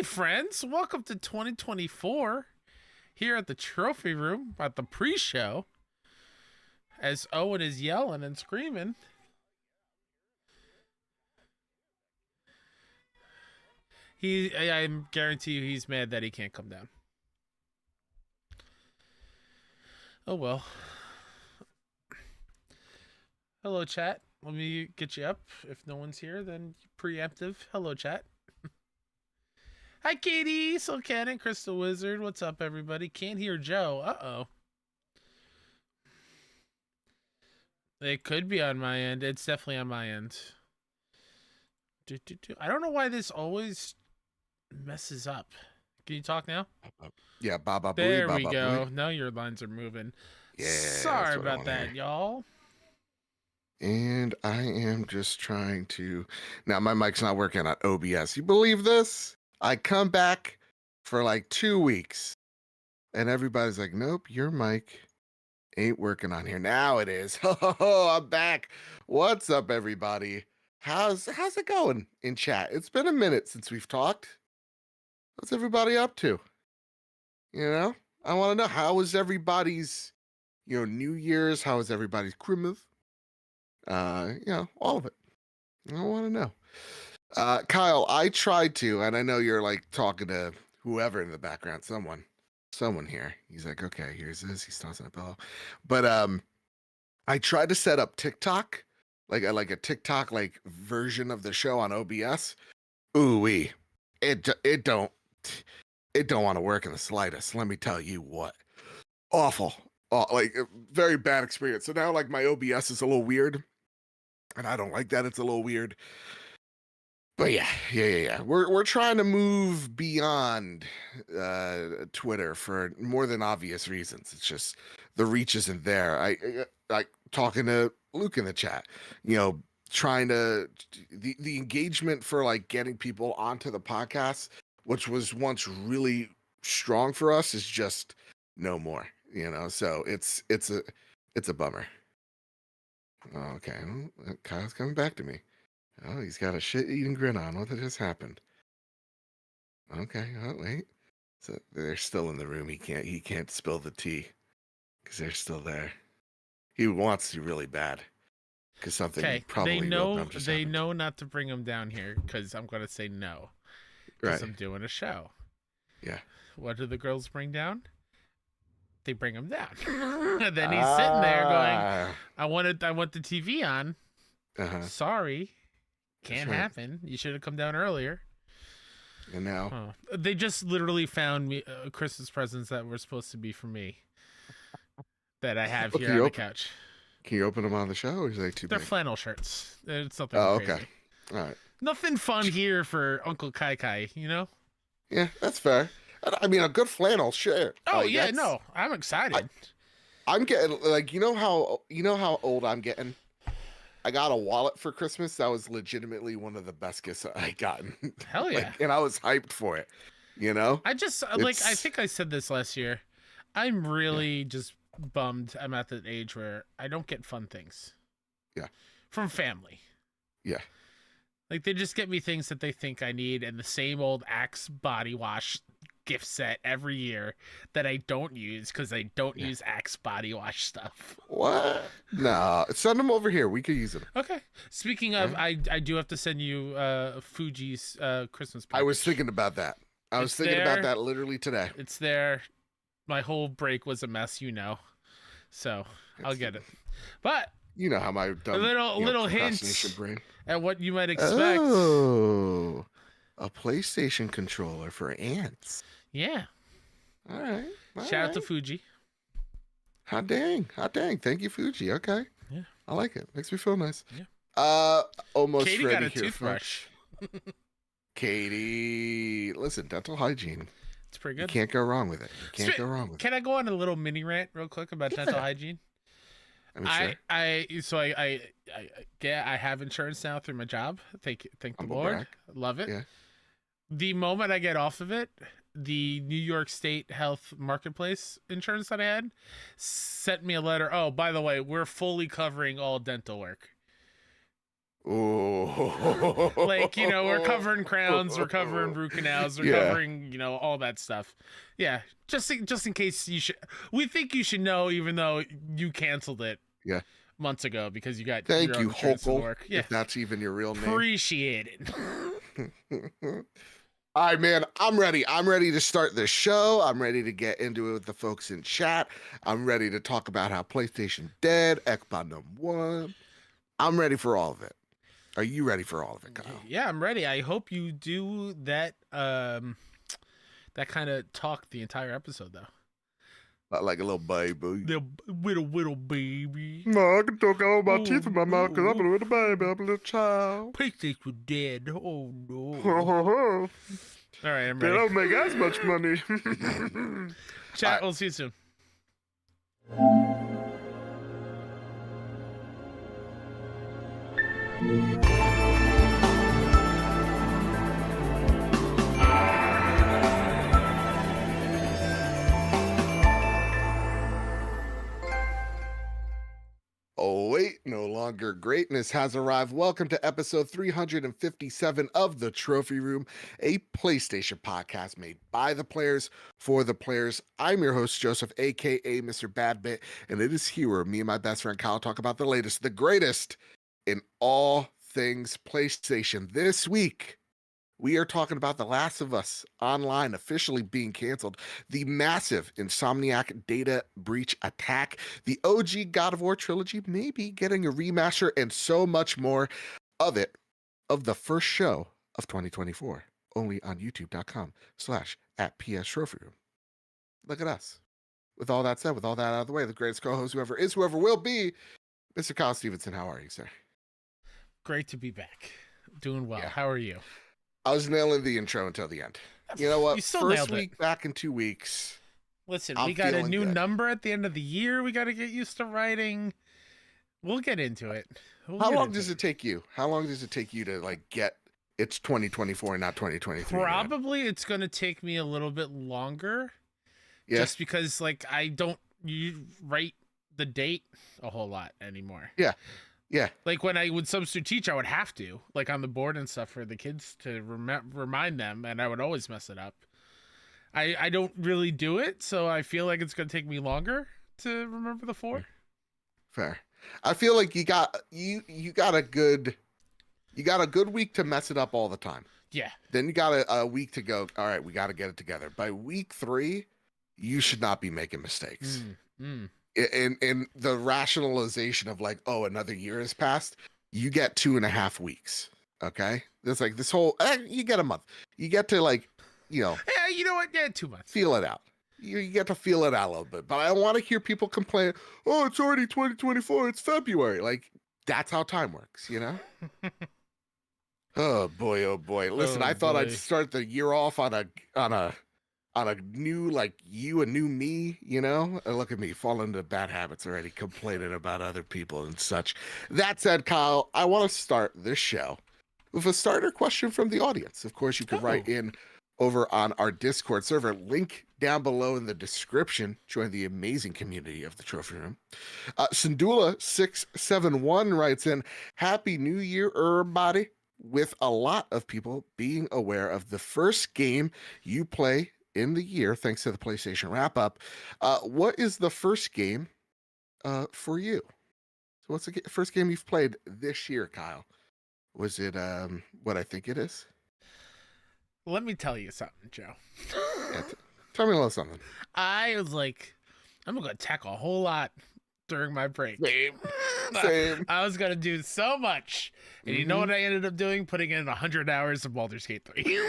Hey, friends, welcome to 2024 here at the trophy room at the pre-show as Owen is yelling and screaming. I guarantee you he's mad that he can't come down. Oh well. Hello, chat. Let me get you up. If no one's here, then preemptive. Hello, chat. Hi, Katie, Soul Cannon, Crystal Wizard. What's up, everybody? Can't hear Joe. Uh-oh. It could be on my end. It's definitely on my end. I don't know why this always messes up. Can you talk now? Yeah, Baba. There we go. Now your lines are moving. Yeah. Sorry about that, y'all. And I am just trying to... Now, my mic's not working on OBS. You believe this? I come back for like 2 weeks, and everybody's like, nope, your mic ain't working on here. Now it is. Oh, I'm back. What's up, everybody? How's it going in chat? It's been a minute since we've talked. What's everybody up to? You know, I want to know, how was everybody's, New Year's? How was everybody's Christmas? All of it. I want to know. Kyle, I tried to, and I know you're like talking to whoever in the background, someone here. He's like, okay, here's this. He's tossing a pillow. But I tried to set up TikTok, like a TikTok like version of the show on OBS. Ooh-wee. It don't want to work in the slightest. Let me tell you what. Awful. Like very bad experience. So now like my OBS is a little weird. And I don't like that. It's a little weird. But yeah. We're trying to move beyond Twitter for more than obvious reasons. It's just the reach isn't there. I talking to Luke in the chat, trying to the engagement for like getting people onto the podcast, which was once really strong for us, is just no more. So it's a bummer. Okay, well, Kyle's coming back to me. Oh, he's got a shit-eating grin on. What just happened? Okay, oh wait. So they're still in the room. He can't spill the tea because they're still there. He wants to really bad because something probably they know not to bring him down here because I'm gonna say no because I'm doing a show. Yeah. What do the girls bring down? They bring him down. And then he's sitting there going, I want the TV on. Sorry. Can't happen. You should have come down earlier. And now they just literally found me Christmas presents that were supposed to be for me that I have here on the couch. Can you open them on the show, or is they too big? They're flannel shirts. It's nothing crazy. Okay. All right. Nothing fun here for Uncle Kai Kai, Yeah, that's fair. I mean, a good flannel, sure. Oh, yeah, no. I'm excited. I'm getting, like, you know how old I'm getting? I got a wallet for Christmas. That was legitimately one of the best gifts I gotten. Hell yeah. And I was hyped for it, I just, I think I said this last year. I'm really just bummed I'm at the age where I don't get fun things. Yeah. From family. Yeah. Like, they just get me things that they think I need, and the same old Axe body wash gift set every year that I don't use because I don't use Axe body wash stuff. What? No, send them over here. We could use them. Okay. Speaking of, I do have to send you Fuji's Christmas package. I was thinking about that. I was thinking about that literally today. It's there. My whole break was a mess, so I'll get it. But you know how my dumb, little hints brain at what you might expect. Oh, a PlayStation controller for ants. Yeah. All right. Shout out to Fuji. Hot dang. Thank you, Fuji. Okay. Yeah. I like it. Makes me feel nice. Yeah. Almost Katie ready got a here, toothbrush. Katie, listen, dental hygiene. It's pretty good. You can't go wrong with it. Can I go on a little mini rant real quick about dental hygiene? I mean, sure. I have insurance now through my job. Thank the Lord. Love it. Yeah. The moment I get off of it, the New York State Health Marketplace insurance that I had sent me a letter. Oh, by the way, we're fully covering all dental work. Oh, Like, we're covering crowns, we're covering root canals, we're covering, all that stuff. Yeah, just in case we think you should know, even though you canceled it. Yeah. Months ago because you got Thank your you, own insurance to Hokel, work. Yeah, if that's even your real name. Appreciate it. All right, man, I'm ready. I'm ready to start the show. I'm ready to get into it with the folks in chat. I'm ready to talk about how PlayStation dead, Xbox #1. I'm ready for all of it. Are you ready for all of it, Kyle? Yeah, I'm ready. I hope you do that that kind of talk the entire episode, though. Not like a little baby. The little baby. No, I can talk all my teeth in my mouth because I'm a little baby. I'm a little child. PlayStation dead. Oh, no. All right, I'm ready. They don't make as much money. Chat, we'll see you soon. Oh, wait, no longer greatness has arrived. Welcome to episode 357 of The Trophy Room, a PlayStation podcast made by the players for the players. I'm your host, Joseph, aka Mr. Badbit, and it is here where me and my best friend Kyle talk about the latest, the greatest in all things PlayStation. This week, we are talking about The Last of Us Online officially being canceled, the massive Insomniac data breach attack, the OG God of War trilogy maybe getting a remaster, and so much more of the first show of 2024, only on youtube.com/@PSTrophyroom. Look at us. With all that said, with all that out of the way, the greatest co-host, whoever is, whoever will be, Mr. Kyle Stevenson. How are you, sir? Great to be back. Doing well. Yeah. How are you? I was nailing the intro until the end. You know what? You still First nailed week it. back in 2 weeks. Listen, I'm we got a new good. number at the end of the year. We got to get used to writing. We'll get into it. How long does it take you? How long does it take you to like get it's 2024 and not 2023? Probably it's going to take me a little bit longer. Yeah. Just because like you write the date a whole lot anymore. Yeah. Yeah. Like when I would substitute teach, I would have to, like on the board and stuff for the kids to remind them, and I would always mess it up. I don't really do it, so I feel like it's going to take me longer to remember the 4. Fair. I feel like you got a good week to mess it up all the time. Yeah. Then you got a week to go, all right, we got to get it together. By week 3, you should not be making mistakes. In the rationalization of like, oh, another year has passed, you get 2.5 weeks. Okay, there's like this whole you get a month. You get to like, yeah, you know what? Yeah, 2 months. Feel it out. You get to feel it out a little bit. But I don't want to hear people complain. Oh, it's already 2024. It's February. Like that's how time works, you know. Oh boy, oh boy. Listen, I thought I'd start the year off on a new, like you, a new me, you know? Look at me, falling into bad habits already, complaining about other people and such. That said, Kyle, I want to start this show with a starter question from the audience. Of course, you can write in over on our Discord server, link down below in the description. Join the amazing community of the Trophy Room. Sindula671 writes in, Happy New Year, everybody. With a lot of people being aware of the first game you play in the year, thanks to the PlayStation wrap-up, what is the first game for you? So what's the first game you've played this year, Kyle? Was it what I think it is? Let me tell you something, Joe. Yeah, tell me a little something. I was like, I'm going to attack a whole lot during my break. Same. I was going to do so much. And you know what I ended up doing? Putting in 100 hours of Baldur's Gate 3.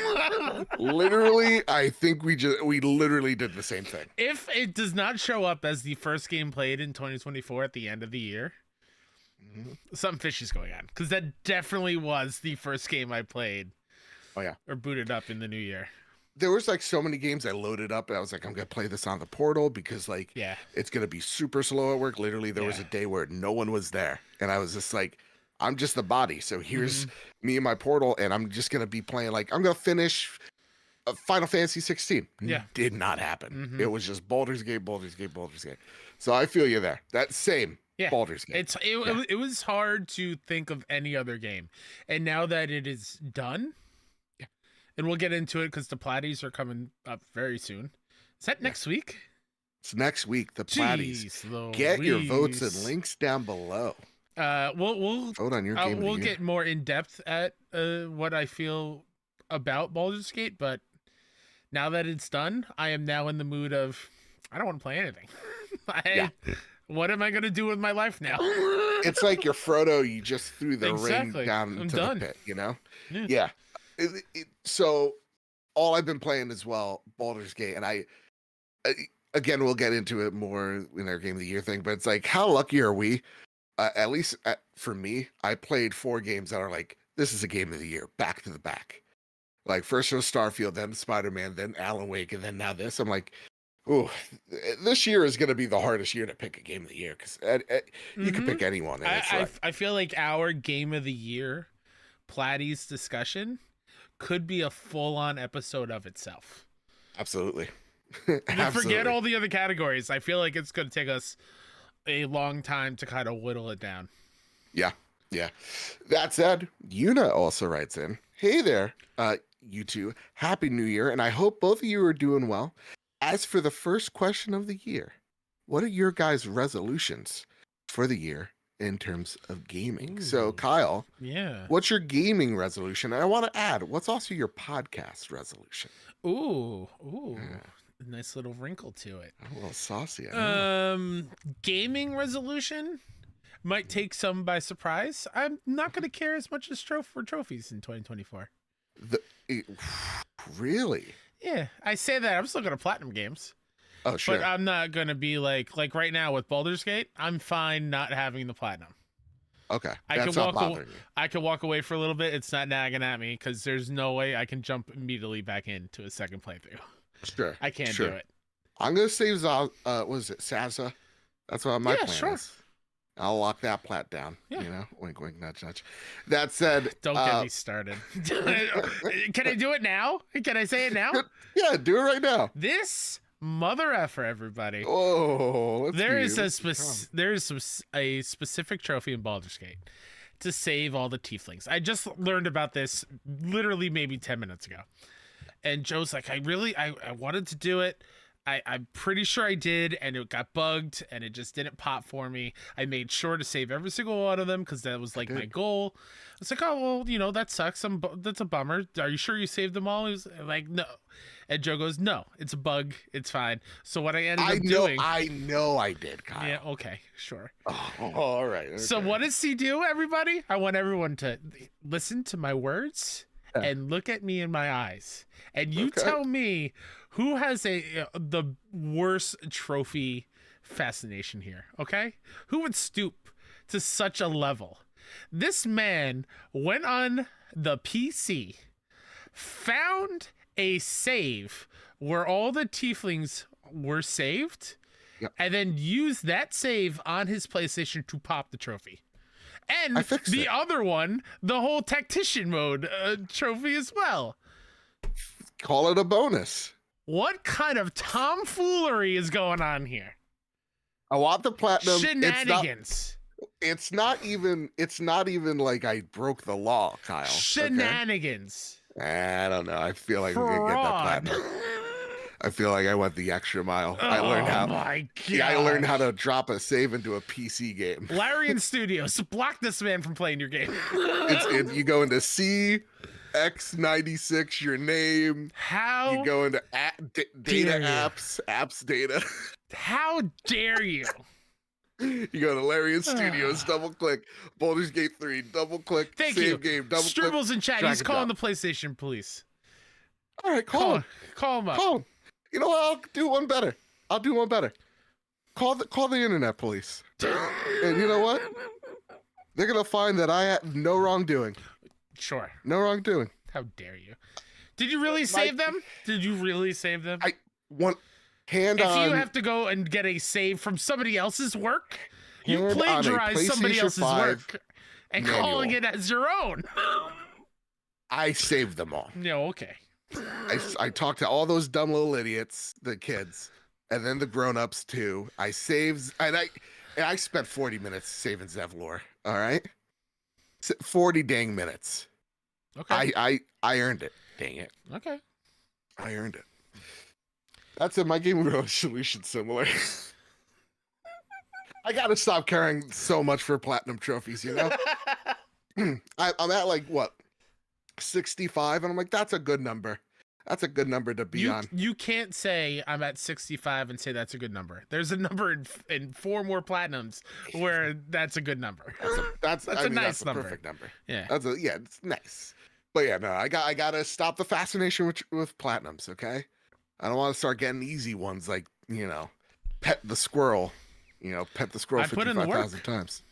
Literally, I think we literally did the same thing. If it does not show up as the first game played in 2024 at the end of the year, something fishy is going on. Because that definitely was the first game I played. Oh, yeah. Or booted up in the new year. There was like so many games I loaded up and I was like, I'm going to play this on the portal because like, it's going to be super slow at work. Literally, there was a day where no one was there. And I was just like, I'm just the body. So here's me and my portal. And I'm just going to be playing like, I'm going to finish Final Fantasy 16. Yeah. Did not happen. It was just Baldur's Gate. So I feel you there. That same. Yeah, Baldur's Gate. It was hard to think of any other game, and now that it is done, and we'll get into it because the Platties are coming up very soon. Is that next week? It's next week. The Platties. Get your votes and links down below. We'll vote on your game. We'll get more in depth at what I feel about Baldur's Gate, but now that it's done, I am now in the mood of I don't want to play anything. What am I going to do with my life now? It's like your Frodo, you just threw the ring down into the pit, you know? Yeah. So all I've been playing as well, Baldur's Gate, and again, we'll get into it more in our Game of the Year thing, but it's like, how lucky are we? At least for me, I played 4 games that are like, this is a Game of the Year, back to the back. Like, first it was Starfield, then Spider-Man, then Alan Wake, and then now this. I'm like, ooh, this year is going to be the hardest year to pick a Game of the Year because you can pick anyone. And I feel like our Game of the Year Platties discussion could be a full-on episode of itself. Absolutely. Forget all the other categories. I feel like it's going to take us a long time to kind of whittle it down. Yeah. That said, Yuna also writes in, hey there, you two, Happy New Year, and I hope both of you are doing well. As for the first question of the year, what are your guys' resolutions for the year in terms of gaming? Ooh. So, Kyle, what's your gaming resolution? And I want to add, what's also your podcast resolution? Ooh. Nice little wrinkle to it. A little saucy. Gaming resolution might take some by surprise. I'm not going to care as much as for trophies in 2024. Really? Yeah, I say that. I'm still going to platinum games. Oh, sure. But I'm not going to be like right now with Baldur's Gate, I'm fine not having the platinum. Okay. I can walk away for a little bit. It's not nagging at me because there's no way I can jump immediately back into a second playthrough. Sure. I can't do it. I'm going to save was it Sazza? That's what my plan is. I'll lock that plat down. You know, wink, wink, nudge, nudge. That said, don't get me started. Can I do it now? Can I say it now? Yeah, do it right now. This mother effer, everybody. Oh, there is a specific trophy in Baldur's Gate to save all the tieflings. I just learned about this literally maybe 10 minutes ago, and Joe's like, I wanted to do it. I'm pretty sure I did, and it got bugged, and it just didn't pop for me. I made sure to save every single one of them because that was like my goal. I was like, oh, well, that sucks. That's a bummer. Are you sure you saved them all? He was like, no. And Joe goes, no, it's a bug. It's fine. So what I ended up doing... I know I did, Kyle. Yeah, okay, sure. Oh, all right. Okay. So what does he do, everybody? I want everyone to listen to my words and look at me in my eyes. And you tell me... who has the worst trophy fascination here, okay? Who would stoop to such a level? This man went on the PC, found a save where all the tieflings were saved, and then used that save on his PlayStation to pop the trophy. And the other one, the whole tactician mode trophy as well. Call it a bonus. What kind of tomfoolery is going on here? I want the platinum. Shenanigans. It's not even like I broke the law, Kyle. Shenanigans. Okay? I don't know. I feel like we can get that platinum. I feel like I went the extra mile. I learned how to drop a save into a PC game. Larian Studios, block this man from playing your game. You go into C. X96, your name. How you go into data apps data. How dare you? You go to Larian Studios, double click, Baldur's Gate 3, double click, save game, double click. Stribble's in chat. He's calling the PlayStation police. All right, call him. Call him up. Call him. You know what? I'll do one better. Call the internet police. And you know what? They're gonna find that I had no wrongdoing. Sure. No wrongdoing. How dare you? Did you really save them? Did you really save them? I want hand if on. If you have to go and get a save from somebody else's work, you plagiarize somebody else's work and calling it as your own. I saved them all. No, okay. I talked to all those dumb little idiots, the kids, and then the grown-ups too. I saved, and And I spent 40 minutes saving Zevlor. All right, 40 dang minutes. Okay. I earned it. Dang it. Okay. I earned it. That's it. My gaming resolution similar. I gotta stop caring so much for platinum trophies. You know, I'm at like what 65, and I'm like, that's a good number. That's a good number to be on. You can't say I'm at 65 and say that's a good number. There's a number in 4 more platinums where that's a good number. That's a nice that's number. A perfect number. Yeah. It's nice. But yeah, no, I gotta stop the fascination with platinums. Okay, I don't want to start getting easy ones like pet the squirrel. Pet the squirrel 55,000 times.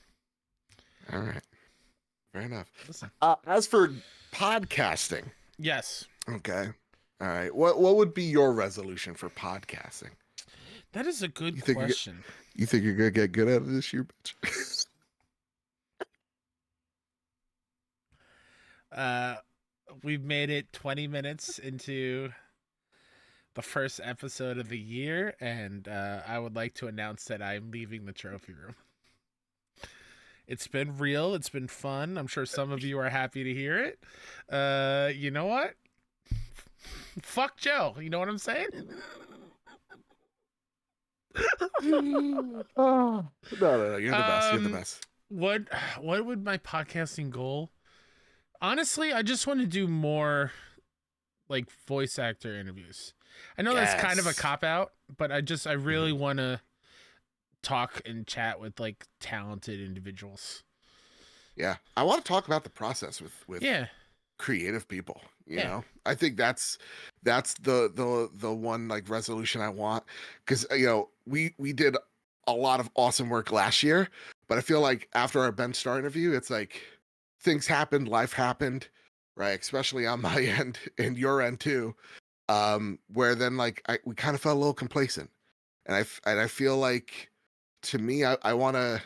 All right, fair enough. Listen. As for podcasting, yes. Okay. All right. What would be your resolution for podcasting? That is a good question. You think you're gonna get good at it this year, bitch? We've made it 20 minutes into the first episode of the year, and I would like to announce that I'm leaving the trophy room. It's been real. It's been fun. I'm sure some of you are happy to hear it. You know what? Fuck Joe. You know what I'm saying? No, you're the best. You're the best. What would my podcasting goal? Honestly, I just want to do more like voice actor interviews. I know that's kind of a cop out, but I really want to talk and chat with like talented individuals. Yeah, I want to talk about the process with creative people. You know, I think that's the one like resolution I want, because we did a lot of awesome work last year, but I feel like after our bench star interview, it's like things happened, life happened, right? Especially on my end and your end too, where then like we kind of felt a little complacent, and I feel like, to me, I want to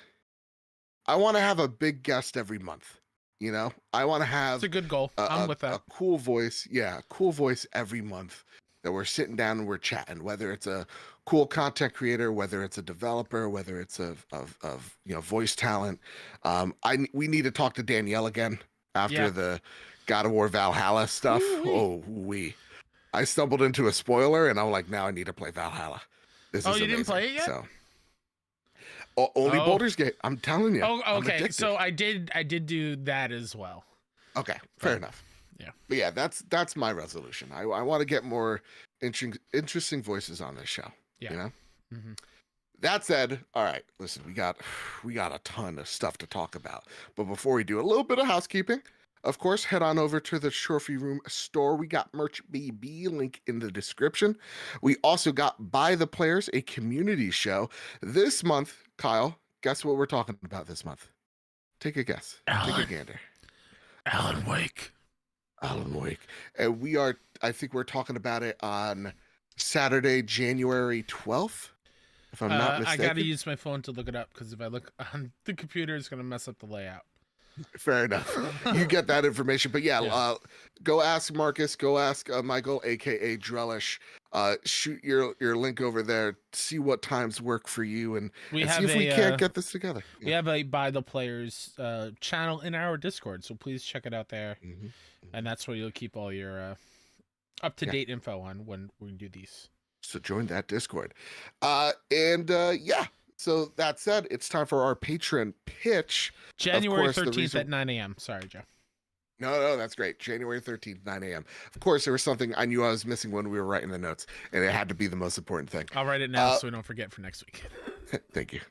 have a big guest every month. I want to have. It's a good goal. I'm with that. A cool voice, a cool voice every month that we're sitting down and we're chatting. Whether it's a cool content creator, whether it's a developer, whether it's of voice talent. We need to talk to Danielle again after the God of War Valhalla stuff. I stumbled into a spoiler and I'm like, now I need to play Valhalla. This is you amazing. Didn't play it yet? So. Only Baldur's Gate. I'm telling you. Oh, okay. So I did do that as well. Okay, fair enough. Yeah. But yeah, that's my resolution. I want to get more interesting voices on this show. Yeah. Mm-hmm. That said, all right, listen, we got a ton of stuff to talk about. But before we do, a little bit of housekeeping. Of course, head on over to the Trophy Room store. We got Merch BB, link in the description. We also got By the Players, a community show. This month, Kyle, guess what we're talking about this month? Take a guess. Take a gander. Alan Wake. And I think we're talking about it on Saturday, January 12th, if I'm not mistaken. I got to use my phone to look it up, because if I look on the computer, it's going to mess up the layout. Fair enough. You get that information. But go ask Marcus, go ask Michael, aka Drellish. Shoot your link over there, see what times work for you, and see if we can't get this together. We have a By the Players channel in our Discord, so please check it out there. Mm-hmm. And that's where you'll keep all your up-to-date info on when we do these. So join that Discord. So that said, it's time for our Patreon pitch. January 13th at 9 a.m. Sorry, Joe. No, that's great. January 13th, 9 a.m. Of course, there was something I knew I was missing when we were writing the notes, and it had to be the most important thing. I'll write it now so we don't forget for next week. Thank you.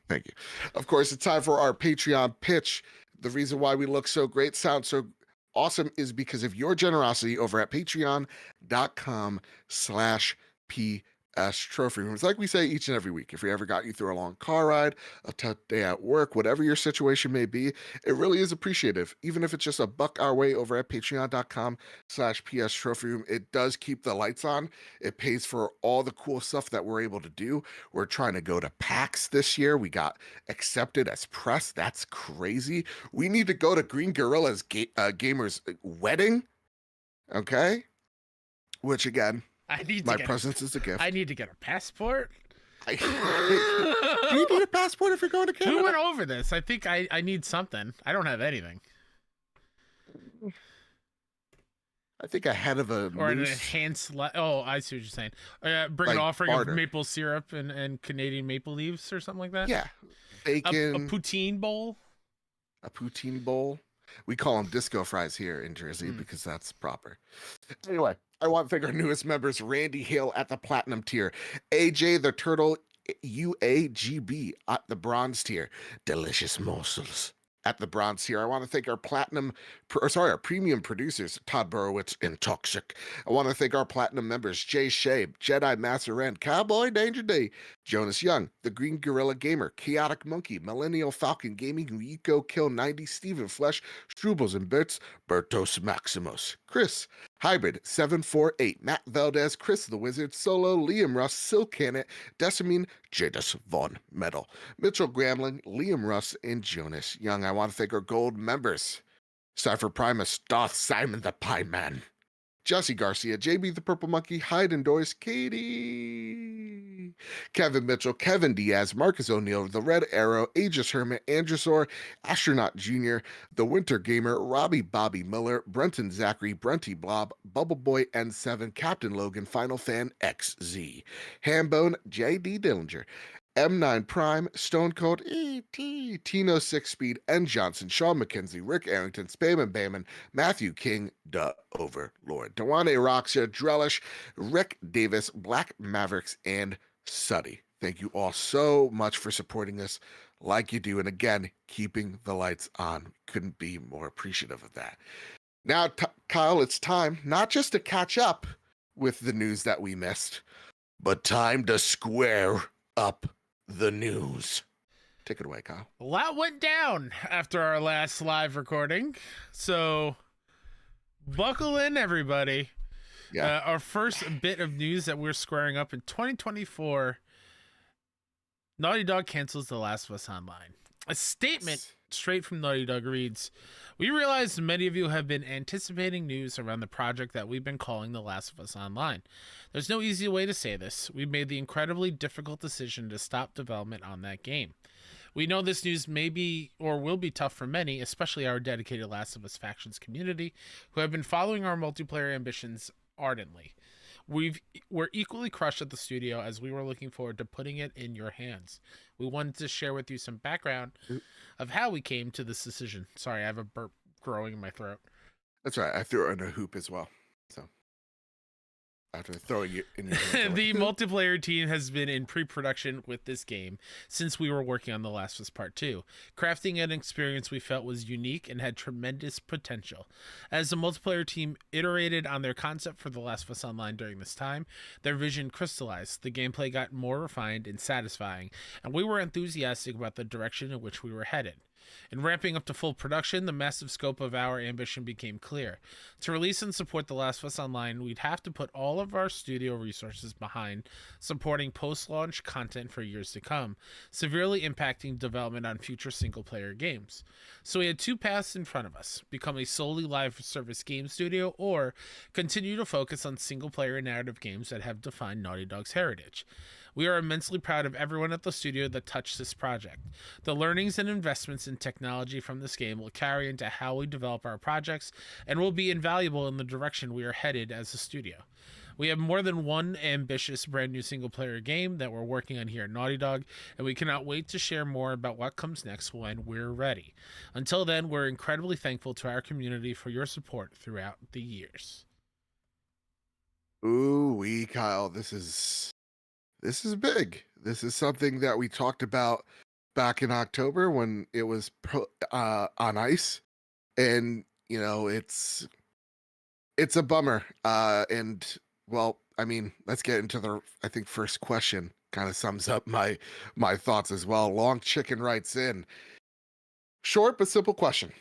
Of course, it's time for our Patreon pitch. The reason why we look so great, sound so awesome is because of your generosity over at patreon.com/P Trophy Rooms. Like we say each and every week, if we ever got you through a long car ride, a tough day at work, whatever your situation may be, it really is appreciative. Even if it's just $1 our way over at patreon.com/PS Trophy Room, it does keep the lights on. It pays for all the cool stuff that we're able to do. We're trying to go to PAX this year. We got accepted as press. That's crazy. We need to go to Green Gorilla's Gamer's wedding. Okay. Which again, my presence is a gift. I need to get a passport. Do you need a passport if you're going to Canada? We went over this. I think I need something. I don't have anything. I think a head of a or moose. an enhanced. Oh, I see what you're saying. Bring Like an offering barter. of maple syrup and Canadian maple leaves or something like that. Yeah, bacon. A poutine bowl. A poutine bowl. We call them disco fries here in Jersey because that's proper. Anyway, I want to thank our newest members, Randy Hill at the platinum tier, AJ the Turtle UAGB at the bronze tier, Delicious Morsels at the bronze tier. I want to thank our our premium producers, Todd Borowitz and Toxic. I want to thank our platinum members, Jay Shea, Jedi Master Ren, Cowboy Danger D, Jonas Young, The Green Gorilla Gamer, Chaotic Monkey, Millennial Falcon Gaming, Rico Kill 90, Stephen Flesh, Strubles and Bits, Bertos Maximus, Chris, Hybrid 748, Matt Valdez, Chris the Wizard, Solo, Liam Russ, Silk Cannet, Decimine, Jadis Von Metal, Mitchell Gramling, Liam Russ, and Jonas Young. I want to thank our gold members, Cypher Primus, Darth Simon the Pie Man, Jesse Garcia, JB the Purple Monkey, Hyde and Doris, Katie, Kevin Mitchell, Kevin Diaz, Marcus O'Neill, The Red Arrow, Aegis Hermit, Androsor, Astronaut Jr., The Winter Gamer, Robbie Bobby Miller, Brenton Zachary, Brenty Blob, Bubble Boy N7, Captain Logan, Final Fan XZ, Hambone, JD Dillinger, M9 Prime, Stone Cold, E.T., Tino 6 Speed, N. Johnson, Sean McKenzie, Rick Arrington, Spayman Bayman, Matthew King, the Overlord, Dewane Roxia, Drellish, Rick Davis, Black Mavericks, and Suddy. Thank you all so much for supporting us like you do. And again, keeping the lights on. Couldn't be more appreciative of that. Now, Kyle, it's time not just to catch up with the news that we missed, but time to square up the news. Take it away, Kyle. A lot went down after our last live recording, so buckle in, everybody. Yeah. Our first bit of news that we're squaring up in 2024, Naughty Dog cancels The Last of Us Online. A statement straight from Naughty Dog reads, "We realize many of you have been anticipating news around the project that we've been calling The Last of Us Online. There's no easy way to say this. We've made the incredibly difficult decision to stop development on that game. We know this news may be or will be tough for many, especially our dedicated Last of Us factions community, who have been following our multiplayer ambitions ardently. We're equally crushed at the studio as we were looking forward to putting it in your hands. We wanted to share with you some background of how we came to this decision." Sorry, I have a burp growing in my throat. That's right. I threw it in a hoop as well. So after throwing it in your The multiplayer team has been in pre-production with this game since we were working on The Last of Us Part 2, crafting an experience we felt was unique and had tremendous potential. As the multiplayer team iterated on their concept for The Last of Us Online during this time, their vision crystallized, the gameplay got more refined and satisfying, and we were enthusiastic about the direction in which we were headed. In ramping up to full production, the massive scope of our ambition became clear. To release and support The Last of Us Online, we'd have to put all of our studio resources behind supporting post-launch content for years to come, severely impacting development on future single-player games. So we had two paths in front of us: become a solely live service game studio, or continue to focus on single-player narrative games that have defined Naughty Dog's heritage. We are immensely proud of everyone at the studio that touched this project. The learnings and investments in technology from this game will carry into how we develop our projects and will be invaluable in the direction we are headed as a studio. We have more than one ambitious brand new single player game that we're working on here at Naughty Dog, and we cannot wait to share more about what comes next when we're ready. Until then, we're incredibly thankful to our community for your support throughout the years." Ooh, Kyle, this is big. This is something that we talked about back in October when it was on ice, and you know it's a bummer. And well, I mean, let's get into the first question. Kind of sums up my thoughts as well. Long Chicken writes in, short but simple question: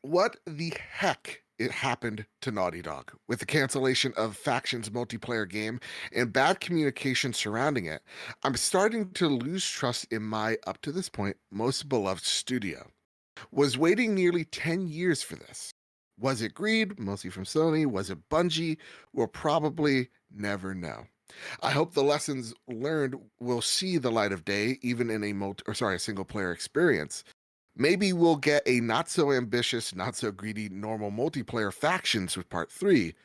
what the heck it happened to Naughty Dog with the cancellation of Factions multiplayer game and bad communication surrounding it? I'm starting to lose trust in my, up to this point, most beloved studio. Was waiting nearly 10 years for this. Was it greed, mostly from Sony? Was it Bungie? We'll probably never know. I hope the lessons learned will see the light of day, even in a single player experience. Maybe we'll get a not so ambitious, not so greedy normal multiplayer factions with part 3.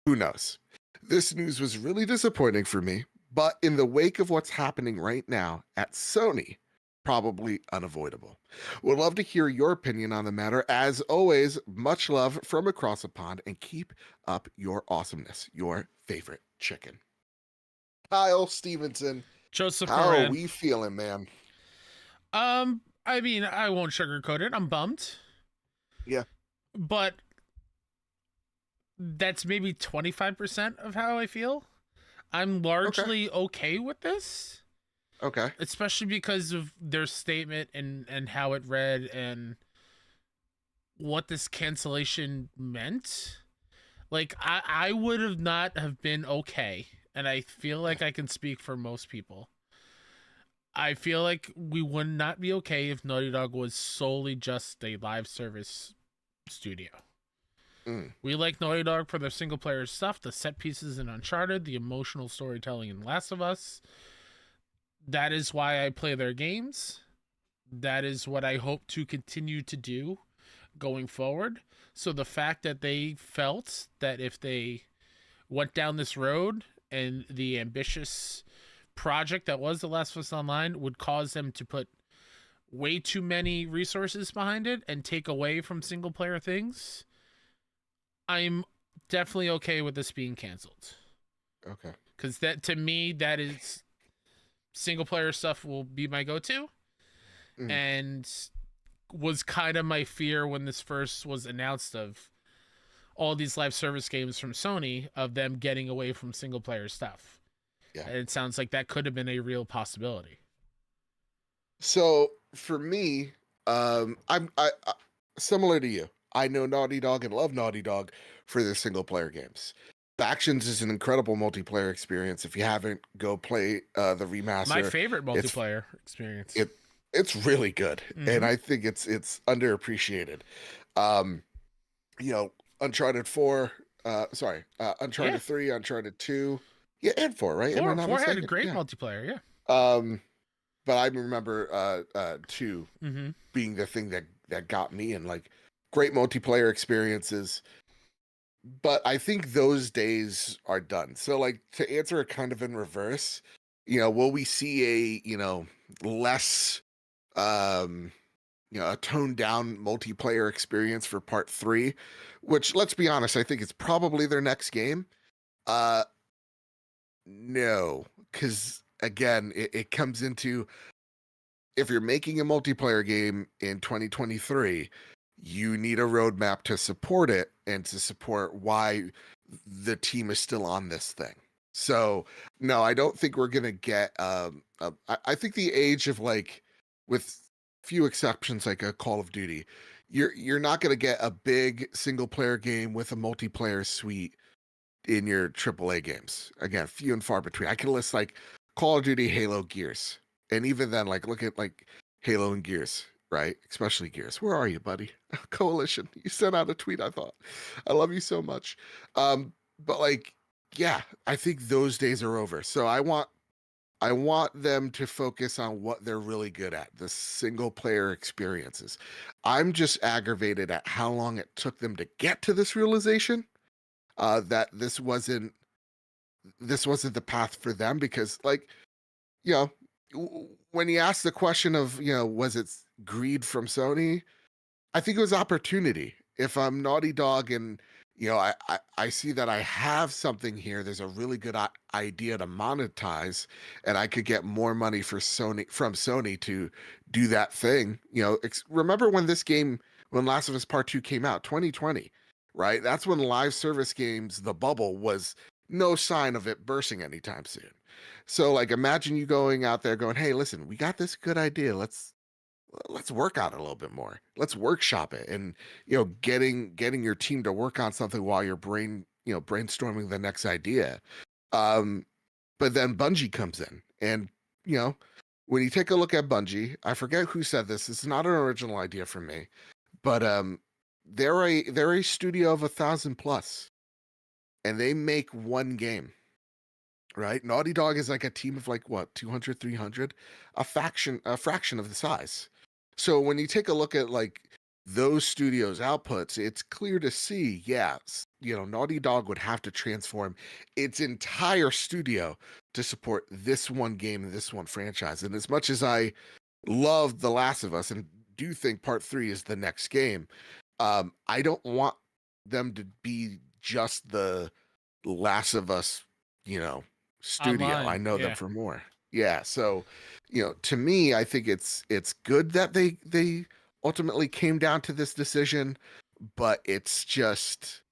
Who knows? This news was really disappointing for me, but in the wake of what's happening right now at Sony, probably unavoidable. Would love to hear your opinion on the matter. As always, much love from across the pond, and keep up your awesomeness. Your favorite chicken. Kyle Stevenson, Joseph how are Moran. we feeling, man? I mean, I won't sugarcoat it. I'm bummed. Yeah. But that's maybe 25% of how I feel. I'm largely okay with this. Okay. Especially because of their statement and how it read and what this cancellation meant. Like, I would have not have been okay. And I feel like I can speak for most people. I feel like we would not be okay if Naughty Dog was solely just a live service studio. We like Naughty Dog for their single player stuff, the set pieces in Uncharted, the emotional storytelling in Last of Us. That is why I play their games. That is what I hope to continue to do going forward. So the fact that they felt that if they went down this road and the ambitious project that was The Last of Us Online would cause them to put way too many resources behind it and take away from single player things, I'm definitely okay with this being canceled. Okay. Because that, to me, that is single player stuff will be my go-to. And was kind of my fear when this first was announced of all these live service games from Sony, of them getting away from single player stuff. Yeah. And it sounds like that could have been a real possibility. So for me, I similar to you. I know Naughty Dog and love Naughty Dog for their single player games. Factions is an incredible multiplayer experience. If you haven't, go play the remaster. My favorite multiplayer experience. It's really good, and I think it's underappreciated. Uncharted 4, Uncharted 3, Uncharted 2, yeah, and 4, right? 4 had a great multiplayer, yeah. But I remember 2 being the thing that got me, and like great multiplayer experiences. But I think those days are done. So like, to answer it kind of in reverse, will we see a less a toned down multiplayer experience for part 3, which, let's be honest, I think it's probably their next game? No, because again, it comes into, if you're making a multiplayer game in 2023, you need a roadmap to support it and to support why the team is still on this thing. So no, I don't think we're gonna get I think the age of, like, with few exceptions, like a Call of Duty, you're not gonna get a big single player game with a multiplayer suite in your AAA games. Again, few and far between. I can list like Call of Duty, Halo, Gears, and even then, like, look at like Halo and Gears, right? Especially Gears. Where are you, buddy? Coalition. You sent out a tweet. I thought, I love you so much. But like, yeah, I think those days are over. So I want them to focus on what they're really good at, the single player experiences. I'm just aggravated at how long it took them to get to this realization, that this wasn't the path for them. Because, like, when you ask the question of, was it greed from Sony? I think it was opportunity. If I'm Naughty Dog and, I see that I have something here, there's a really good idea to monetize, and I could get more money from Sony to do that thing. Remember when Last of Us Part 2 came out, 2020, right? That's when live service games, the bubble, was no sign of it bursting anytime soon. So, like, imagine you going out there going, hey, listen, we got this good idea. Let's work on it a little bit more. Let's workshop it, and getting your team to work on something while you're brainstorming the next idea. But then Bungie comes in, and when you take a look at Bungie, I forget who said this. It's not an original idea from me, but they're a studio of 1,000 plus, and they make one game. right? Naughty Dog is like a team of like what, 200, 300, a fraction of the size. So when you take a look at like those studios' outputs, it's clear to see, yes, Naughty Dog would have to transform its entire studio to support this one game and this one franchise. And as much as I love The Last of Us and do think part 3 is the next game, I don't want them to be just the Last of Us, studio. Online, I know them yeah. for more. Yeah. So, to me, I think it's good that they ultimately came down to this decision, but it's just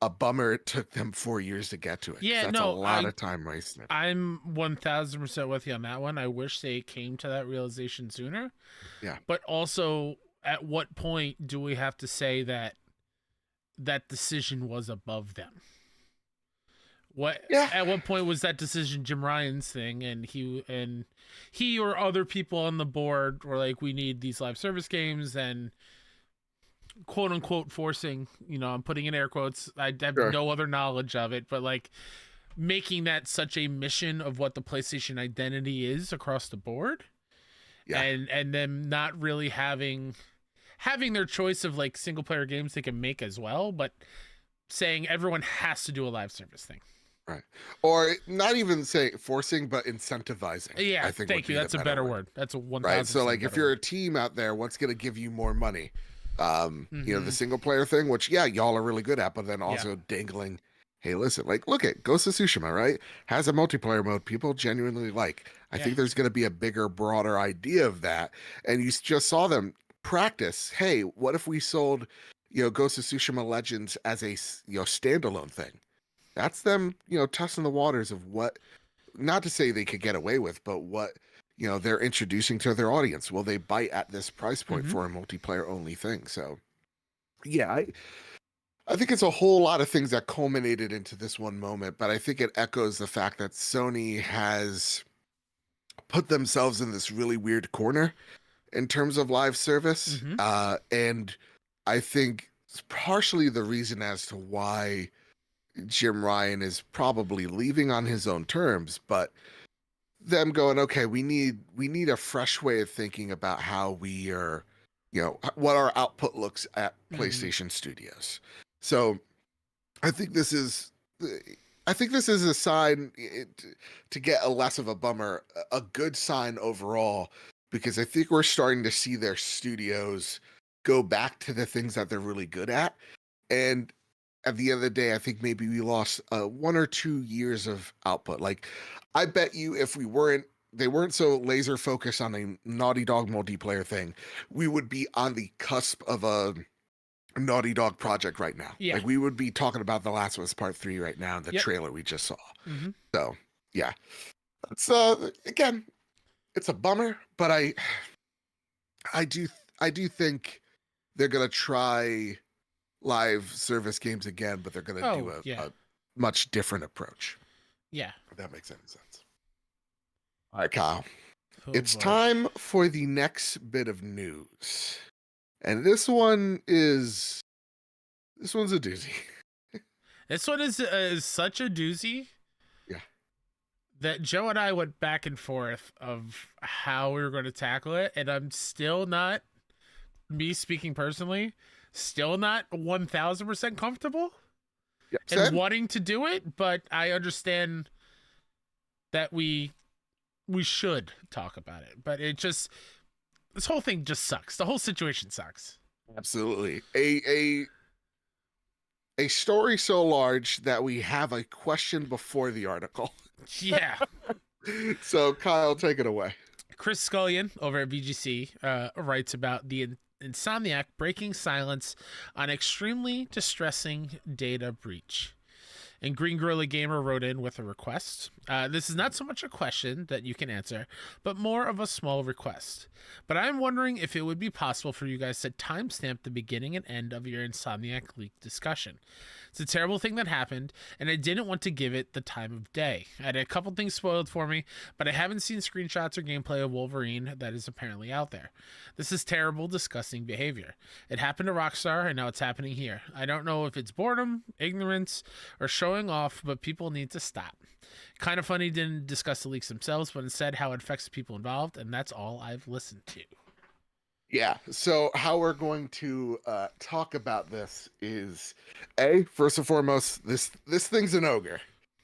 a bummer it took them 4 years to get to it. Yeah, That's a lot of time wasted. I'm 1000% with you on that one. I wish they came to that realization sooner. Yeah. But also, at what point do we have to say that that decision was above them? At what point was that decision Jim Ryan's thing, and he or other people on the board were like, we need these live service games, and quote unquote forcing, I'm putting in air quotes, I have no other knowledge of it, but like making that such a mission of what the PlayStation identity is across the board. Yeah. And them not really having their choice of like single player games they can make as well, but saying everyone has to do a live service thing. Right. Or not even say forcing, but incentivizing. Yeah, I think thank you. That's a better word. That's a 1,000%. Right. So like if you're a team out there, what's going to give you more money? The single player thing, which y'all are really good at, but then also dangling, hey, listen, like look at Ghost of Tsushima, right? Has a multiplayer mode people genuinely like. I think there's going to be a bigger, broader idea of that. And you just saw them practice. Hey, what if we sold, Ghost of Tsushima Legends as a standalone thing? That's them, testing the waters of what, not to say they could get away with, but what, they're introducing to their audience. Will they bite at this price point for a multiplayer only thing? So, yeah, I think it's a whole lot of things that culminated into this one moment, but I think it echoes the fact that Sony has put themselves in this really weird corner in terms of live service. And I think it's partially the reason as to why Jim Ryan is probably leaving on his own terms, but them going, okay, we need a fresh way of thinking about how we are, what our output looks at PlayStation Studios. So I think this is a sign to get a less of a bummer, a good sign overall, because I think we're starting to see their studios go back to the things that they're really good at. And at the end of the day, I think maybe we lost 1 or 2 years of output. Like, I bet you if they weren't so laser focused on a Naughty Dog multiplayer thing, we would be on the cusp of a Naughty Dog project right now. Yeah. Like, we would be talking about The Last of Us Part 3 right now, the trailer we just saw. So, yeah. It's, again, it's a bummer, but I do think they're going to try live service games again, but they're going to do a much different approach. Yeah. If that makes any sense. All right, Kyle. It's time for the next bit of news. And this one's a doozy. This one is such a doozy. Yeah. That Joe and I went back and forth of how we were going to tackle it, and I'm still not, me speaking personally, still not 1,000% comfortable and wanting to do it, but I understand that we should talk about it. But this whole thing just sucks. The whole situation sucks. Absolutely. A story so large that we have a question before the article. Yeah. So Kyle, take it away. Chris Scullion over at VGC writes about the Insomniac breaking silence on extremely distressing data breach. And Green Gorilla Gamer wrote in with a request. This is not so much a question that you can answer, but more of a small request. But I'm wondering if it would be possible for you guys to timestamp the beginning and end of your Insomniac leak discussion. It's a terrible thing that happened, and I didn't want to give it the time of day. I had a couple things spoiled for me, but I haven't seen screenshots or gameplay of Wolverine that is apparently out there. This is terrible, disgusting behavior. It happened to Rockstar, and now it's happening here. I don't know if it's boredom, ignorance, or showing off, but people need to stop. Kind of Funny didn't discuss the leaks themselves, but instead how it affects the people involved, and that's all I've listened to. Yeah. So how we're going to talk about this is, first and foremost, this thing's an ogre.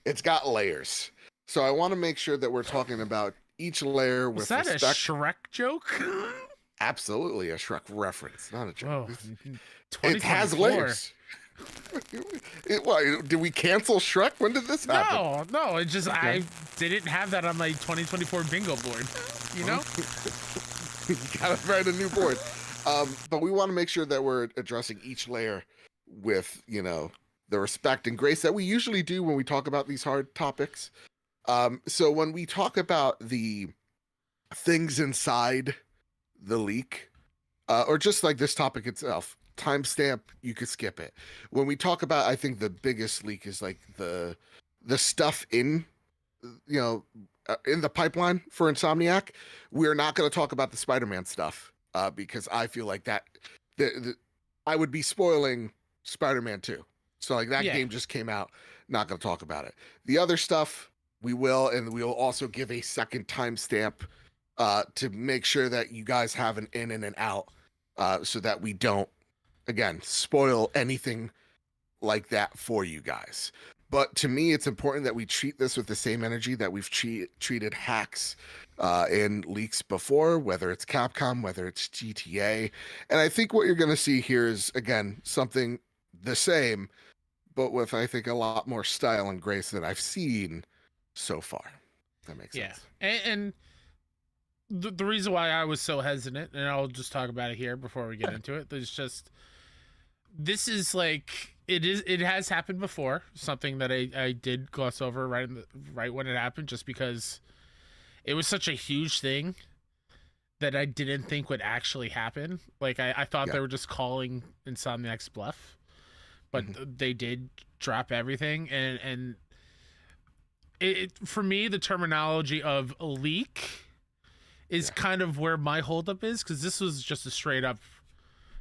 It's got layers. So I want to make sure that we're talking about each layer with respect. Was that respect. a Shrek joke? Absolutely a Shrek reference, not a joke. Oh, it has layers. Did we cancel Shrek? When did this happen? No. It just I didn't have that on my 2024 bingo board. You know. You gotta write a new board. But we want to make sure that we're addressing each layer with, the respect and grace that we usually do when we talk about these hard topics. So when we talk about the things inside the leak, or just like this topic itself, timestamp, you could skip it. When we talk about, I think the biggest leak is like the stuff in the pipeline for Insomniac. We're not going to talk about the Spider-Man stuff because I feel like that I would be spoiling Spider-Man 2. So like that game just came out, not going to talk about it. The other stuff we will, and we'll also give a second timestamp to make sure that you guys have an in and an out so that we don't, again, spoil anything like that for you guys. But to me, it's important that we treat this with the same energy that we've treated hacks in leaks before, whether it's Capcom, whether it's GTA. And I think what you're going to see here is, again, something the same, but with, I think, a lot more style and grace that I've seen so far. That makes sense. And the reason why I was so hesitant, and I'll just talk about it here before we get into it, there's just, this is like, it has happened before, something that I did gloss over right when it happened, just because it was such a huge thing that I didn't think would actually happen. Like I thought they were just calling Insomniac's bluff, but they did drop everything. And it for me, the terminology of a leak is kind of where my holdup is, because this was just this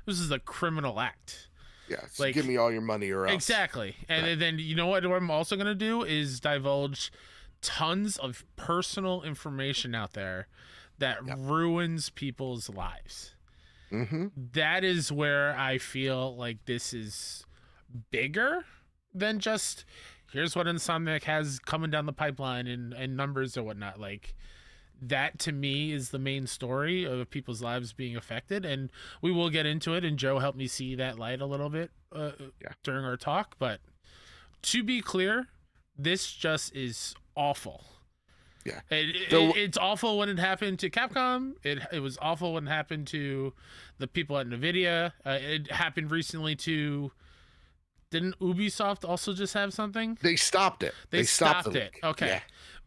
is a criminal act. Yeah, so like, give me all your money or else. Exactly. And then you know what I'm also going to do is divulge tons of personal information out there that ruins people's lives. That is where I feel like this is bigger than just, here's what Insomniac has coming down the pipeline and numbers or whatnot. Like, that to me is the main story of people's lives being affected, and we will get into it, and Joe helped me see that light a little bit during our talk. But to be clear, this just is awful. It's awful when it happened to Capcom. It was awful when it happened to the people at NVIDIA. It happened recently to, didn't Ubisoft also just have something? They stopped it. They stopped it. Okay. Yeah.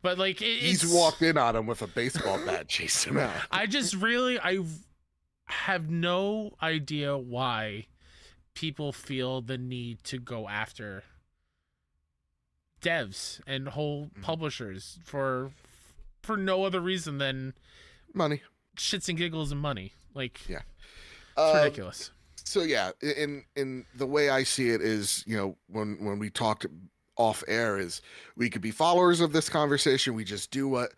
But like he's walked in on him with a baseball bat, chased him out. I have no idea why people feel the need to go after devs and whole publishers for no other reason than money, shits and giggles and money. Like, it's ridiculous. So yeah, in the way I see it is, when we talked off air, is we could be followers of this conversation. We just do what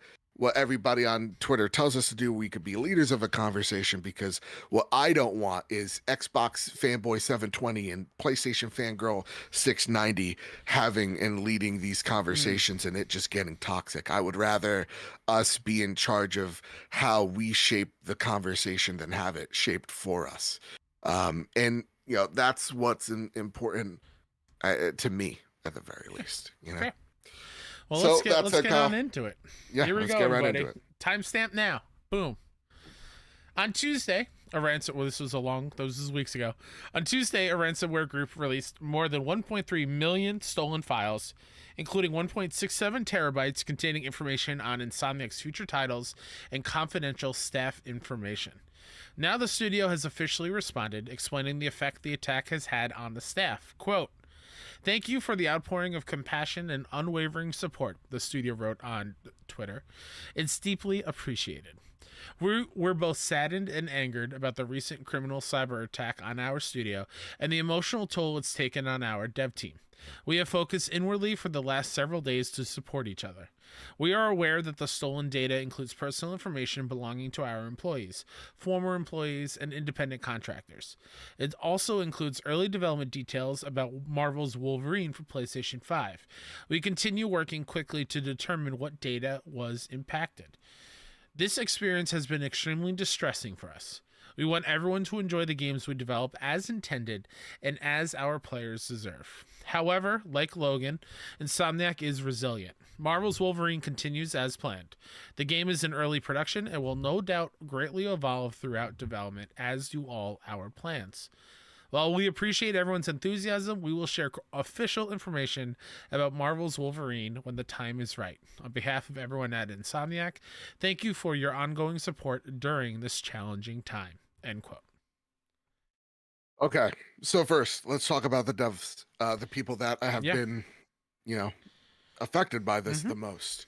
everybody on Twitter tells us to do. We could be leaders of a conversation, because what I don't want is Xbox Fanboy 720 and PlayStation Fangirl 690 having and leading these conversations and it just getting toxic. I would rather us be in charge of how we shape the conversation than have it shaped for us. And that's what's important to me, at the very least. Okay. Well, let's get on into it. Yeah, here we go, get right everybody. into it. Timestamp now. Boom. On Tuesday, this was weeks ago. On Tuesday, a ransomware group released more than 1.3 million stolen files, including 1.67 terabytes containing information on Insomniac's future titles and confidential staff information. Now the studio has officially responded, explaining the effect the attack has had on the staff. Quote, "Thank you for the outpouring of compassion and unwavering support," the studio wrote on Twitter. "It's deeply appreciated. We're both saddened and angered about the recent criminal cyber attack on our studio and the emotional toll it's taken on our dev team. We have focused inwardly for the last several days to support each other. We are aware that the stolen data includes personal information belonging to our employees, former employees, and independent contractors. It also includes early development details about Marvel's Wolverine for PlayStation 5. We continue working quickly to determine what data was impacted. This experience has been extremely distressing for us. We want everyone to enjoy the games we develop as intended and as our players deserve. However, like Logan, Insomniac is resilient. Marvel's Wolverine continues as planned. The game is in early production and will no doubt greatly evolve throughout development, as do all our plans. While we appreciate everyone's enthusiasm, we will share official information about Marvel's Wolverine when the time is right. On behalf of everyone at Insomniac, thank you for your ongoing support during this challenging time. End quote. Okay, so first, let's talk about the devs, the people that have been, affected by this the most.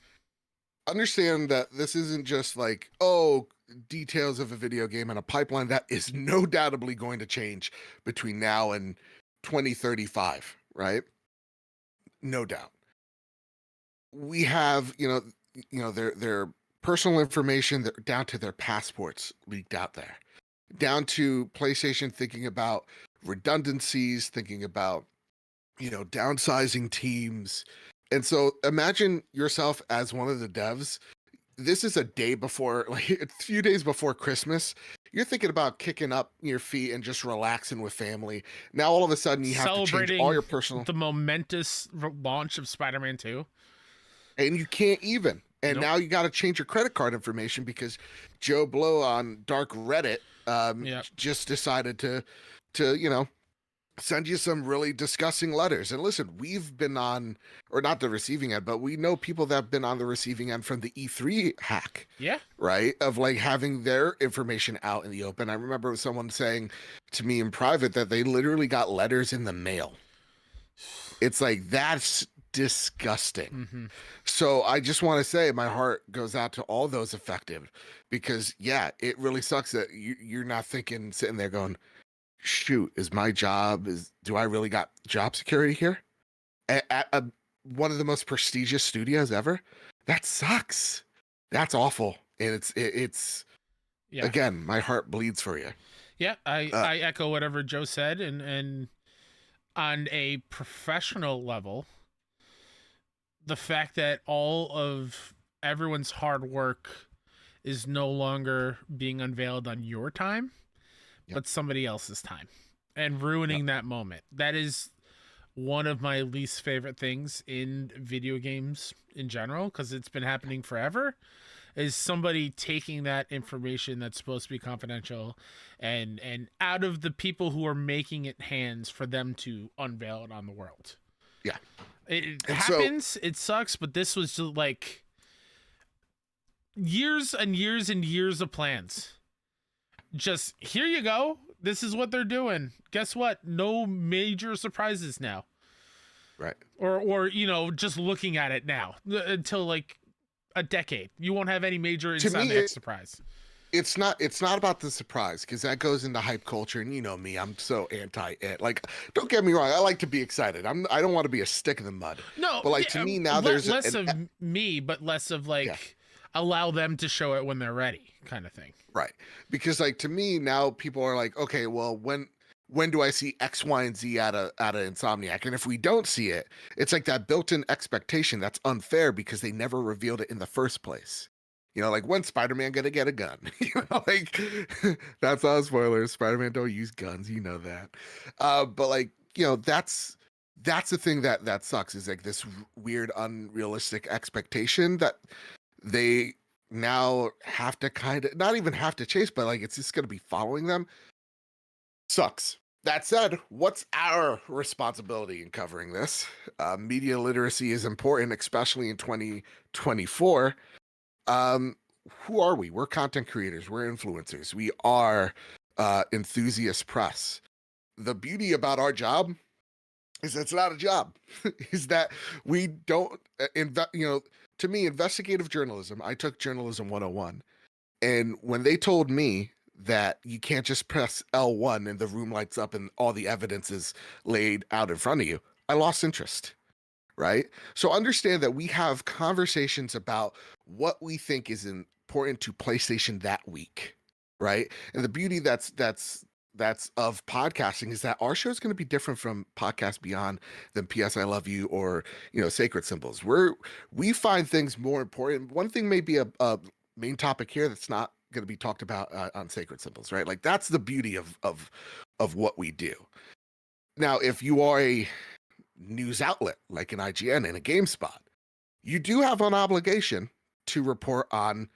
Understand that this isn't just like, details of a video game and a pipeline that is no doubtably going to change between now and 2035, right? No doubt. We have, their personal information down to their passports leaked out there, down to PlayStation thinking about redundancies, thinking about, downsizing teams. And so imagine yourself as one of the devs. This is a day before, like a few days before Christmas. You're thinking about kicking up your feet and just relaxing with family. Now, all of a sudden, you have to change all your personal. The momentous launch of Spider-Man 2. And you can't even. And now you got to change your credit card information because Joe Blow on dark Reddit just decided to send you some really disgusting letters. And listen, we've been on, or not the receiving end, but we know people that have been on the receiving end from the E3 hack. Yeah. Right? Of like having their information out in the open. I remember someone saying to me in private that they literally got letters in the mail. It's like, that's disgusting. Mm-hmm. So I just want to say my heart goes out to all those affected because, it really sucks that you're not sitting there going, shoot, is my job, do I really got job security here at one of the most prestigious studios ever? That sucks. That's awful. And it's again, my heart bleeds for you. Yeah, I echo whatever Joe said, and on a professional level, the fact that all of everyone's hard work is no longer being unveiled on your time, but somebody else's time, and ruining that moment. That is one of my least favorite things in video games in general, because it's been happening forever, is somebody taking that information that's supposed to be confidential and out of the people who are making it hands for them to unveil it on the world. Yeah. It happens, it sucks, but this was just like years and years and years of plans. Just, here you go. This is what they're doing. Guess what? No major surprises now. Right. Or just looking at it now until like a decade. You won't have any major Insomniac surprise. It's not about the surprise, because that goes into hype culture, and you know me, I'm so anti it. Like, don't get me wrong, I like to be excited. I don't want to be a stick in the mud. No, but like to me now, there's less of me, but less of like allow them to show it when they're ready, kind of thing. Right, because like to me now, people are like, okay, well, when do I see X, Y, and Z out of Insomniac? And if we don't see it, it's like that built-in expectation that's unfair because they never revealed it in the first place. Like, when's Spider-Man gonna get a gun? Like, that's not spoilers. Spider-Man don't use guns, that. But like, that's the thing that sucks, is like this weird, unrealistic expectation that they now have to kind of, not even have to chase, but like it's just gonna be following them. Sucks. That said, what's our responsibility in covering this? Media literacy is important, especially in 2024. Who are we? We're content creators. We're influencers. We are enthusiast press. The beauty about our job is it's not a job. Is that we don't to me, investigative journalism, I took journalism 101. And when they told me that you can't just press L1 and the room lights up and all the evidence is laid out in front of you, I lost interest. Right. So understand that we have conversations about what we think is important to PlayStation that week. Right. And the beauty that's of podcasting is that our show is going to be different from Podcast Beyond than PS I Love You or, Sacred Symbols. We find things more important. One thing may be a main topic here that's not going to be talked about on Sacred Symbols, right? Like that's the beauty of what we do. Now, if you are a news outlet like an IGN and a GameSpot, you do have an obligation to report on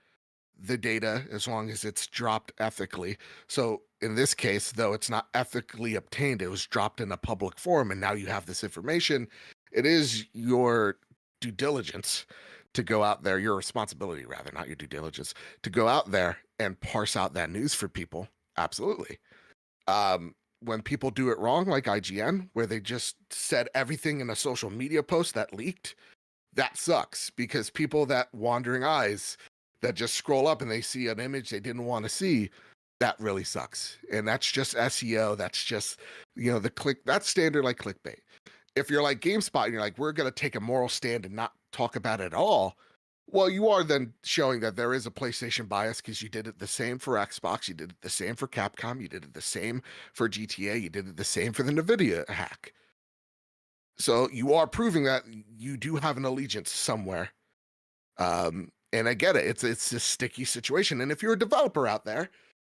the data as long as it's dropped ethically. So in this case, though it's not ethically obtained, it was dropped in a public forum, and now you have this information. It is your due diligence to go out there, your responsibility rather, not your due diligence, to go out there and parse out that news for people. Absolutely. When people do it wrong, like IGN, where they just said everything in a social media post that leaked, that sucks, because people that wandering eyes that just scroll up and they see an image they didn't want to see, that really sucks. And that's just SEO. That's just, the click, that's standard like clickbait. If you're like GameSpot and you're like, we're going to take a moral stand and not talk about it at all, well, you are then showing that there is a PlayStation bias, because you did it the same for Xbox, you did it the same for Capcom, you did it the same for GTA, you did it the same for the NVIDIA hack. So you are proving that you do have an allegiance somewhere. And I get it. It's a sticky situation. And if you're a developer out there,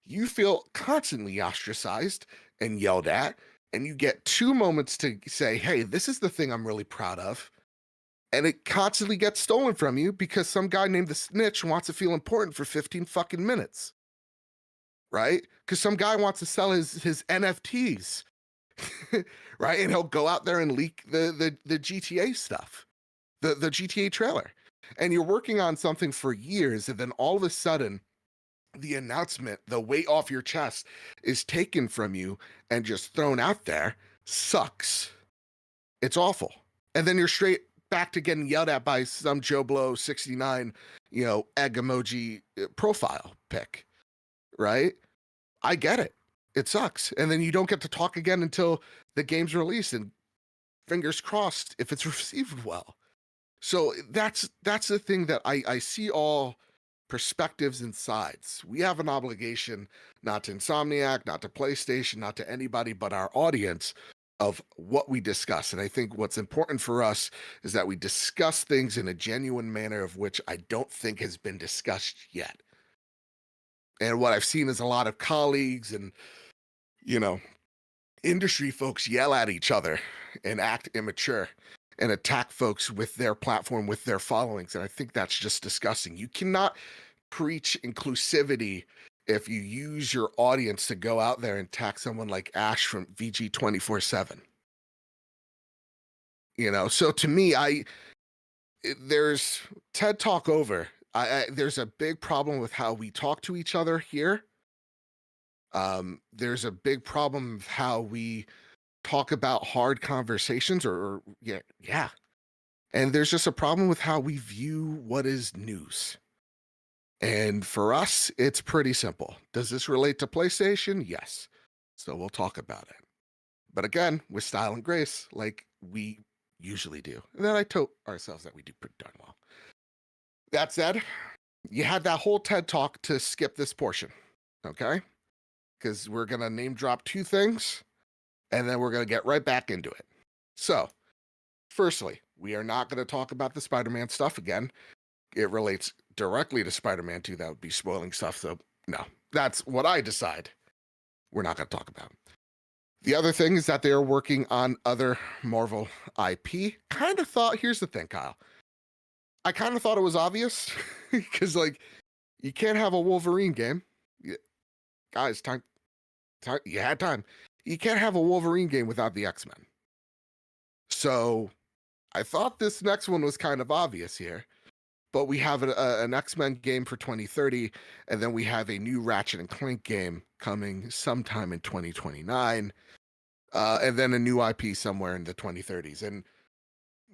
you feel constantly ostracized and yelled at, and you get 2 moments to say, hey, this is the thing I'm really proud of. And it constantly gets stolen from you because some guy named the Snitch wants to feel important for 15 fucking minutes. Right? Because some guy wants to sell his NFTs. Right? And he'll go out there and leak the GTA stuff, the GTA trailer. And you're working on something for years, and then all of a sudden, the announcement, the weight off your chest, is taken from you and just thrown out there. Sucks. It's awful. And then you're straight back to getting yelled at by some Joe Blow 69, egg emoji profile pic. Right? I get it. It sucks. And then you don't get to talk again until the game's released, and fingers crossed if it's received well. So that's the thing that I see all perspectives and sides. We have an obligation, not to Insomniac, not to PlayStation, not to anybody but our audience, of what we discuss. And I think what's important for us is that we discuss things in a genuine manner, of which I don't think has been discussed yet. And what I've seen is a lot of colleagues and, industry folks yell at each other and act immature and attack folks with their platform, with their followings. And I think that's just disgusting. You cannot preach inclusivity if you use your audience to go out there and attack someone like Ash from VG 24/7. So to me, there's TED Talk over. There's a big problem with how we talk to each other here. There's a big problem with how we talk about hard conversations, or yeah. And there's just a problem with how we view what is news. And for us, it's pretty simple. Does this relate to PlayStation? Yes. So we'll talk about it. But again, with style and grace, like we usually do. And then I tote ourselves that we do pretty darn well. That said, you had that whole TED Talk to skip this portion, okay? Because we're going to name drop 2 things, and then we're going to get right back into it. So, firstly, we are not going to talk about the Spider-Man stuff again. It relates directly to Spider-Man 2. That would be spoiling stuff, so no. That's what I decide we're not going to talk about. The other thing is that they are working on other Marvel IP. Here's the thing, Kyle. I kind of thought it was obvious, because, you can't have a Wolverine game. Guys, time. You had time. You can't have a Wolverine game without the X-Men. So I thought this next one was kind of obvious here, but we have an X-Men game for 2030, and then we have a new Ratchet and Clank game coming sometime in 2029, and then a new IP somewhere in the 2030s. And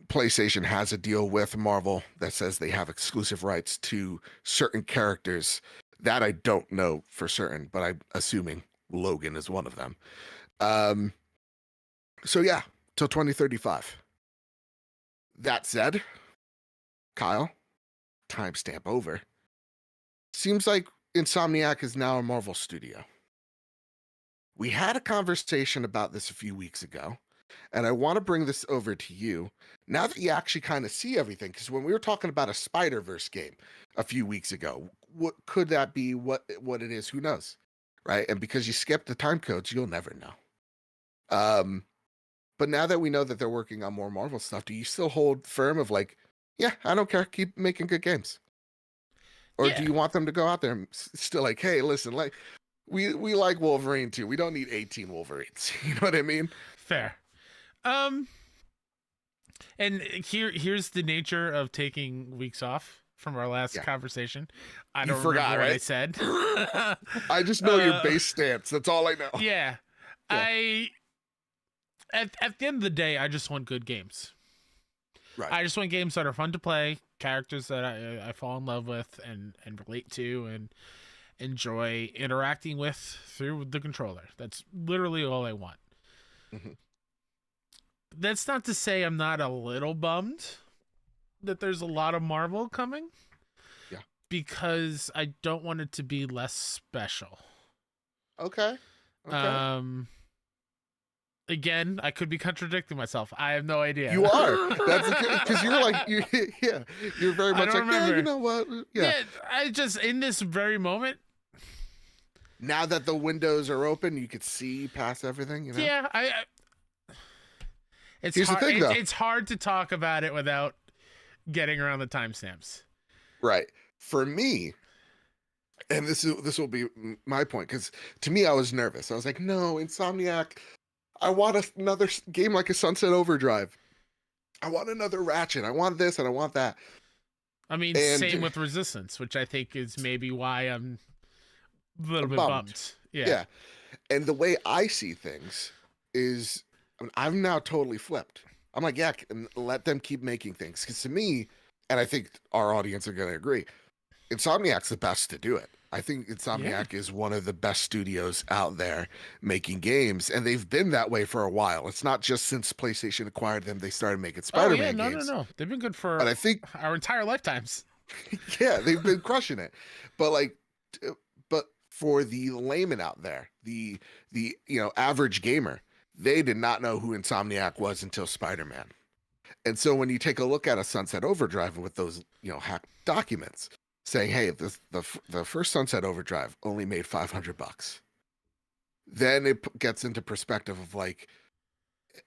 PlayStation has a deal with Marvel that says they have exclusive rights to certain characters That I don't know for certain, but I'm assuming Logan is one of them. Um, so yeah, till 2035. That said, Kyle, timestamp over. Seems like Insomniac is now a Marvel studio. We had a conversation about this a few weeks ago, and I want to bring this over to you now that you actually kind of see everything. Because when we were talking about a Spider-Verse game a few weeks ago, what could that be? What it is? Who knows, right? And because you skipped the time codes, you'll never know. But now that we know that they're working on more Marvel stuff, do you still hold firm of like, yeah, I don't care, keep making good games? Or do you want them to go out there and still like, hey, listen, like we like Wolverine too. We don't need 18 Wolverines. You know what I mean? Fair. And here's the nature of taking weeks off from our last conversation. I don't remember what I said. I just know your base stance. That's all I know. Yeah. At the end of the day, I just want good games. Right. I just want games that are fun to play, characters that I fall in love with and relate to and enjoy interacting with through the controller. That's literally all I want. Mm-hmm. That's not to say I'm not a little bummed that there's a lot of Marvel coming. Yeah. Because I don't want it to be less special. Okay. Again, I could be contradicting myself. I have no idea. You are. That's because you're like, you're very much like, yeah, you know what? Yeah. I just, in this very moment. Now that the windows are open, you could see past everything, you know? Yeah, Here's the thing, though. It's hard to talk about it without getting around the timestamps. Right. For me, and this will be my point, because to me, I was nervous. I was like, no, Insomniac, I want another game like a Sunset Overdrive. I want another Ratchet. I want this and I want that. I mean, same with Resistance, which I think is maybe why I'm a little bit bummed. Yeah. And the way I see things is, I'm now totally flipped. I'm like, yeah, let them keep making things. Because to me, and I think our audience are going to agree, Insomniac's the best to do it. I think Insomniac is one of the best studios out there making games, and they've been that way for a while. It's not just since PlayStation acquired them, they started making Spider-Man games. No. They've been good for I think our entire lifetimes. Yeah, they've been crushing it. But for the layman out there, the average gamer, they did not know who Insomniac was until Spider-Man. And so when you take a look at a Sunset Overdrive with those, hacked documents saying, hey, the first Sunset Overdrive only made $500, then it gets into perspective of like,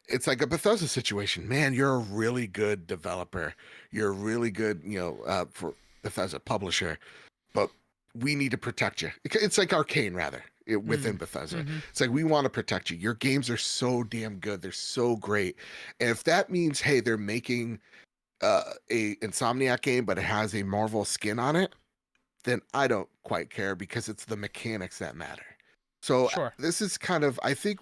it's like a Bethesda situation. Man, you're a really good developer. You're a really good, for Bethesda publisher, but we need to protect you. It's like Arcane, rather, within Bethesda. Mm-hmm. It's like, we want to protect you. Your games are so damn good. They're so great. And if that means, hey, they're making a Insomniac game, but it has a Marvel skin on it, then I don't quite care, because it's the mechanics that matter. So This is kind of, I think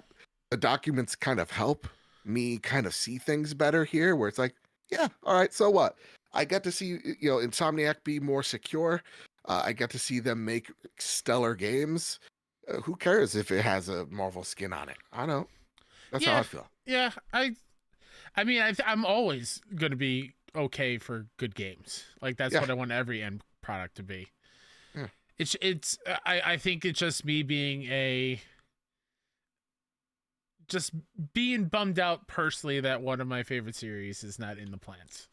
the documents kind of help me kind of see things better here, where it's like, yeah, all right, so what? I get to see, Insomniac be more secure. I get to see them make stellar games. Who cares if it has a Marvel skin on it? I don't. That's how I feel. Yeah, I mean, I'm always going to be okay for good games. Like, that's what I want every end product to be. Yeah. It's. I think it's just me being just being bummed out personally that one of my favorite series is not in the plans.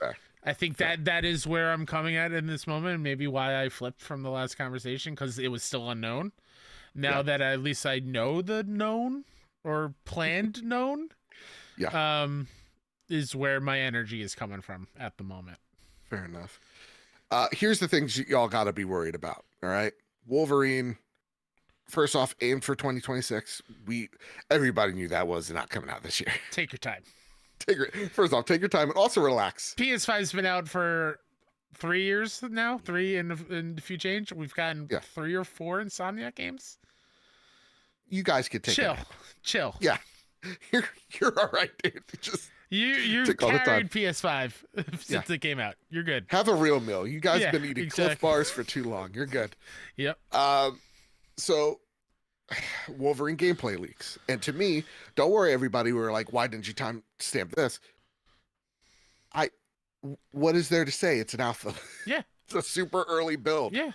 Fair. I think that is where I'm coming at in this moment, and maybe why I flipped from the last conversation, because it was still unknown. Now that at least I know the known or planned known, is where my energy is coming from at the moment. Fair enough. Here's the things y'all got to be worried about. All right, Wolverine. First off, aim for 2026. Everybody knew that was not coming out this year. Take your time. First off, take your time and also relax. PS5's been out for 3 years now. 3 and a few change. We've gotten 3 or 4 Insomniac games. You guys could take chill. Yeah, you're all right, dude. You've carried PS5 since it came out. You're good. Have a real meal. You guys have been eating Cliff Bars for too long. You're good. Yep. So Wolverine gameplay leaks. And to me, don't worry, everybody. We were like, why didn't you time stamp this? What is there to say? It's an alpha. Yeah. It's a super early build. Yeah.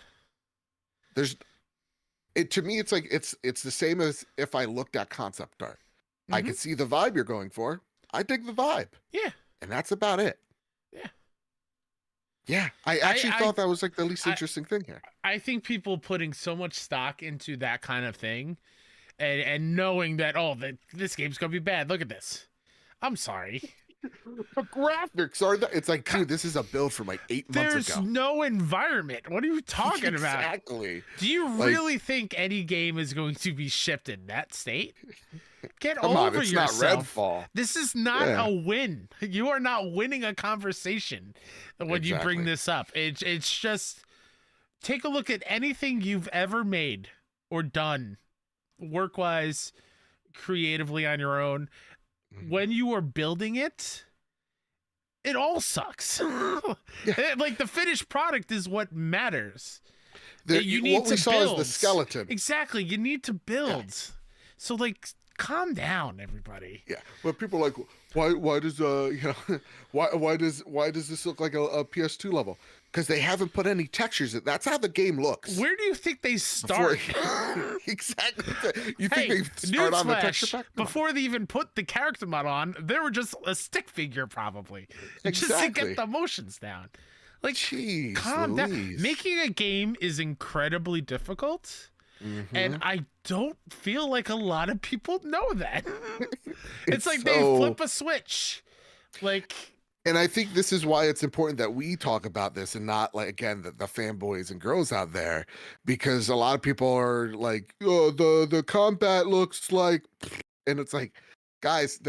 To me, it's like it's the same as if I looked at concept art. I can see the vibe you're going for. I dig the vibe. Yeah. And that's about it. Yeah. Yeah. I actually thought that was like the least interesting thing here. I think people putting so much stock into that kind of thing and knowing that, this game's going to be bad. Look at this. I'm sorry. The graphics are it's like, dude, this is a build from like 8 months ago. There's no environment. What are you talking about? Exactly. Do you really think any game is going to be shipped in that state? Get over yourself. Not Redfall. This is not a win. You are not winning a conversation when you bring this up. It's just, take a look at anything you've ever made or done, work-wise, creatively on your own. When you are building it, it all sucks. Like, the finished product is what matters. What we saw is the skeleton. Exactly. You need to build. Yeah. So, like, calm down, everybody. Yeah. But people are like, why does why does this look like a PS2 level? Because they haven't put any textures in. That's how the game looks. Where do you think they start? Exactly. You think they start on the texture pack? Before they even put the character mod on, they were just a stick figure, probably. Just to get the motions down. Like, jeez, calm down. Making a game is incredibly difficult. And I don't feel like a lot of people know that. It's like they flip a switch. Like... And I think this is why it's important that we talk about this and not, like, again, the fanboys and girls out there, because a lot of people are like, oh, the combat looks like, and it's like, guys,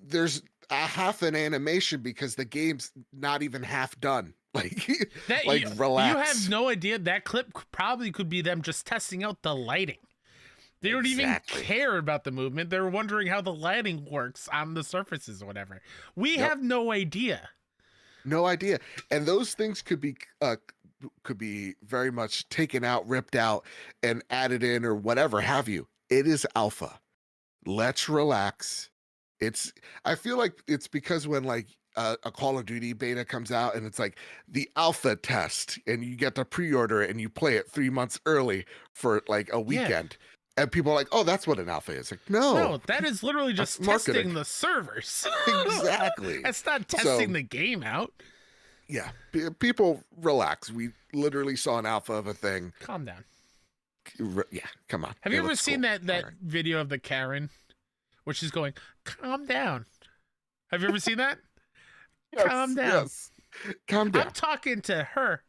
there's a half an animation because the game's not even half done. Like, relax. You have no idea. That clip probably could be them just testing out the lighting. They don't even care about the movement. They're wondering how the lighting works on the surfaces or whatever. We have no idea. No idea. And those things could be very much taken out, ripped out, and added in or whatever have you. It is alpha. Let's relax. I feel like it's because when, like, a Call of Duty beta comes out and it's like the alpha test and you get to pre-order it and you play it 3 months early for like a weekend. Yeah. And people are like, oh, that's what an alpha is. Like, no, that is literally just testing the servers. Exactly. That's not testing the game out. Yeah. People relax. We literally saw an alpha of a thing. Calm down. Yeah. Come on. Have you ever seen that video of the Karen where she's going, calm down? Have you ever seen that? Yes, calm down. Yes. Calm down. I'm talking to her.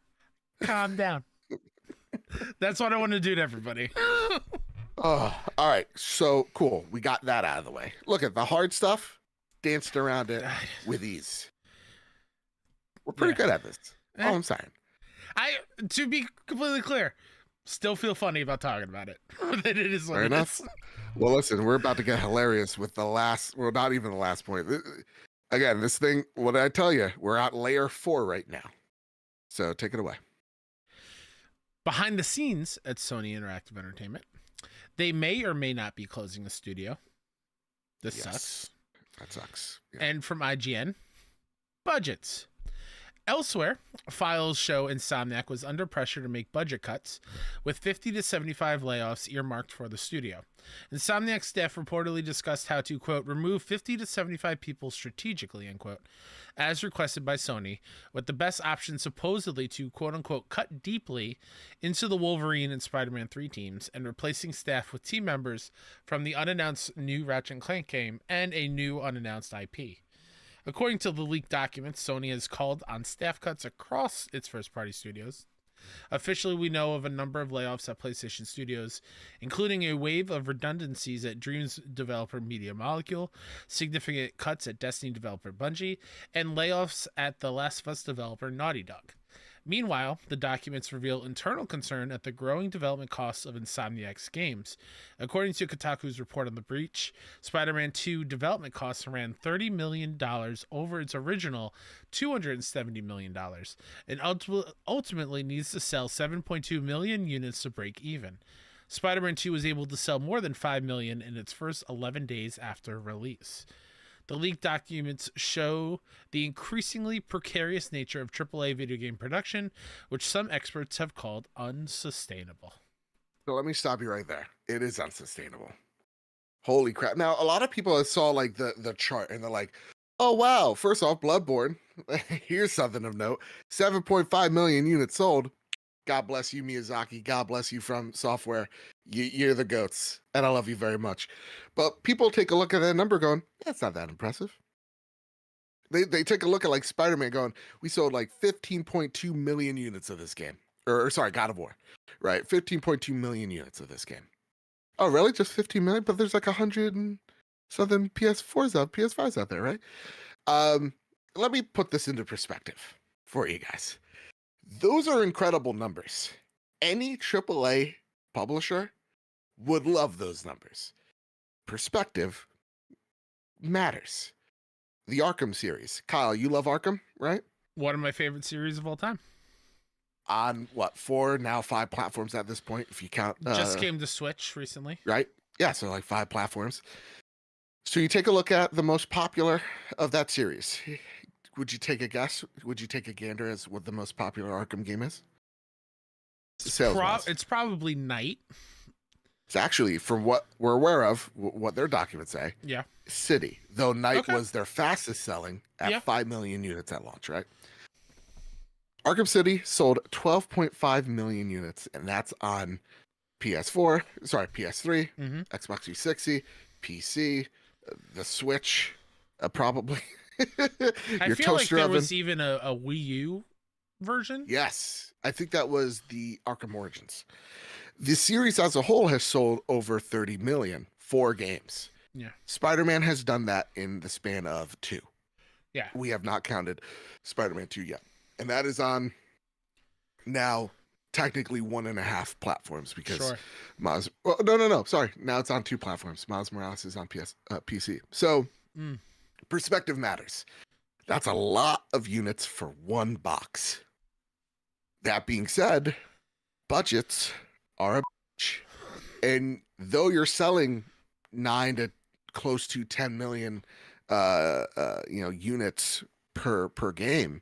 Calm down. That's what I want to do to everybody. All right, so cool. We got that out of the way. Look at the hard stuff. Danced around it with ease. We're pretty good at this. All I'm saying. To be completely clear, still feel funny about talking about it. That it is fair enough. Well, listen, we're about to get hilarious with the last. Well, not even the last point. Again, this thing. What did I tell you? We're at layer 4 right now. So take it away. Behind the scenes at Sony Interactive Entertainment, they may or may not be closing the studio. This sucks. That sucks. Yeah. And from IGN, budgets. Elsewhere, files show Insomniac was under pressure to make budget cuts, with 50 to 75 layoffs earmarked for the studio. Insomniac staff reportedly discussed how to, quote, remove 50 to 75 people strategically, end quote, as requested by Sony, with the best option supposedly to, quote unquote, cut deeply into the Wolverine and Spider-Man 3 teams and replacing staff with team members from the unannounced new Ratchet & Clank game and a new unannounced IP. According to the leaked documents, Sony has called on staff cuts across its first-party studios. Officially, we know of a number of layoffs at PlayStation Studios, including a wave of redundancies at Dreams developer Media Molecule, significant cuts at Destiny developer Bungie, and layoffs at The Last of Us developer Naughty Dog. Meanwhile, the documents reveal internal concern at the growing development costs of Insomniac's games. According to Kotaku's report on the breach, Spider-Man 2 development costs ran $30 million over its original $270 million, and ultimately needs to sell 7.2 million units to break even. Spider-Man 2 was able to sell more than 5 million in its first 11 days after release. The leaked documents show the increasingly precarious nature of AAA video game production, which some experts have called unsustainable. So let me stop you right there. It is unsustainable. Holy crap. Now, a lot of people saw like the chart and they're like, oh, wow. First off, Bloodborne. Here's something of note. 7.5 million units sold. God bless you, Miyazaki. God bless you from Software. You're the goats, and I love you very much. But people take a look at that number going, that's not that impressive. They take a look at like Spider-Man going, we sold like 15.2 million units of this game. Or sorry, God of War. Right, 15.2 million units of this game. Oh, really? Just 15 million? But there's like 100 and something PS5s out there, right? Let me put this into perspective for you guys. Those are incredible numbers. Any AAA publisher would love those numbers. Perspective matters. The Arkham series. Kyle, you love Arkham, right? One of my favorite series of all time. On what, 4, now 5 platforms at this point, if you count. Just came to Switch recently. Right? Yeah, so like 5 platforms. So you take a look at the most popular of that series. Would you take a guess? Would you take a gander as what the most popular Arkham game is? It's probably Knight. It's actually, from what we're aware of, what their documents say, yeah, City. Though Knight was their fastest selling at 5 million units at launch, right? Arkham City sold 12.5 million units, and that's on PS3, Xbox 360, PC, the Switch, probably. I feel like there was even a Wii U version. Yes, I think that was the Arkham Origins. The series as a whole has sold over 30 million, 4 games. Yeah. Spider-Man has done that in the span of 2. Yeah. We have not counted Spider-Man 2 yet. And that is on now technically 1.5 platforms because sorry. Now it's on 2 platforms. Miles Morales is on PC. So perspective matters. That's a lot of units for one box. That being said, budgets are a bitch. And though you're selling 9 to close to 10 million units per game,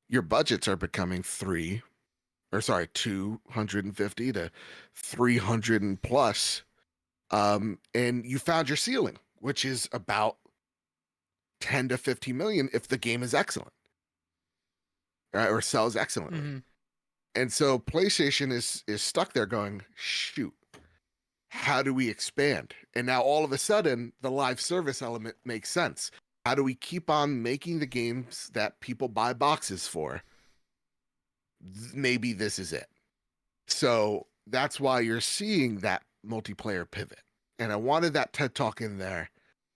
your budgets are becoming 250 to 300 and plus. And you found your ceiling, which is about 10 to 50 million if the game is excellent, right? Or sells excellently. Mm-hmm. And so PlayStation is stuck there going, shoot, how do we expand? And now all of a sudden the live service element makes sense. How do we keep on making the games that people buy boxes for? Maybe this is it. So that's why you're seeing that multiplayer pivot. And I wanted that TED Talk in there.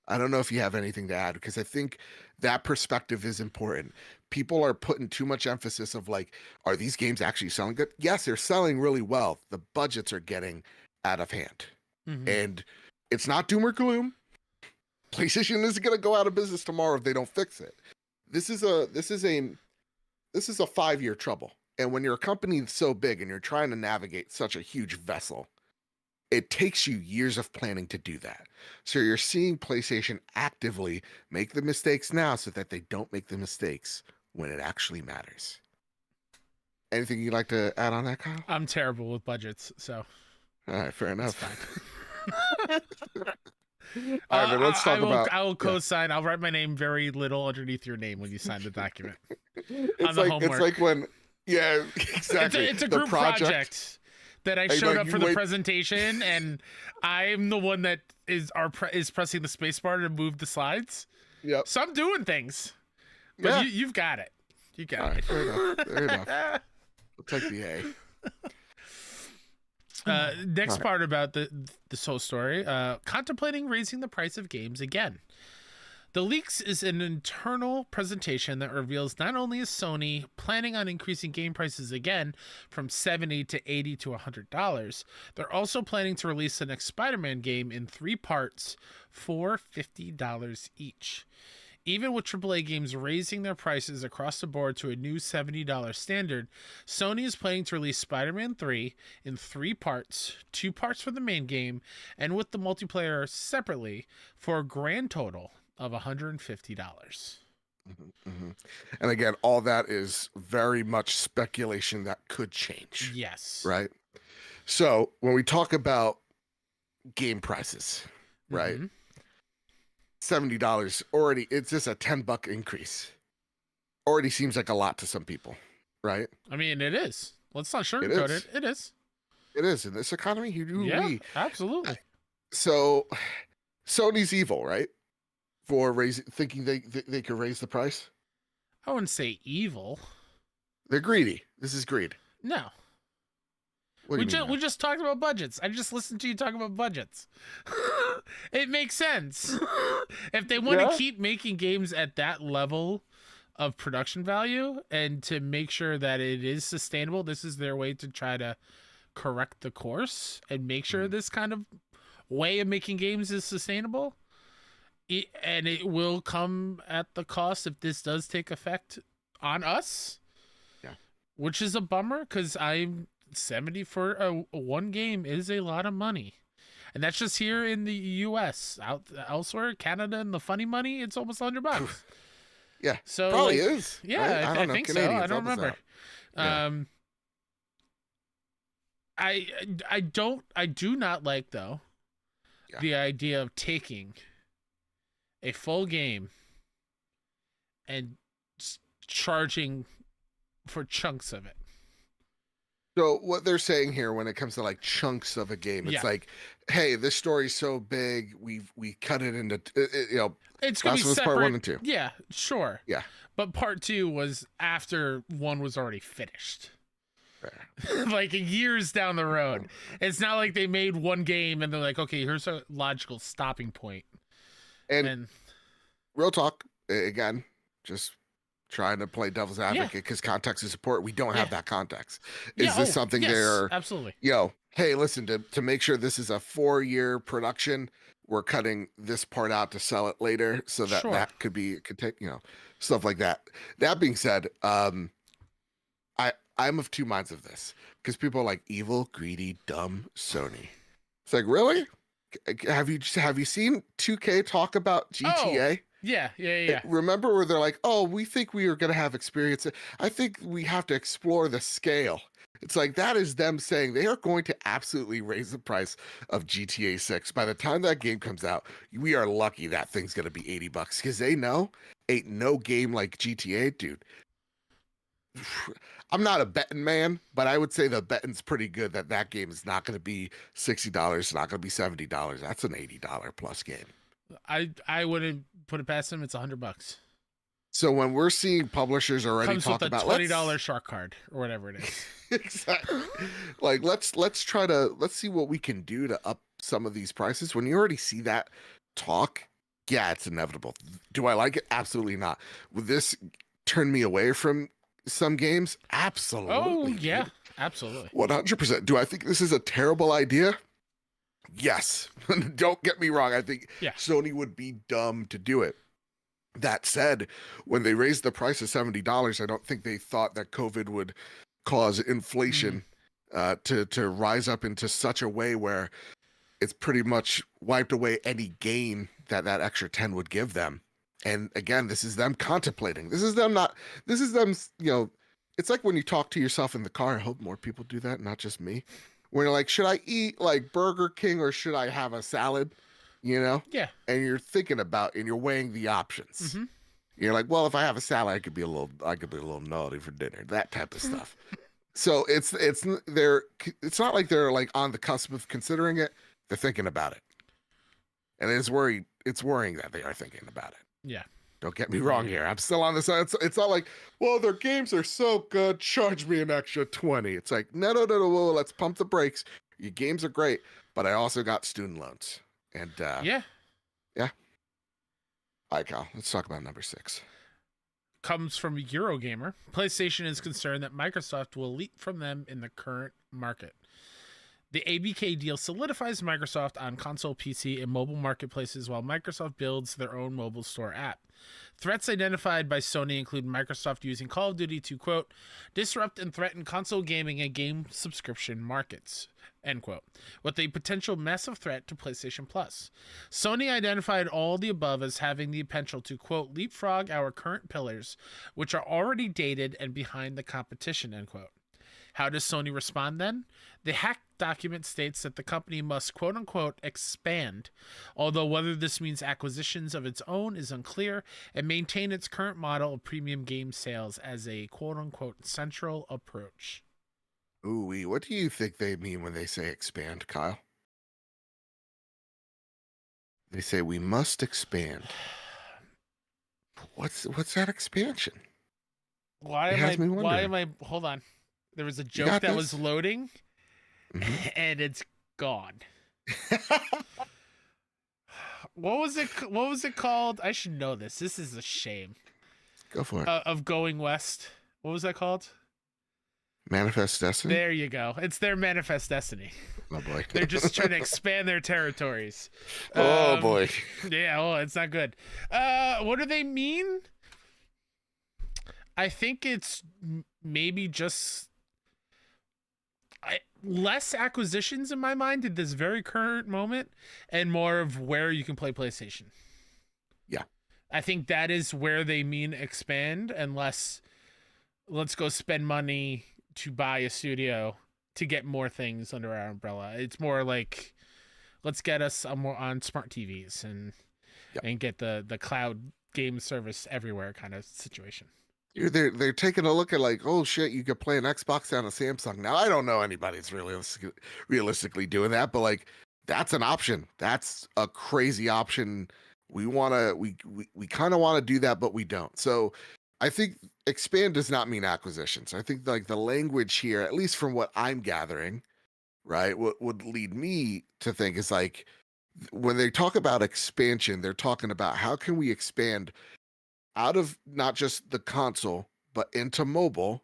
I don't know if you have anything to add, because I think that perspective is important. People are putting too much emphasis of like, are these games actually selling good? Yes, they're selling really well. The budgets are getting out of hand. Mm-hmm. And it's not doom or gloom. PlayStation isn't going to go out of business tomorrow if they don't fix it. This is a 5-year trouble. And when you're a company so big and you're trying to navigate such a huge vessel, it takes you years of planning to do that. So you're seeing PlayStation actively make the mistakes now so that they don't make the mistakes when it actually matters. Anything you'd like to add on that, Kyle? I'm terrible with budgets, so. All right, fair enough. All right, let's talk about. I will co-sign. I'll write my name very little underneath your name when you sign the document. It's like when, exactly. It's a group project that I showed up for the presentation, and I'm the one that is pressing the space bar to move the slides. Yep. So I'm doing things, but you've got it. You got it. Fair enough. We'll take the A. Next part about this whole story, contemplating raising the price of games again. The leaks is an internal presentation that reveals not only is Sony planning on increasing game prices again from $70 to $80 to $100, they're also planning to release the next Spider-Man game in 3 parts for $50 each. Even with AAA games raising their prices across the board to a new $70 standard, Sony is planning to release Spider-Man 3 in 3 parts, 2 parts for the main game, and with the multiplayer separately for a grand total of $150. Mm-hmm. And again, all that is very much speculation that could change. Yes. Right? So when we talk about game prices, right? Mm-hmm. $70 already, it's just a $10 increase. Already seems like a lot to some people, right? I mean, it is. Let's not sugarcoat it. It is. It is in this economy. Absolutely. So Sony's evil, right? For thinking they could raise the price. I wouldn't say evil. They're greedy. This is greed. No. We just talked about budgets. I just listened to you talk about budgets. It makes sense. If they want to keep making games at that level of production value and to make sure that it is sustainable, this is their way to try to correct the course and make sure this kind of way of making games is sustainable. And it will come at the cost if this does take effect on us. Yeah. Which is a bummer because I'm 70 for a one game is a lot of money, and that's just here in the U.S. Elsewhere, Canada, and the funny money, it's almost $100. Yeah, so probably is. Yeah, right? I think Canadians, so. I don't remember. Yeah. I do not like though the idea of taking a full game and charging for chunks of it. So what they're saying here when it comes to like chunks of a game, it's like, hey, this story's so big, we cut it into it's gonna be separate. Part 1 and 2. Yeah, sure. Yeah, but part 2 was after 1 was already finished. Like years down the road. It's not like they made one game and they're like, okay, here's a logical stopping point. And real talk again, just trying to play devil's advocate because context is important. We don't have that context. Is this something they're absolutely? Hey, listen, to make sure this is a 4-year production, we're cutting this part out to sell it later, so that that could take stuff like that. That being said, I'm of two minds of this because people are like evil, greedy, dumb Sony. It's like, really? Have you seen 2K talk about GTA? Oh. Yeah. Remember where they're like, oh, we think we are going to have experience. I think we have to explore the scale. It's like that is them saying they are going to absolutely raise the price of GTA 6. By the time that game comes out, we are lucky that thing's going to be $80 because they know ain't no game like GTA, dude. I'm not a betting man, but I would say the betting's pretty good that game is not going to be $60, not going to be $70. That's an $80 plus game. I wouldn't put it past them. It's $100. So when we're seeing publishers already talk about $20 shark card or whatever it is. Exactly. Like let's see what we can do to up some of these prices. When you already see that talk, yeah, it's inevitable. Do I like it? Absolutely not. Would this turn me away from some games? Absolutely. Oh yeah, absolutely. 100%. Do I think this is a terrible idea? Yes. Don't get me wrong. I think Sony would be dumb to do it. That said, when they raised the price of $70, I don't think they thought that COVID would cause inflation to rise up into such a way where it's pretty much wiped away any gain that extra 10 would give them. And again, this is them contemplating. This is them, it's like when you talk to yourself in the car. I hope more people do that, not just me. Where you're like, should I eat like Burger King or should I have a salad? Yeah. And you're thinking about and you're weighing the options. Mm-hmm. You're like, well, if I have a salad, I could be a little naughty for dinner. That type of stuff. So it's not like they're like on the cusp of considering it. They're thinking about it. And it's worrying that they are thinking about it. Yeah. Don't get me wrong here. I'm still on the side. It's not like, well, their games are so good. Charge me an extra 20. It's like, no. Whoa, let's pump the brakes. Your games are great, but I also got student loans. And yeah. All right, Kyle, let's talk about number 6. Comes from Eurogamer. PlayStation is concerned that Microsoft will leap from them in the current market. The ABK deal solidifies Microsoft on console, PC, and mobile marketplaces while Microsoft builds their own mobile store app. Threats identified by Sony include Microsoft using Call of Duty to, quote, disrupt and threaten console gaming and game subscription markets, end quote, with a potential massive threat to PlayStation Plus. Sony identified all the above as having the potential to, quote, leapfrog our current pillars, which are already dated and behind the competition, end quote. How does Sony respond then? The hack document states that the company must, quote unquote, expand, although whether this means acquisitions of its own is unclear, and maintain its current model of premium game sales as a, quote unquote, central approach. Ooh, what do you think they mean when they say expand, Kyle? They say we must expand. What's that expansion? Why am I hold on. There was a joke that was loading, and it's gone. What was it called? I should know this. This is a shame. Go for it. Of Going West. What was that called? Manifest Destiny? There you go. It's their Manifest Destiny. Oh, boy. They're just trying to expand their territories. Oh, boy. Yeah, well, it's not good. What do they mean? I think it's maybe just less acquisitions in my mind at this very current moment, and more of where you can play PlayStation. Yeah. I think that is where they mean expand, and less let's go spend money to buy a studio to get more things under our umbrella. It's more like let's get us more on smart TVs and get the cloud game service everywhere kind of situation. They're taking a look at like, oh shit, you could play an Xbox on a Samsung. Now I don't know anybody's realistically doing that, but like that's an option. That's a crazy option. We kind of want to do that, but we don't. So I think expand does not mean acquisitions. I think like the language here, at least from what I'm gathering, right, what would lead me to think is like when they talk about expansion, they're talking about how can we expand out of not just the console, but into mobile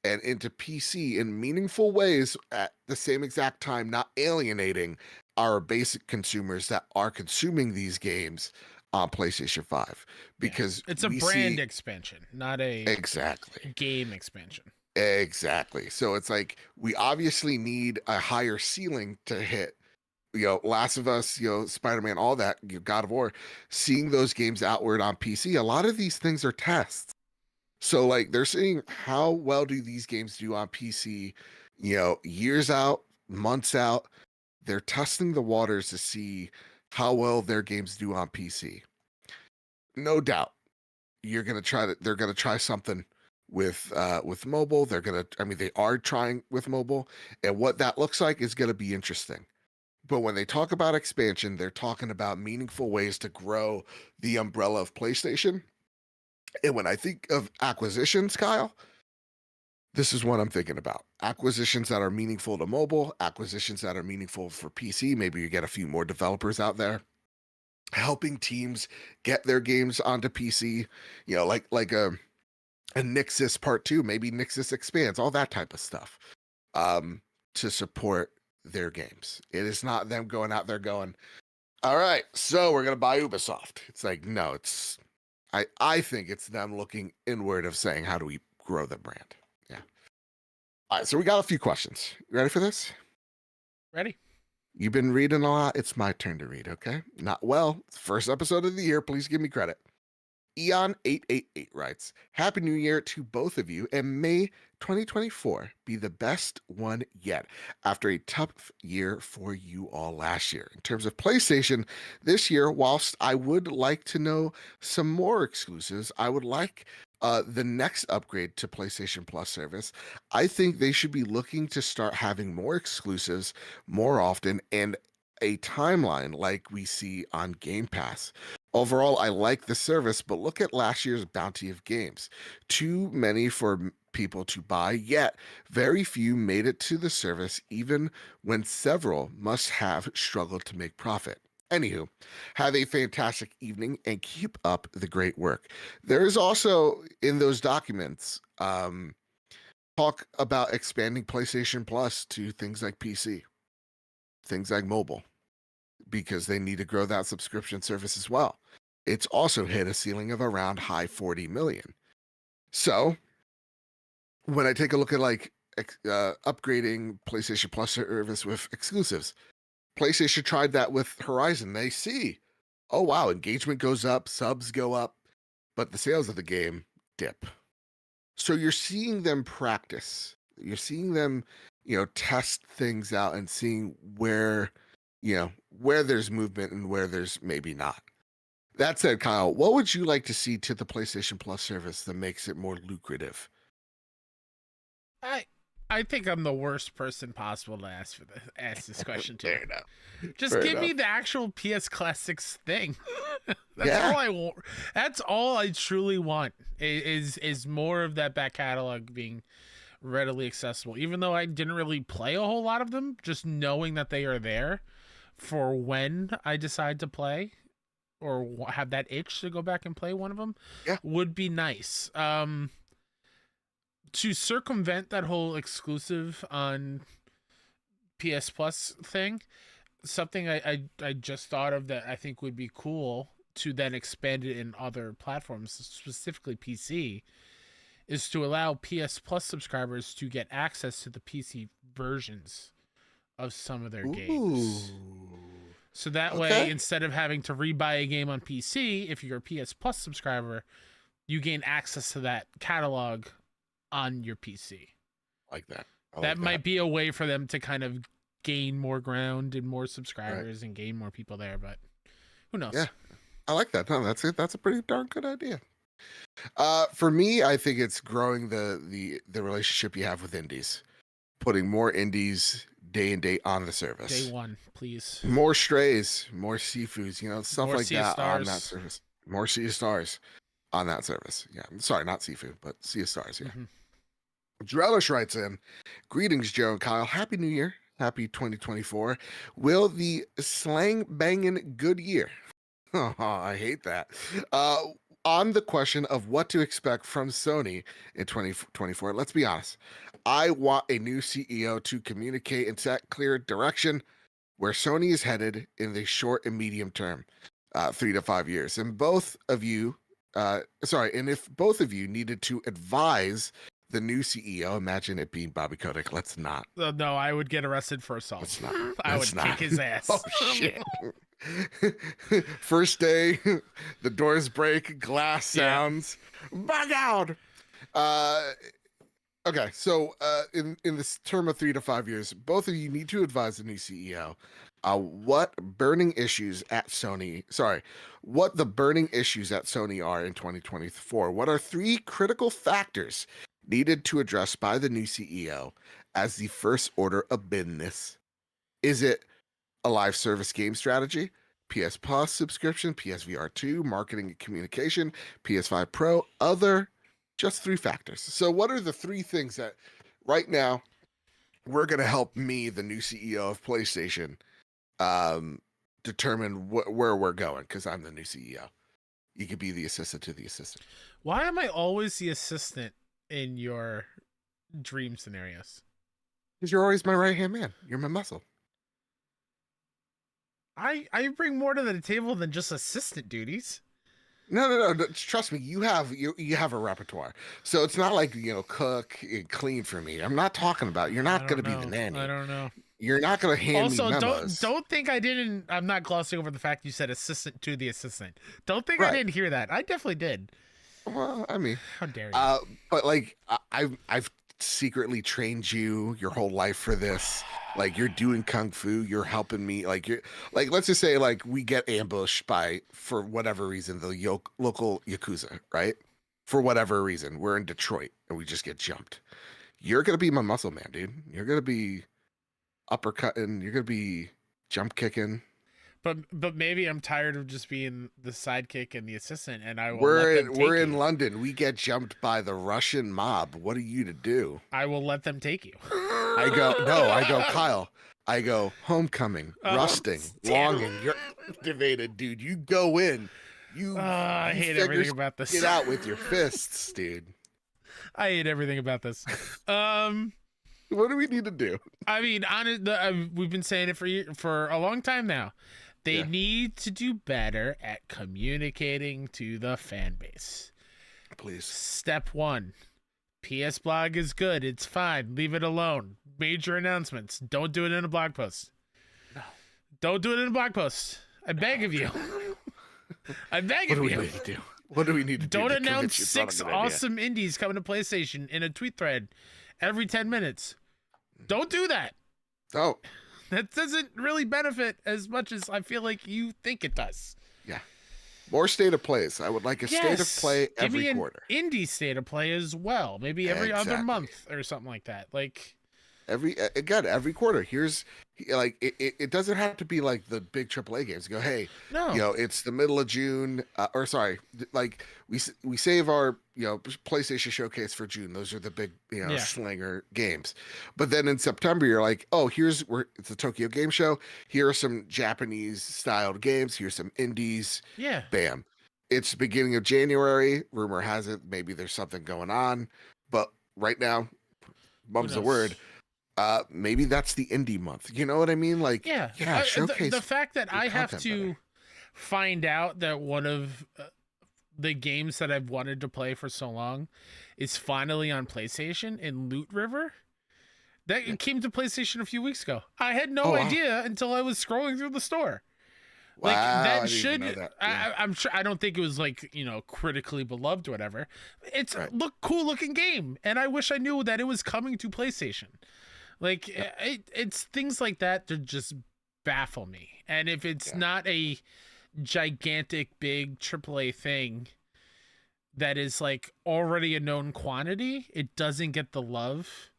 and into PC in meaningful ways at the same exact time, not alienating our basic consumers that are consuming these games on PlayStation 5. Because it's a brand expansion, not a game expansion. Exactly. So it's like we obviously need a higher ceiling to hit. Last of Us, Spider-Man, all that, God of War, seeing those games outward on PC, a lot of these things are tests. So like they're seeing how well do these games do on PC, years out, months out. They're testing the waters to see how well their games do on PC. No doubt they're going to try something with mobile. They are trying with mobile, and what that looks like is going to be interesting. But when they talk about expansion, they're talking about meaningful ways to grow the umbrella of PlayStation. And when I think of acquisitions, Kyle, this is what I'm thinking about. Acquisitions that are meaningful to mobile, acquisitions that are meaningful for PC. Maybe you get a few more developers out there helping teams get their games onto PC, like a Nixus Part 2, maybe Nixus expands, all that type of stuff to support their games. It is not them going out there going, all right, so we're going to buy Ubisoft. It's like, no, I think it's them looking inward of saying, how do we grow the brand? Yeah. All right, so we got a few questions. You ready for this? Ready. You've been reading a lot. It's my turn to read, okay? First episode of the year. Please give me credit. Eon888 writes, Happy New Year to both of you, and may 2024 be the best one yet after a tough year for you all last year. In terms of PlayStation, this year, whilst I would like to know some more exclusives, I would like the next upgrade to PlayStation Plus service. I think they should be looking to start having more exclusives more often and a timeline like we see on Game Pass. Overall, I like the service, but look at last year's bounty of games. Too many for people to buy, yet very few made it to the service, even when several must have struggled to make profit. Anywho, have a fantastic evening and keep up the great work. There is also in those documents talk about expanding PlayStation Plus to things like PC, things like mobile, because they need to grow that subscription service as well. It's also hit a ceiling of around high 40 million. So when I take a look at like upgrading PlayStation Plus service with exclusives, PlayStation tried that with Horizon. They see, oh wow, engagement goes up, subs go up, but the sales of the game dip. So you're seeing them practice. You're seeing them, test things out and seeing where there's movement and where there's maybe not. That said, Kyle, what would you like to see to the PlayStation Plus service that makes it more lucrative? I think I'm the worst person possible to ask this question to. Fair enough. Just Fair give enough. me the actual PS Classics thing. That's all I want. That's all I truly want. Is more of that back catalog being readily accessible. Even though I didn't really play a whole lot of them, just knowing that they are there for when I decide to play or have that itch to go back and play one of them would be nice. To circumvent that whole exclusive on PS Plus thing, something I just thought of that I think would be cool to then expand it in other platforms, specifically PC, is to allow PS Plus subscribers to get access to the PC versions of some of their games. So that way, instead of having to rebuy a game on PC, if you're a PS Plus subscriber, you gain access to that catalog on your PC. Like that. That might be a way for them to kind of gain more ground and more subscribers and gain more people there, but who knows? Yeah. I like that. No, that's it. That's a pretty darn good idea. For me, I think it's growing the relationship you have with indies, putting more indies day and date on the service. Day one, please. More strays, more Sifus, stuff more like Sea of that Stars. on that service. More Sea of Stars on that service. Yeah, sorry, not Sifu, but Sea of Stars. Yeah. Drellish writes in, greetings, Joe and Kyle. Happy New Year. Happy 2024. Will the slang banging good year? Oh, I hate that. On the question of what to expect from Sony in 2024, let's be honest. I want a new CEO to communicate and set clear direction where Sony is headed in the short and medium term, 3 to 5 years. And both of you, and if both of you needed to advise the new CEO, imagine it being Bobby Kotick. Let's not. No, I would get arrested for assault. Let's not. I would kick his ass. Oh, shit. First day, the doors break, glass sounds. Bug out. Okay, so in this term of 3 to 5 years, both of you need to advise the new CEO what the burning issues at Sony are in 2024. What are 3 critical factors needed to address by the new CEO as the first order of business? Is it a live service game strategy, PS Plus subscription, PSVR 2, marketing and communication, PS5 Pro, just 3 factors. So what are the 3 things that right now we're going to help me, the new CEO of PlayStation, determine where we're going? Because I'm the new CEO. You could be the assistant to the assistant. Why am I always the assistant in your dream scenarios? Because you're always my right-hand man. You're my muscle. I bring more to the table than just assistant duties. No. Trust me, you have a repertoire. So it's not like, cook and clean for me. I'm not talking about. You're not going to be the nanny. I don't know. You're not going to hand me memos. Also, don't think I didn't. I'm not glossing over the fact you said assistant to the assistant. Don't think I didn't hear that. I definitely did. Well, I mean, how dare you? But like, I've secretly trained you your whole life for this. Like, you're doing kung fu, you're helping me. Like, let's just say, like, we get ambushed by, for whatever reason, the local Yakuza, right? For whatever reason, we're in Detroit and we just get jumped. You're gonna be my muscle man, dude. You're gonna be uppercutting. You're gonna be jump kicking. But maybe I'm tired of just being the sidekick and the assistant, and I will. We're in London. We get jumped by the Russian mob. What are you to do? I will let them take you. I go, Kyle. I go, Homecoming, Rusting, damn. Longing. You're activated, dude. You go in. I You hate figure everything about this. it out with your fists, dude. I hate everything about this. What do we need to do? I mean, we've been saying it for a long time now. They need to do better at communicating to the fan base. Please. Step 1. PS blog is good. It's fine. Leave it alone. Major announcements. Don't do it in a blog post. No. Don't do it in a blog post. I beg of you. I beg of you. What do we need to do? What do we need to do? Don't announce 6 awesome indies coming to PlayStation in a tweet thread every 10 minutes. Don't do that. Oh. That doesn't really benefit as much as I feel like you think it does. Yeah. More state of plays. I would like a state of play every quarter. Indie state of play as well. Maybe every other month or something like that. Like every quarter. Here's like it doesn't have to be like the big AAA games. You go, hey, no, it's the middle of June, or sorry, like we save our PlayStation showcase for June. Those are the big slinger games. But then in September, you're like, oh, it's the Tokyo Game Show. Here are some Japanese styled games. Here's some indies. Yeah, bam. It's beginning of January. Rumor has it maybe there's something going on, but right now, mum's the word. Maybe that's the indie month. You know what I mean? Like, showcase. The fact that I have to find out that one of the games that I've wanted to play for so long is finally on PlayStation in Loot River. That came to PlayStation a few weeks ago. I had no idea until I was scrolling through the store. Wow, like that I should. didn't know that. Yeah. I'm sure. I don't think it was like critically beloved or whatever. It's cool looking game, and I wish I knew that it was coming to PlayStation. Like it's things like that that just baffle me. And if it's not a gigantic big AAA thing that is like already a known quantity, it doesn't get the love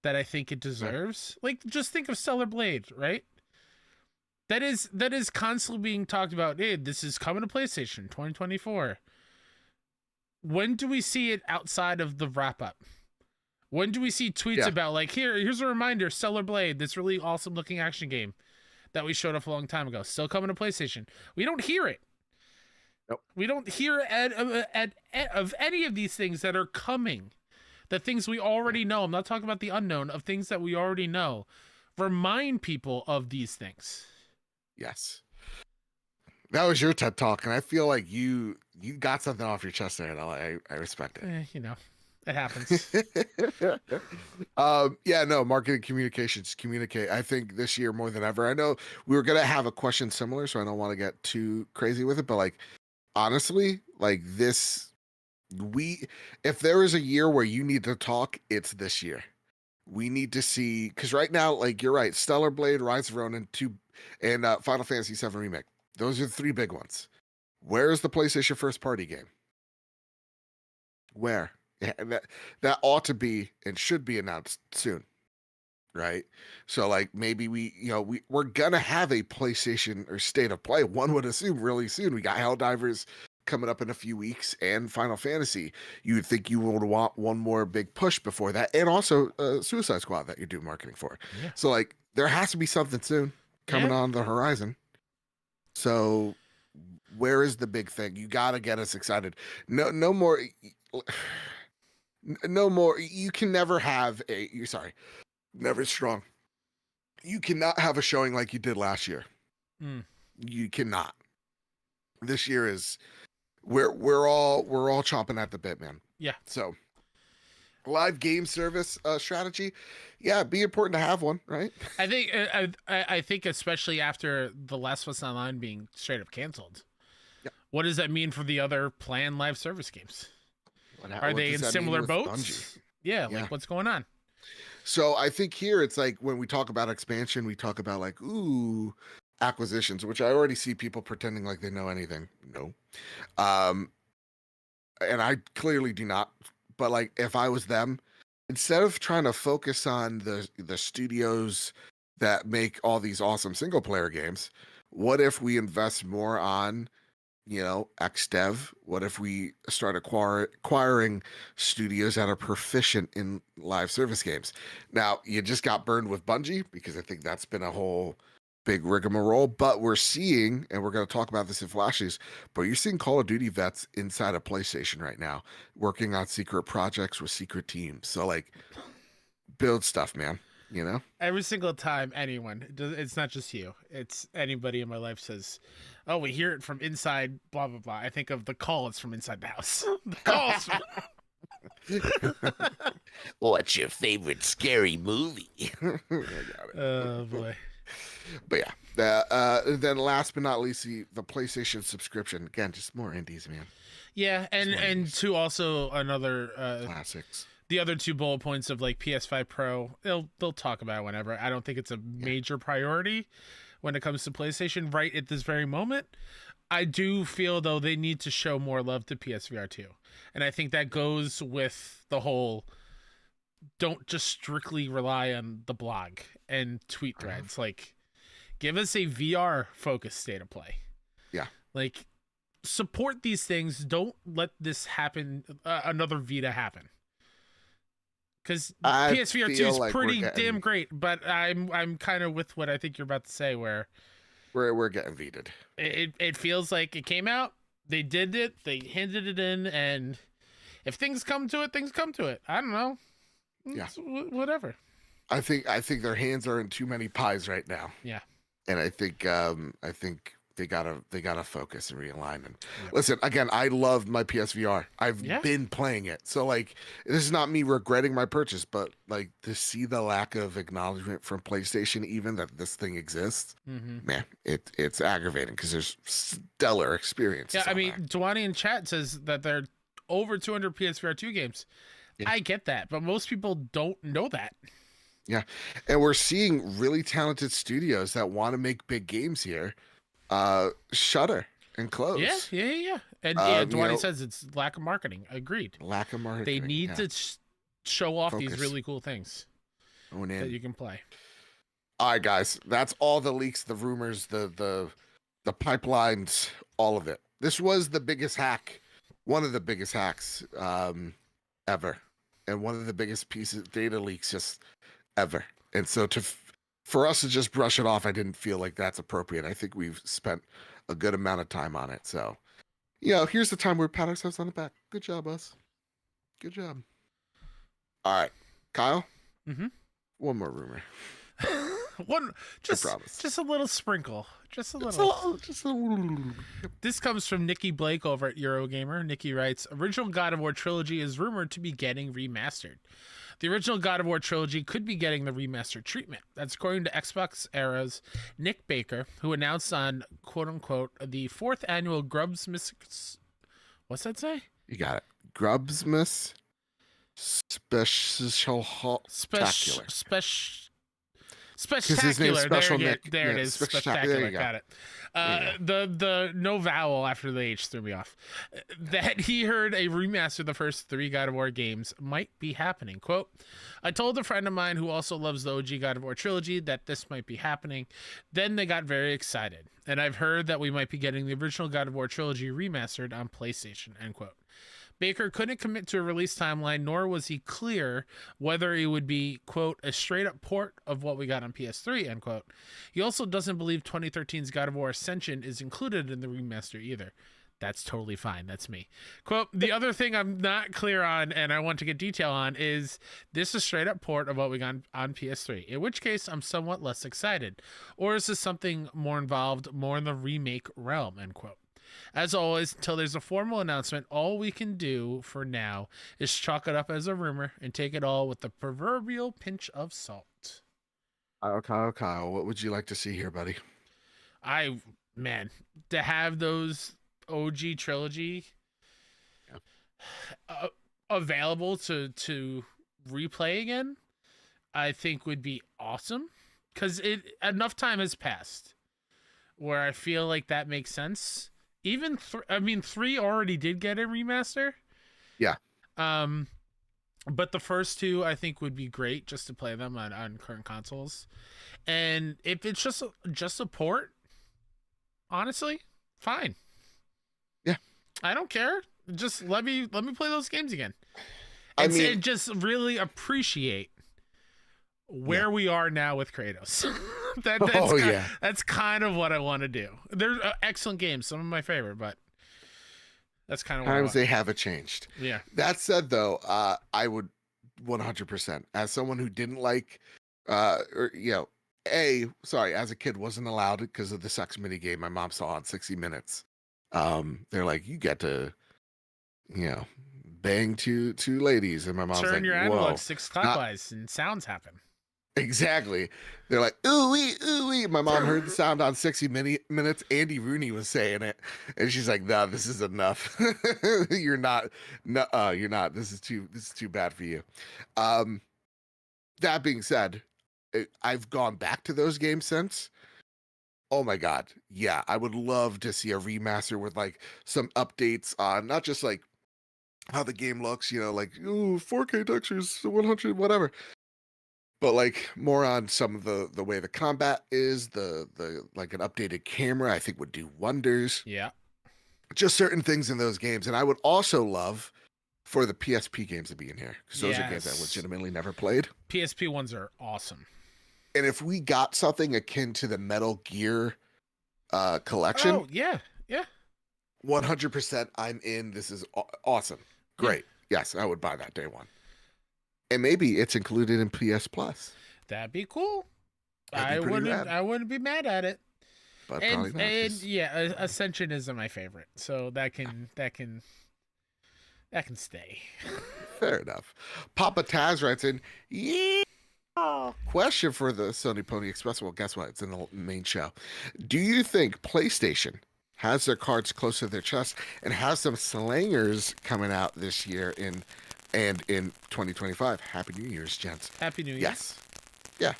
that I think it deserves. Like just think of Stellar Blade, right? That is constantly being talked about. Hey, this is coming to PlayStation 2024. When do we see it outside of the wrap up? When do we see tweets about like, here's a reminder, Stellar Blade, this really awesome looking action game that we showed off a long time ago, still coming to PlayStation. We don't hear it. Nope. We don't hear of any of these things that are coming. The things we already know. I'm not talking about the unknown, of things that we already know. Remind people of these things. Yes. That was your TED Talk, and I feel like you got something off your chest there, and I respect it. It happens. Marketing communications, communicate. I think this year more than ever. I know we were gonna have a question similar, so I don't want to get too crazy with it, but like honestly, like this, if there is a year where you need to talk, it's this year. We need to see, because right now, like you're right, Stellar Blade, Rise of Ronin 2, and Final Fantasy VII Remake. Those are the 3 big ones. Where's the PlayStation first party game? Where? Yeah, that ought to be and should be announced soon, right? So like maybe we're gonna have a PlayStation or state of play. One would assume really soon. We got Helldivers coming up in a few weeks and Final Fantasy. You would think you would want one more big push before that, and also Suicide Squad that you're doing marketing for. Yeah. So like there has to be something soon coming on the horizon. So where is the big thing? You got to get us excited. No more. No more. You can never have never strong. You cannot have a showing like you did last year. You cannot. This year is we're all chomping at the bit, man. Yeah. So live game service strategy, be important to have one, right? I think especially after The Last of Us Online being straight up canceled. Yeah. What does that mean for the other planned live service games? Are they in similar boats? Yeah, like what's going on? So I think here it's like when we talk about expansion, we talk about like, acquisitions, which I already see people pretending like they know anything. No. And I clearly do not. But like if I was them, instead of trying to focus on the studios that make all these awesome single player games, what if we invest more on XDev? What if we start acquiring studios that are proficient in live service games? Now, you just got burned with Bungie because I think that's been a whole big rigmarole, but we're seeing, and we're going to talk about this in flashes, but you're seeing Call of Duty vets inside of PlayStation right now, working on secret projects with secret teams. So, like, build stuff, man. Every single time anyone, it's not just you, it's anybody in my life says, oh, we hear it from inside, blah, blah, blah. I think of the call, it's from inside the house. The calls. What's your favorite scary movie? I got it. Oh, boy. But yeah, then last but not least, the PlayStation subscription. Again, just more indies, man. Yeah, and to also another classics. The other two bullet points of like PS5 Pro, they'll talk about it whenever. I don't think it's a major priority when it comes to PlayStation right at this very moment. I do feel though they need to show more love to PSVR 2. And I think that goes with the whole don't just strictly rely on the blog and tweet threads. Like, give us a VR focused state of play. Yeah. Like, support these things. Don't let this happen, another Vita happen. Because PSVR 2 is pretty damn great, but I'm kind of with what I think you're about to say, where we're getting Vita'd. It feels like it came out, they did it, they handed it in, and if things come to it, things come to it. I don't know. It's whatever. I think their hands are in too many pies right now. Yeah. And I think they gotta focus and realign. And listen, again, I love my PSVR. I've been playing it, so like this is not me regretting my purchase, but like to see the lack of acknowledgement from PlayStation, even that this thing exists, man, it's aggravating because there's stellar experiences. Yeah, I mean, Dwani in chat says that there are over 200 PSVR 2 games. Yeah. I get that, but most people don't know that. Yeah, and we're seeing really talented studios that want to make big games here. Shutter and close. Yeah. And Dwayne says it's lack of marketing. Agreed. Lack of marketing. They need to show off these really cool things that you can play. All right, guys, that's all the leaks, the rumors, the pipelines, all of it. This was the biggest hack, one of the biggest hacks ever, and one of the biggest pieces data leaks just ever. And so for us to just brush it off, I didn't feel like that's appropriate. I think we've spent a good amount of time on it. So, here's the time where we pat ourselves on the back. Good job, us. Good job. All right, Kyle. One more rumor. Just a little sprinkle. Just a little. This comes from Nikki Blake over at Eurogamer. Nikki writes, original God of War trilogy is rumored to be getting remastered. The original God of War trilogy could be getting the remastered treatment. That's according to Xbox Era's Nick Baker, who announced on quote-unquote the 4th annual Grubsmas... What's that say? You got it. Grubsmas Spectacular. Spectacular. There it is. Spectacular. Got it. The no vowel after the H threw me off. That he heard a remaster of the first 3 God of War games might be happening. Quote, I told a friend of mine who also loves the OG God of War trilogy that this might be happening. Then they got very excited. And I've heard that we might be getting the original God of War trilogy remastered on PlayStation, end quote. Baker couldn't commit to a release timeline, nor was he clear whether it would be, quote, a straight-up port of what we got on PS3, end quote. He also doesn't believe 2013's God of War Ascension is included in the remaster either. That's totally fine. That's me. Quote, the other thing I'm not clear on, and I want to get detail on, is this a straight-up port of what we got on PS3, in which case I'm somewhat less excited. Or is this something more involved, more in the remake realm, end quote. As always, until there's a formal announcement, all we can do for now is chalk it up as a rumor and take it all with the proverbial pinch of salt. Kyle, what would you like to see here, buddy? To have those OG trilogy available to replay again, I think would be awesome. Because enough time has passed where I feel like that makes sense. Even 3 already did get a remaster. Yeah. But the first 2 I think would be great just to play them on current consoles. And if it's just a port, honestly, fine. I don't care. Just let me play those games again, I mean, and just really appreciate where we are now with Kratos. That's kind of what I want to do. They're excellent games, some of my favorite, but that's kind of what times they haven't changed. Yeah. That said, though, I would 100%, as someone who didn't like, or as a kid wasn't allowed because of the sex mini game my mom saw on 60 Minutes. They're like, you get to, bang two ladies, and my mom's turn like, your whoa, analog 6 clockwise and sounds happen. Exactly. They're like, ooh wee, ooh wee. My mom heard the sound on 60 Minutes. Andy Rooney was saying it, and she's like, "No, this is enough. You're not. No, you're not. This is too bad for you." That being said, I've gone back to those games since. Oh my god, yeah, I would love to see a remaster with like some updates on not just like how the game looks, like ooh 4K textures, 100, whatever. But like more on some of the way the combat is, the like an updated camera, I think would do wonders. Yeah. Just certain things in those games. And I would also love for the PSP games to be in here, because those are games I legitimately never played. PSP ones are awesome. And if we got something akin to the Metal Gear collection, oh yeah, 100% I'm in. This is awesome. Great. Yeah. Yes, I would buy that day one. And maybe it's included in PS Plus. That'd be cool. I wouldn't be mad at it. But probably not. And yeah, Ascension isn't my favorite, so that can stay. Fair enough. Papa Taz writes in, yeah. Question for the Sony Pony Express. Well, guess what? It's in the main show. Do you think PlayStation has their cards close to their chest and has some slangers coming out this year in 2025? Happy New Year's, gents. Happy New Year. Yes. Yeah.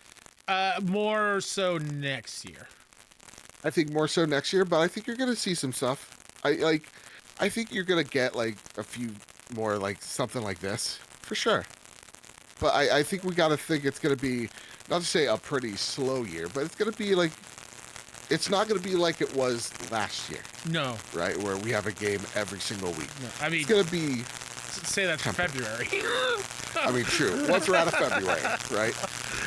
More so next year. I think more so next year, but I think you're gonna see some stuff. I think you're gonna get like a few more like something like this for sure. But I think we gotta think it's gonna be, not to say a pretty slow year, but it's gonna be like, it's not gonna be like it was last year. No. Right, where we have a game every single week. No. I mean, it's gonna be. Say that for February. I mean, true. Once we're out of February, right?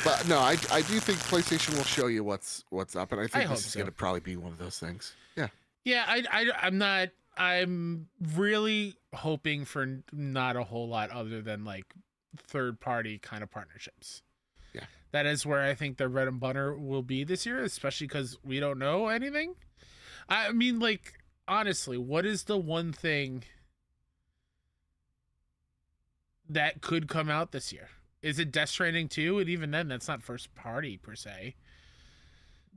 But no, I do think PlayStation will show you what's up, and I think this is going to probably be one of those things. Yeah. Yeah, I'm really hoping for not a whole lot other than like third-party kind of partnerships. Yeah. That is where I think the bread and butter will be this year, especially because we don't know anything. I mean, like, honestly, what is the one thing that could come out this year? Is it Death Stranding 2? And even then, that's not first party per se.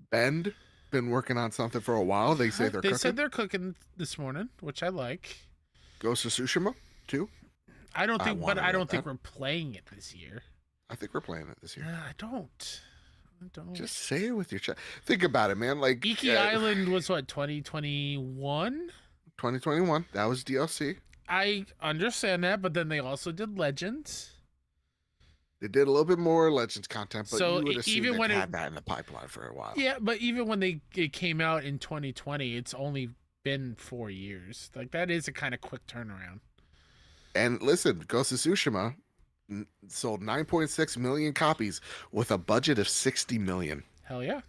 Bend been working on something for a while. They say they said they're cooking this morning, which I like. Ghost of Tsushima 2? I don't think we're playing it this year. I think we're playing it this year. I don't. Just say it with your chest. Think about it, man. Like Iki Island was what, 2021? 2021. That was DLC. I understand that, but then they also did Legends. They did a little bit more Legends content, but so you would assume even when had that in the pipeline for a while. Yeah, but even when it came out in 2020, it's only been 4 years. Like, that is a kind of quick turnaround. And listen, Ghost of Tsushima sold 9.6 million copies with a budget of 60 million. Hell yeah.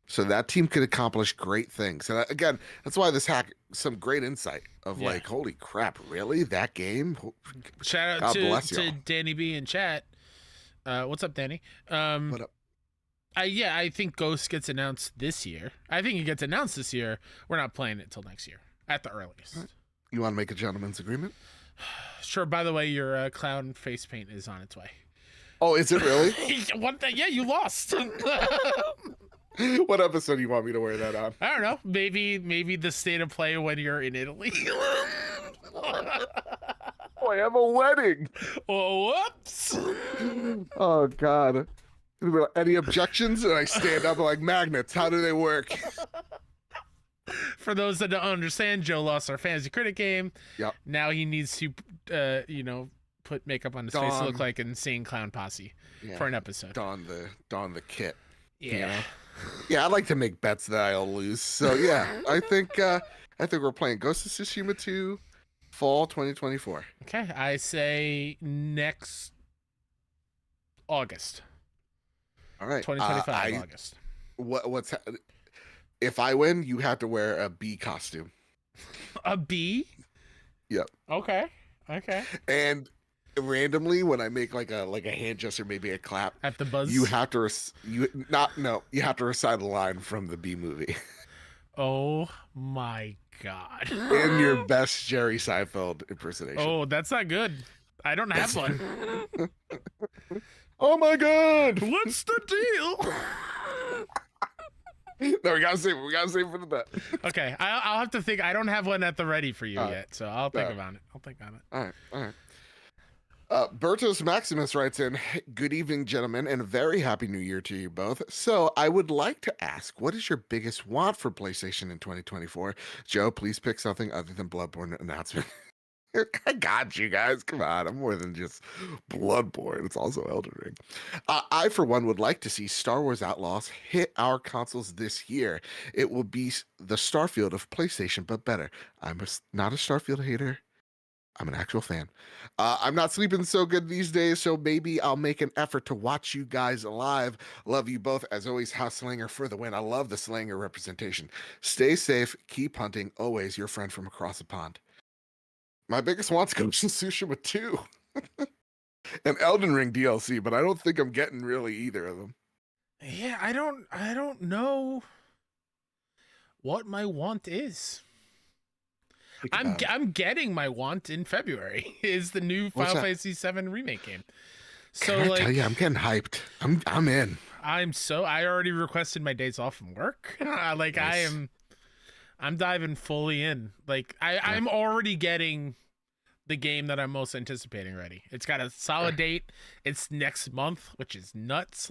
So that team could accomplish great things. And again, that's why this hack, some great insight of like, holy crap, really? That game? Shout out to Danny B in chat. What's up, Danny? What up? I think Ghost gets announced this year. I think it gets announced this year. We're not playing it till next year at the earliest. Right. You want to make a gentleman's agreement? Sure. By the way, your clown face paint is on its way. Oh, is it really? Yeah, you lost. What episode do you want me to wear that on? I don't know. Maybe the state of play when you're in Italy. Oh, I have a wedding. Oh, whoops. Oh, God. Any objections? And I stand up like, magnets, how do they work? For those that don't understand, Joe lost our Fantasy Critic game. Yep. Now he needs to, put makeup on his face to look like an insane clown posse for an episode. Don the kit. Yeah. Yeah, I'd like to make bets that I'll lose. So, yeah, I think I think we're playing Ghost of Tsushima 2, fall 2024. Okay, I say next August. All right. 2025 August. What's if I win, you have to wear a bee costume. A bee? Yep. Okay. And randomly, when I make like a hand gesture, maybe a clap, at the buzz, you have to you have to recite a line from the Bee Movie. Oh my god! In your best Jerry Seinfeld impersonation. Oh, that's not good. I don't have one. Oh my god! What's the deal? No, we gotta save for the bet. Okay, I'll have to think. I don't have one at the ready for you yet, so I'll think about it. All right. Bertos Maximus writes in, good evening, gentlemen, and a very happy new year to you both. So I would like to ask, what is your biggest want for PlayStation in 2024? Joe, please pick something other than Bloodborne announcement. I got you guys. Come on. I'm more than just Bloodborne. It's also Elden Ring. I, for one, would like to see Star Wars Outlaws hit our consoles this year. It will be the Starfield of PlayStation, but better. I'm not a Starfield hater. I'm an actual fan. I'm not sleeping so good these days, so maybe I'll make an effort to watch you guys live. Love you both. As always, House Slinger for the win. I love the Slinger representation. Stay safe. Keep hunting. Always your friend from across the pond. My biggest want's Ghost of Tsushima 2 and Elden Ring DLC, but I don't think I'm getting really either of them. Yeah, I don't know what my want is. I'm getting my want in February is the new Final Fantasy VII remake game. So I tell you, I'm getting hyped. I'm in. I already requested my days off from work. Nice. I'm diving fully in. I'm already getting the game that I'm most anticipating ready. It's got a solid date. It's next month, which is nuts.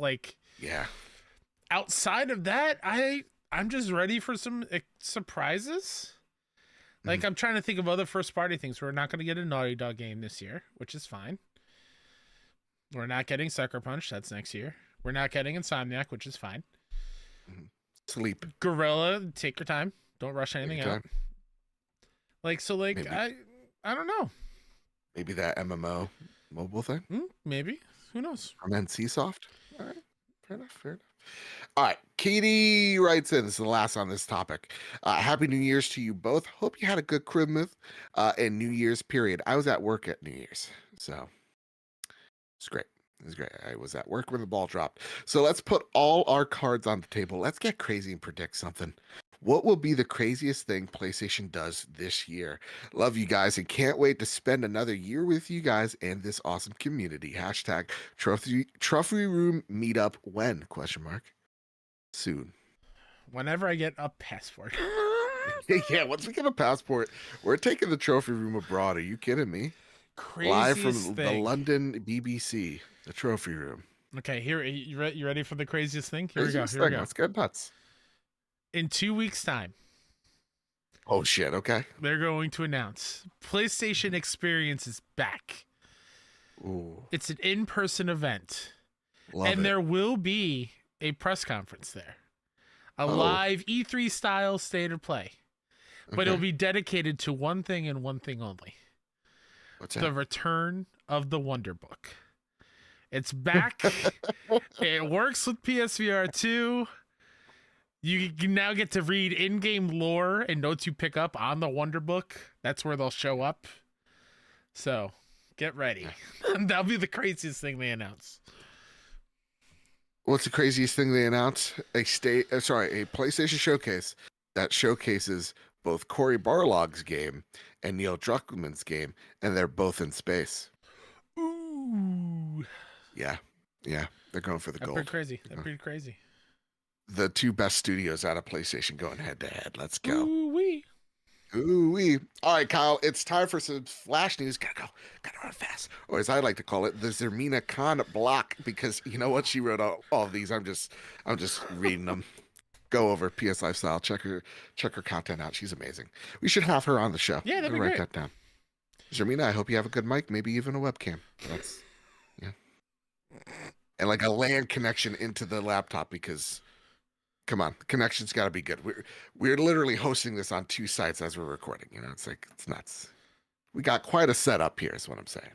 Outside of that, I'm just ready for some surprises. I'm trying to think of other first party things. We're not going to get a Naughty Dog game this year, which is fine. We're not getting Sucker Punch. That's next year. We're not getting Insomniac, which is fine. Sleep. Gorilla, take your time. Don't rush anything out. Maybe. I don't know. Maybe that MMO mobile thing? Maybe. Who knows? And then Csoft. All right. Fair enough. All right. Katie writes in. This is the last on this topic. Happy New Year's to you both. Hope you had a good Christmas and New Year's period. I was at work at New Year's, so it's great. It was great. I was at work when the ball dropped. So let's put all our cards on the table. Let's get crazy and predict something. What will be the craziest thing PlayStation does this year? Love you guys and can't wait to spend another year with you guys and this awesome community. Hashtag trophy room meetup when? ? Soon. Whenever I get a passport. Yeah, once we get a passport, we're taking the trophy room abroad. Are you kidding me? Live from the London BBC, the trophy room. Okay, here you ready for the craziest thing? Here we go. Let's get nuts. In 2 weeks' time. Oh shit! Okay. They're going to announce PlayStation Experience is back. Ooh. It's an in-person event, Love it. there will be a press conference there, a live E3 style state of play, but it'll be dedicated to one thing and one thing only. What's that? The return of the Wonder Book. It's back. It works with PSVR 2. You can now get to read in-game lore and notes you pick up on the Wonder Book. That's where they'll show up. So, get ready. That'll be the craziest thing they announce. What's the craziest thing they announce? A PlayStation showcase that showcases both Cory Barlog's game and Neil Druckmann's game, and they're both in space. Ooh. Yeah. They're going for the gold. Pretty crazy. The two best studios out of PlayStation going head to head. Let's go. Ooh-wee. All right, Kyle, it's time for some flash news. Gotta run fast. Or as I like to call it, the Zermina Khan block, because you know what? She wrote all of these. I'm just reading them. Go over PS Lifestyle. Check her content out. She's amazing. We should have her on the show. Yeah, that'd be write great. that down. Zermina, I hope you have a good mic, maybe even a webcam. And like a LAN connection into the laptop, because Come on, the connection's got to be good. We're literally hosting this on two sites as we're recording. You know, it's like it's nuts. We got quite a setup here, is what I'm saying.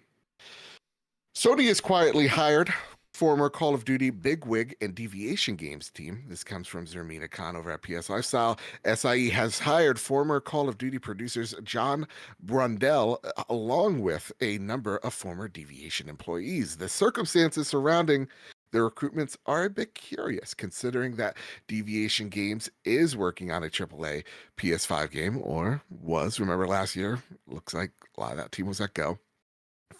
Sony has quietly hired former Call of Duty bigwig and Deviation Games team. This comes from Zermina Khan over at PS Lifestyle. SIE has hired former Call of Duty producers John Brundell, along with a number of former Deviation employees. The circumstances surrounding the recruitments are a bit curious, considering that Deviation Games is working on a AAA PS5 game, or was. Remember last year? Looks like a lot of that team was let go.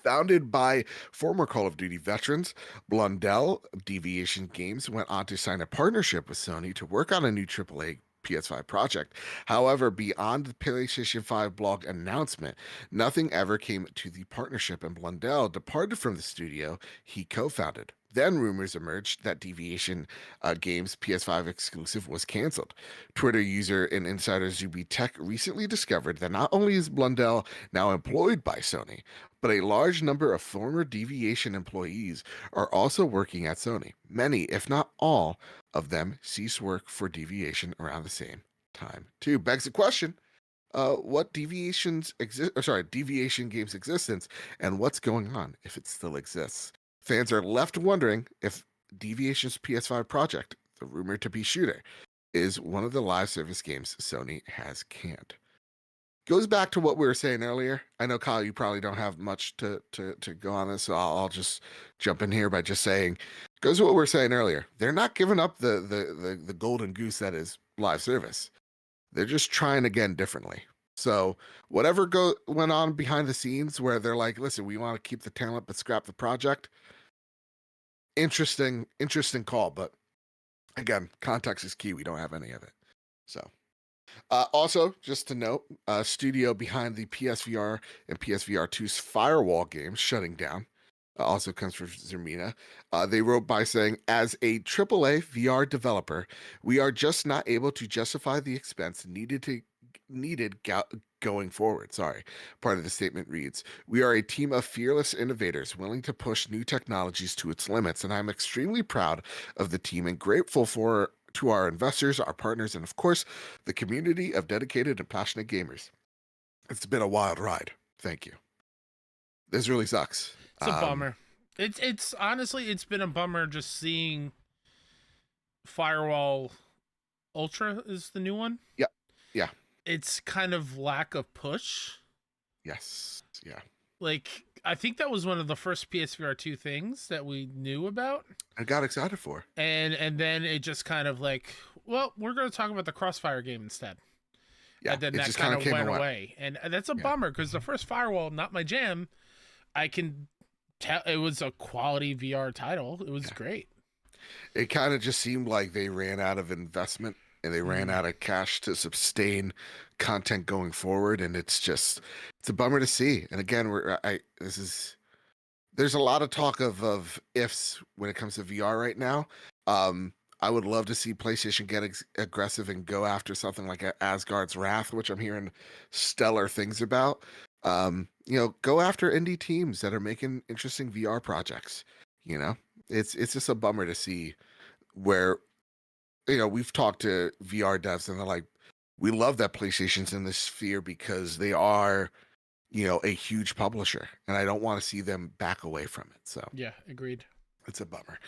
Founded by former Call of Duty veterans, Blundell Deviation Games went on to sign a partnership with Sony to work on a new AAA PS5 project. However, beyond the PlayStation 5 blog announcement, nothing ever came to the partnership, and Blundell departed from the studio he co-founded. Then rumors emerged that Deviation Games PS5 exclusive was canceled. Twitter user and insider Zuby Tech recently discovered that not only is Blundell now employed by Sony, but a large number of former Deviation employees are also working at Sony. Many, if not all, of them ceased work for Deviation around the same time, too. Begs the question, what Deviation Games' existence and what's going on if it still exists. Fans are left wondering if Deviation's PS5 project, the rumored to be shooter, is one of the live service games Sony has canned. Goes back to what we were saying earlier. I know, Kyle, you probably don't have much to go on this, so I'll just jump in here by just saying, goes to what we were saying earlier. They're not giving up the golden goose that is live service. They're just trying again differently. So whatever went on behind the scenes where they're like, listen, we want to keep the talent but scrap the project. Interesting call, but again, context is key. We don't have any of it. So also, just to note, studio behind the PSVR and PSVR 2's Firewall games shutting down also comes from Zermina. They wrote by saying, as a AAA VR developer, we are just not able to justify the expense needed going forward. Sorry. Part of the statement reads, we are a team of fearless innovators willing to push new technologies to its limits, and I'm extremely proud of the team and grateful to our investors, our partners, and of course, the community of dedicated and passionate gamers. It's been a wild ride. Thank you. This really sucks. It's a bummer. It's honestly, it's been a bummer just seeing Firewall Ultra is the new one. Yeah. It's kind of lack of push. Yes. Yeah. Like, I think that was one of the first PSVR 2 things that we knew about. I got excited for. And then it just kind of like, well, we're going to talk about the Crossfire game instead. Yeah, and then that kind of went away. And that's a bummer because the first Firewall, not my jam. I can tell it was a quality VR title. It was great. It kind of just seemed like they ran out of investment and they ran out of cash to sustain content going forward. And it's a bummer to see. And again, there's a lot of talk of ifs when it comes to VR right now. I would love to see PlayStation get aggressive and go after something like Asgard's Wrath, which I'm hearing stellar things about. Go after indie teams that are making interesting VR projects. It's just a bummer to see where, we've talked to VR devs and they're like, we love that PlayStation's in this sphere because they are, a huge publisher, and I don't want to see them back away from it. So yeah, agreed. It's a bummer.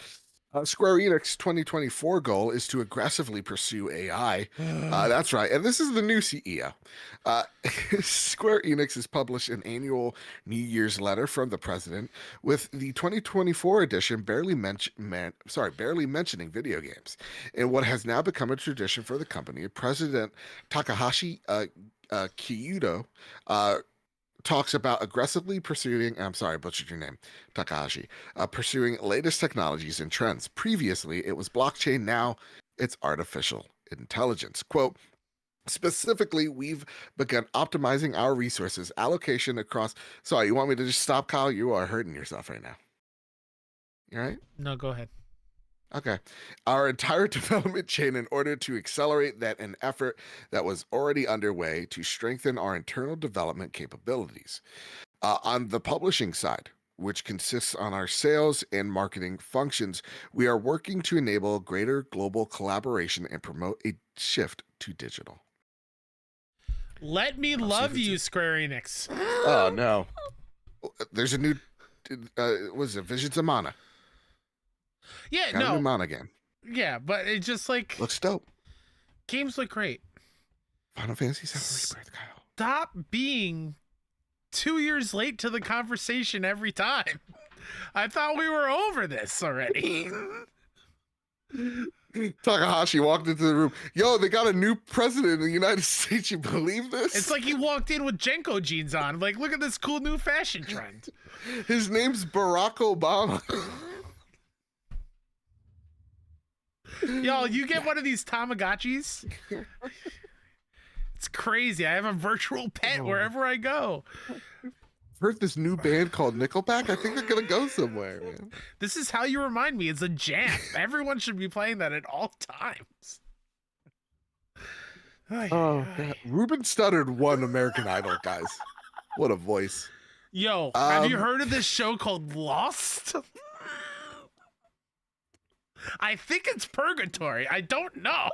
Square Enix 2024 goal is to aggressively pursue AI. That's right. And this is the new CEO. Square Enix has published an annual New Year's letter from the president, with the 2024 edition barely mentioning video games. In what has now become a tradition for the company, President Takahashi Kyudo talks about aggressively pursuing, I'm sorry, I butchered your name, Takahashi, pursuing latest technologies and trends. Previously, it was blockchain. Now it's artificial intelligence. Quote, specifically, we've begun optimizing our resources allocation across. Sorry, you want me to just stop, Kyle? You are hurting yourself right now. You all right? No, go ahead. Okay. Our entire development chain in order to accelerate an effort that was already underway to strengthen our internal development capabilities. On the publishing side, which consists on our sales and marketing functions. We are working to enable greater global collaboration and promote a shift to digital. Let me love you, Square Enix. Oh no, there's a new. Was it Visions of Mana? Yeah, Got a new Mana game. Yeah, but it just like looks dope. Games look great. Final Fantasy VII Rebirth, Kyle. Stop being 2 years late to the conversation every time. I thought we were over this already. Takahashi walked into the room. Yo, they got a new president in the United States. You believe this? It's like he walked in with Jenko jeans on. Like, look at this cool new fashion trend. His name's Barack Obama. Yo, you get one of these Tamagotchis? It's crazy. I have a virtual pet wherever I go. Heard this new band called Nickelback. I think they're gonna go somewhere, man. This is how you remind me. It's a jam. Everyone should be playing that at all times. Oh, God. Ruben Studdard won American Idol, guys. What a voice. Yo, have you heard of this show called Lost? I think it's Purgatory. I don't know.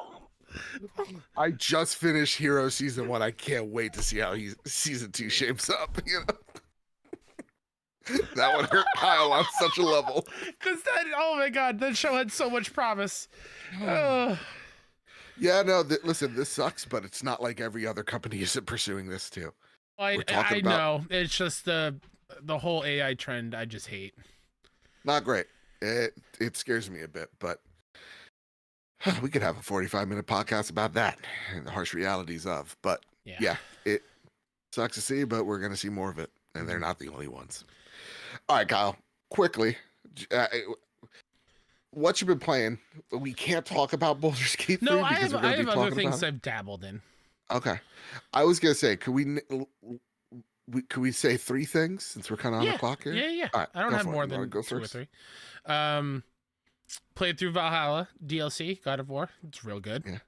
I just finished Hero Season 1. I can't wait to see how Season 2 shapes up, you know? That one hurt Kyle on such a level. Because oh my God, that show had so much promise. Yeah, no, listen, this sucks, but it's not like every other company isn't pursuing this too. I know. It's just the whole AI trend I just hate. Not great. It scares me a bit, but we could have a 45-minute podcast about that and the harsh realities of. But yeah, it sucks to see, but we're going to see more of it, and they're not the only ones. All right, Kyle, quickly, what you been playing? We can't talk about Baldur's Gate 3 No, because I have other things I've dabbled in. Okay. I was going to say, could we say 3 things since we're kind of on the clock here? Yeah. All right, I don't have more than 2 or 3. Played through Valhalla DLC, God of War. It's real good. Yeah.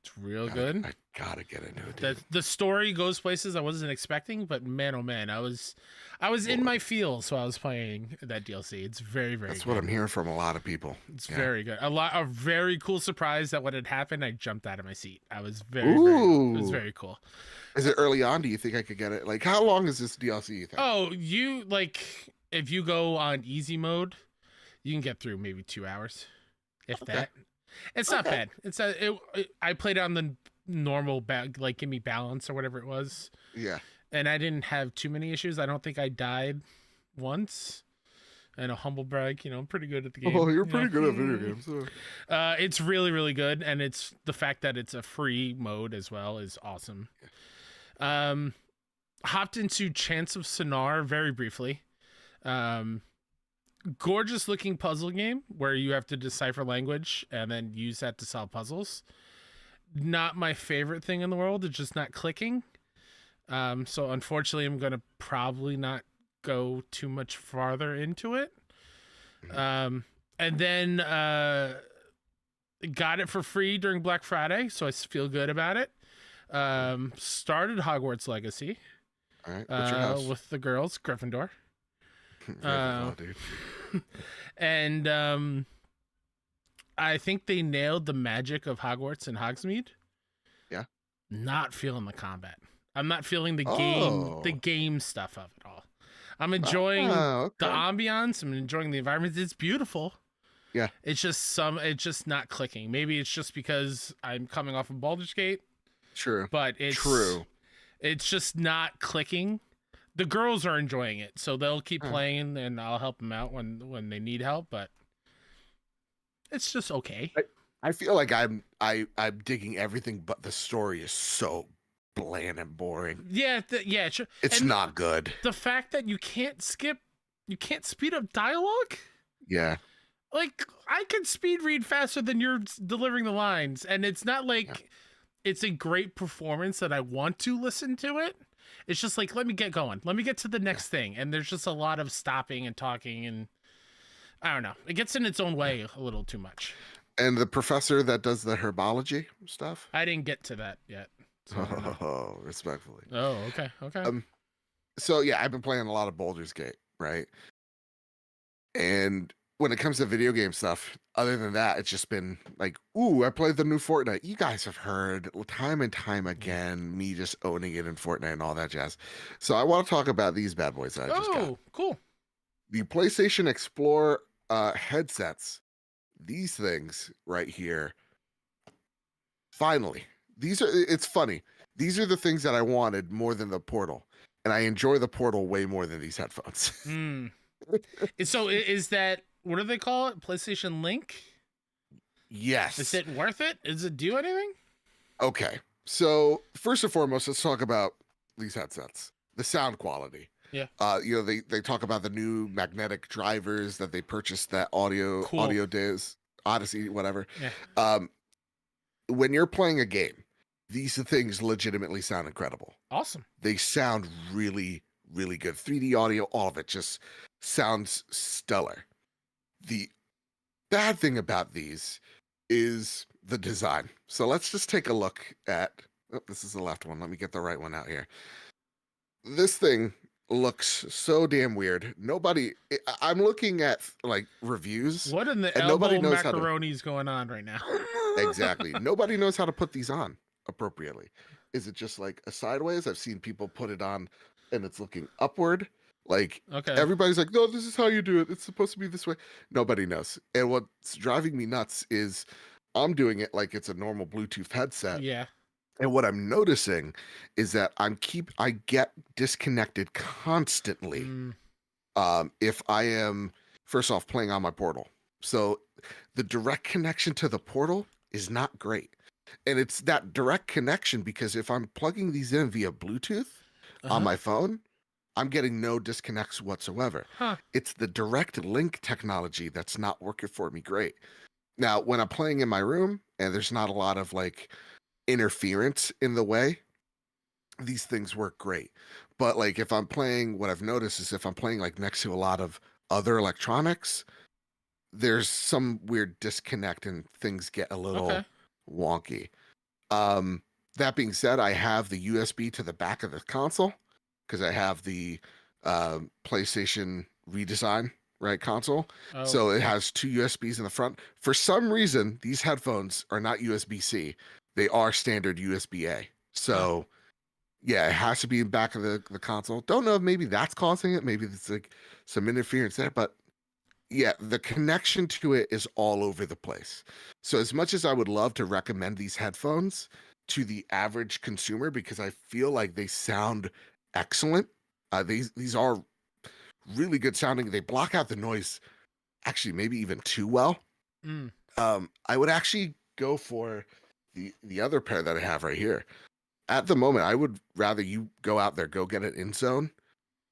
It's real good. I gotta get into it. The story goes places I wasn't expecting, but man, oh man, I was in my feels while I was playing that DLC. It's very, very That's good. what I'm hearing from a lot of people. It's very good. A very cool surprise that when it happened, I jumped out of my seat. I was it was very cool. Is it early on? Do you think I could get it? Like, how long is this DLC, you think? Oh, if you go on easy mode, you can get through maybe 2 hours, if that. It's not bad. I played on the normal give me balance or whatever it was. Yeah. And I didn't have too many issues. I don't think I died once. And a humble brag, I'm pretty good at the game. Oh, you're pretty good at video games. It's really, really good, and it's the fact that it's a free mode as well is awesome. Hopped into Chants of Sonar very briefly. Gorgeous looking puzzle game where you have to decipher language and then use that to solve puzzles. Not my favorite thing in the world. It's just not clicking. So unfortunately, I'm going to probably not go too much farther into it. And then got it for free during Black Friday, so I feel good about it. Started Hogwarts Legacy. All right, what's your house? With the girls, Gryffindor. Dude. And I think they nailed the magic of Hogwarts and Hogsmeade. Yeah. Not feeling the combat. I'm not feeling the game stuff of it all. I'm enjoying the ambiance. I'm enjoying the environment. It's beautiful. Yeah. It's just not clicking. Maybe it's just because I'm coming off of Baldur's Gate. True. But it's just not clicking. The girls are enjoying it, so they'll keep playing, and I'll help them out when they need help. But it's just okay. I feel like I'm digging everything, but the story is so bland and boring. Yeah, sure. It's not good. The fact that you can't speed up dialogue. Yeah. Like, I can speed read faster than you're delivering the lines, and it's not like it's a great performance that I want to listen to it. It's just like, let me get going. Let me get to the next thing. And there's just a lot of stopping and talking, and I don't know. It gets in its own way a little too much. And the professor that does the herbology stuff? I didn't get to that yet. So respectfully. Oh, okay. So yeah, I've been playing a lot of Baldur's Gate, right? And when it comes to video game stuff, other than that, it's just been like, ooh, I played the new Fortnite. You guys have heard time and time again me just owning it in Fortnite and all that jazz. So I want to talk about these bad boys that I just got. Oh, cool. The PlayStation Explorer headsets. These things right here. Finally, it's funny. These are the things that I wanted more than the Portal. And I enjoy the Portal way more than these headphones. So is that, what do they call it? PlayStation Link? Yes. Is it worth it? Does it do anything? Okay. So first and foremost, let's talk about these headsets. The sound quality. Yeah. They talk about the new magnetic drivers that they purchased, that audio days, Odyssey, whatever. Yeah. When you're playing a game, these things legitimately sound incredible. Awesome. They sound really, really good. 3D audio, all of it just sounds stellar. The bad thing about these is the design. So let's just take a look at, this is the left one. Let me get the right one out here. This thing looks so damn weird. I'm looking at like reviews. What in the elbow macaroni's going on right now? Exactly. Nobody knows how to put these on appropriately. Is it just like a sideways? I've seen people put it on and it's looking upward. Like, okay, everybody's like, no, this is how you do it. It's supposed to be this way. Nobody knows. And what's driving me nuts is I'm doing it like it's a normal Bluetooth headset. Yeah. And what I'm noticing is that I get disconnected constantly. If I am, first off, playing on my Portal. So the direct connection to the Portal is not great. And it's that direct connection because if I'm plugging these in via Bluetooth on my phone, I'm getting no disconnects whatsoever. It's the direct link technology that's not working for me great. Now, when I'm playing in my room and there's not a lot of like interference in the way, these things work great. But like if I'm playing, what I've noticed is if I'm playing like next to a lot of other electronics, there's some weird disconnect and things get a little wonky. That being said, I have the USB to the back of the console because I have the PlayStation redesign, right, console. So it has two USBs in the front. For some reason, these headphones are not USB-C. They are standard USB-A. So yeah, it has to be in back of the console. Don't know if maybe that's causing it. Maybe it's like some interference there, but yeah, the connection to it is all over the place. So as much as I would love to recommend these headphones to the average consumer because I feel like they sound excellent. These are really good sounding. They block out the noise actually maybe even too well. I would actually go for the other pair that I have right here. At the moment, I would rather you go out there, go get an InZone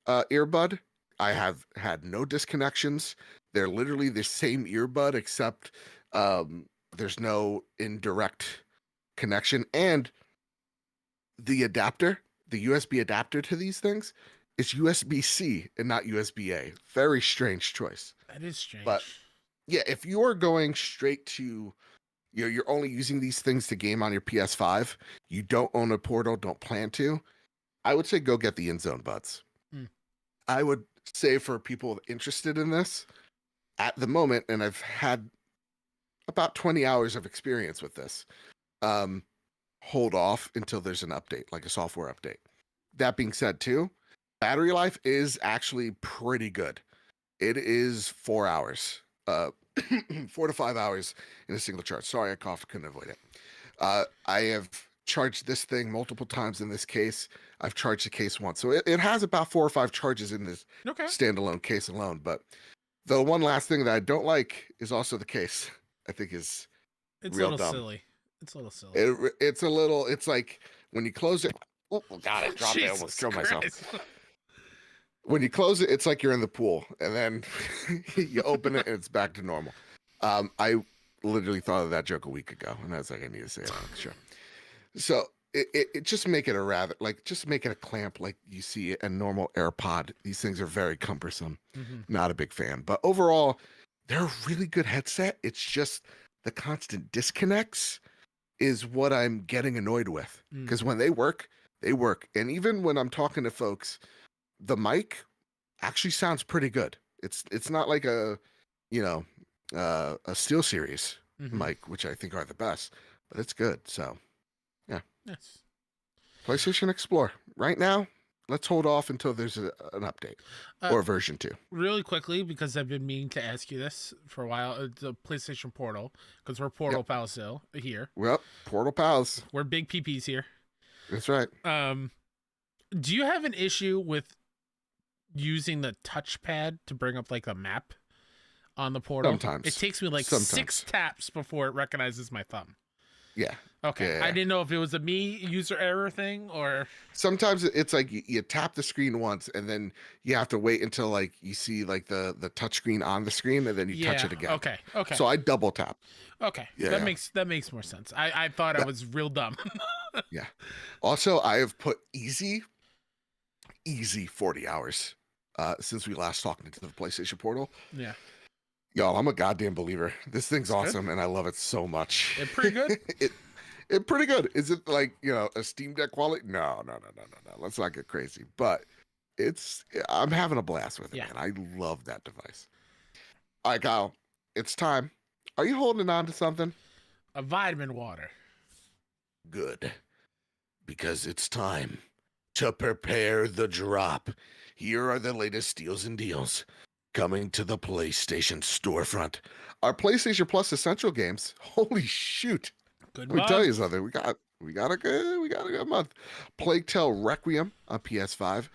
earbud. I have had no disconnections. They're literally the same earbud, except there's no indirect connection. And the adapter, the USB adapter to these things, is USB-C and not USB-A. Very strange choice. That is strange. But yeah, if you are going straight to, you're only using these things to game on your PS5, you don't own a Portal, don't plan to, I would say go get the InZone buds. I would say for people interested in this, at the moment, and I've had about 20 hours of experience with this, hold off until there's an update, like a software update. That being said, too, battery life is actually pretty good. It is 4 hours, 4 to 5 hours in a single charge. Sorry, I coughed, couldn't avoid it. I have charged this thing multiple times in this case. I've charged the case once. So it has about 4 or 5 charges in this standalone case alone. But the one last thing that I don't like is also the case. I think it's real dumb. Silly. It's a little silly. It's like when you close it. Oh, God, I dropped it. I almost killed myself. When you close it, it's like you're in the pool. And then you open it and it's back to normal. I literally thought of that joke a week ago. And I was like, I need to say it. Sure. So it just make it just make it a clamp like you see a normal AirPod. These things are very cumbersome. Not a big fan. But overall, they're a really good headset. It's just the constant disconnects is what I'm getting annoyed with. Because when they work, they work. And even when I'm talking to folks, the mic actually sounds pretty good. It's not like a, you know, a Steel Series mic, which I think are the best, but it's good. So, yeah. Yes. PlayStation Explore. Right now, let's hold off until there's an update or version 2. Really quickly, because I've been meaning to ask you this for a while, the PlayStation Portal, because we're Portal pals still here. Well, Portal pals. We're big PPs here. That's right. Do you have an issue with using the touchpad to bring up like a map on the Portal? Sometimes. It takes me like 6 taps before it recognizes my thumb. Yeah. Okay. Yeah. I didn't know if it was a me user error thing or. Sometimes it's like you tap the screen once and then you have to wait until like you see like the touch screen on the screen and then you touch it again. Okay. So I double tap. Okay. Yeah. That makes more sense. I thought I was real dumb. Yeah. Also, I have put easy 40 hours since we last talked into the PlayStation Portal. Yeah. Y'all, I'm a goddamn believer. This thing's awesome, and I love it so much. It's pretty good. It's pretty good. Is it like, a Steam Deck quality? No. Let's not get crazy. But I'm having a blast with it, man. I love that device. All right, Kyle, it's time. Are you holding on to something? A vitamin water. Good. Because it's time to prepare the drop. Here are the latest steals and deals coming to the PlayStation storefront. Our PlayStation Plus Essential games. Holy shoot. Good Let me tell you something. We got a good month. Plague Tale Requiem on PS5,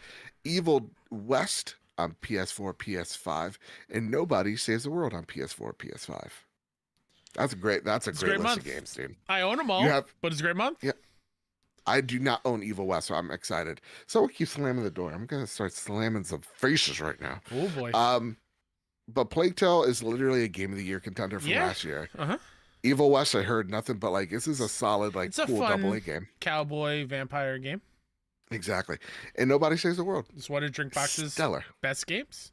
Evil West on PS4, PS5, and Nobody Saves the World on PS4, PS5. That's a great list of games, dude. I own them all, but it's a great month. Yeah. I do not own Evil West, so I'm excited. Someone keeps slamming the door. I'm gonna start slamming some faces right now. Oh boy. But Plague Tale is literally a Game of the Year contender from last year. Evil West, I heard nothing but like this is a solid like it's a cool fun AA game. Cowboy vampire game. Exactly. And Nobody Saves the World. Just want to drink boxes. Stellar. Best games.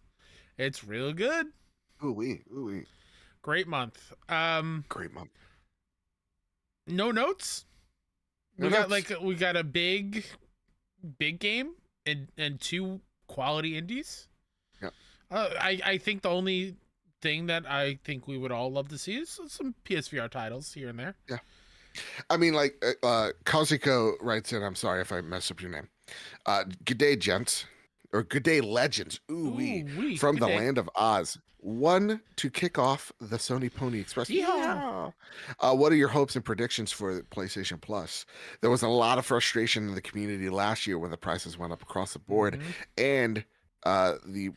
It's real good. Ooh-wee. Great month. Great month. No notes. We got a big game and 2 quality indies. Yeah. I think the only thing that I think we would all love to see is some PSVR titles here and there. Yeah. I mean, like, Kazuko writes in, I'm sorry if I mess up your name. Good day, gents. Or good day, legends. Ooh-wee. From the land of Oz. 1 to kick off the Sony Pony Express. Yeah. What are your hopes and predictions for PlayStation Plus? There was a lot of frustration in the community last year when the prices went up across the board. And the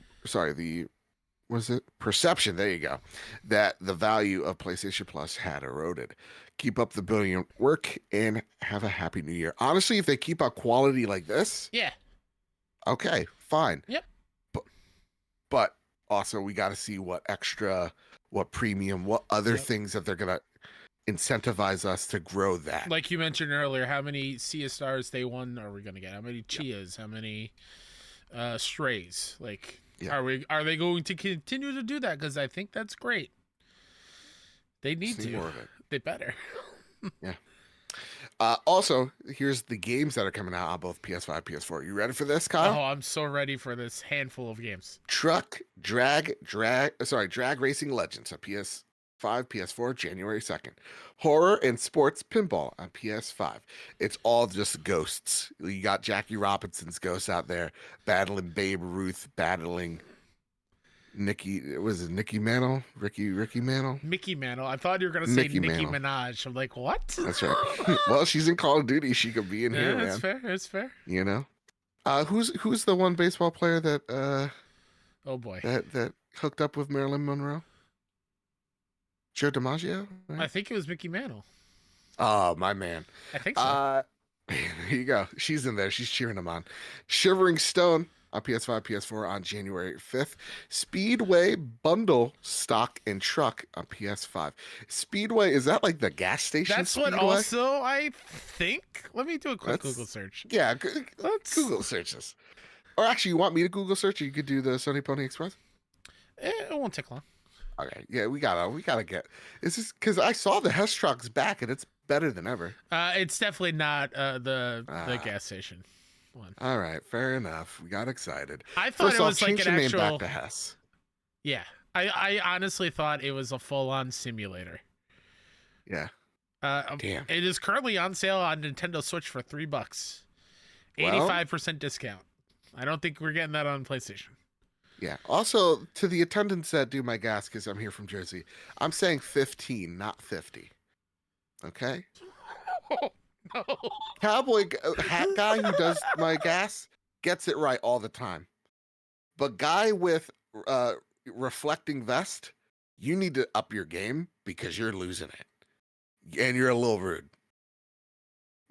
perception, there you go, that the value of PlayStation Plus had eroded. Keep up the brilliant work and have a happy new year. Honestly, if they keep up quality like this, okay, fine. Yep. But also we got to see what premium, what other things that they're going to incentivize us to grow that. Like you mentioned earlier, how many Cia Stars Day 1 are we going to get? How many Chias? How many Strays? Like, are they going to continue to do that? Because I think that's great. They need to. More of it. They better. Yeah. Also, here's the games that are coming out on both PS5 PS4. You ready for this, Kyle? Oh, I'm so ready for this handful of games. Drag Racing Legends on PS5, PS4, January 2nd. Horror and Sports Pinball on PS5. It's all just ghosts. You got Jackie Robinson's ghosts out there battling Babe Ruth, battling Ricky Mantle? Ricky Mantle? Mickey Mantle. I thought you were going to say Nicki Minaj. I'm like, what? That's right. Well, she's in Call of Duty. She could be in here, man. That's fair. You know? Who's the one baseball player that oh boy. That hooked up with Marilyn Monroe? Joe DiMaggio? Right? I think it was Mickey Mantle. Oh, my man. I think so. Here you go. She's in there. She's cheering him on. Shivering Stone on PS5, PS4 on January 5th. Speedway Bundle Stock and Truck on PS5. Speedway, is that like the gas station? That's Speedway? What also I think. Let me do a quick Google search. Yeah, let's Google search this. Or actually, you want me to Google search, or you could do the Sony Pony Express? It won't take long. Okay, yeah, we gotta get. It's just because I saw the Hess truck's back and it's better than ever. It's definitely not the gas station one. All right, fair enough. We got excited. I thought it was like an actual. Name back to Hess. Yeah. I honestly thought it was a full-on simulator. Yeah. Damn. It is currently on sale on Nintendo Switch for $3. Well, 85% discount. I don't think we're getting that on PlayStation. yeah. Also, to the attendants that do my gas, because I'm here from Jersey, I'm saying 15, not 50. Okay? No. Cowboy hat guy who does my gas gets it right all the time. But guy with reflecting vest, you need to up your game because you're losing it. And you're a little rude.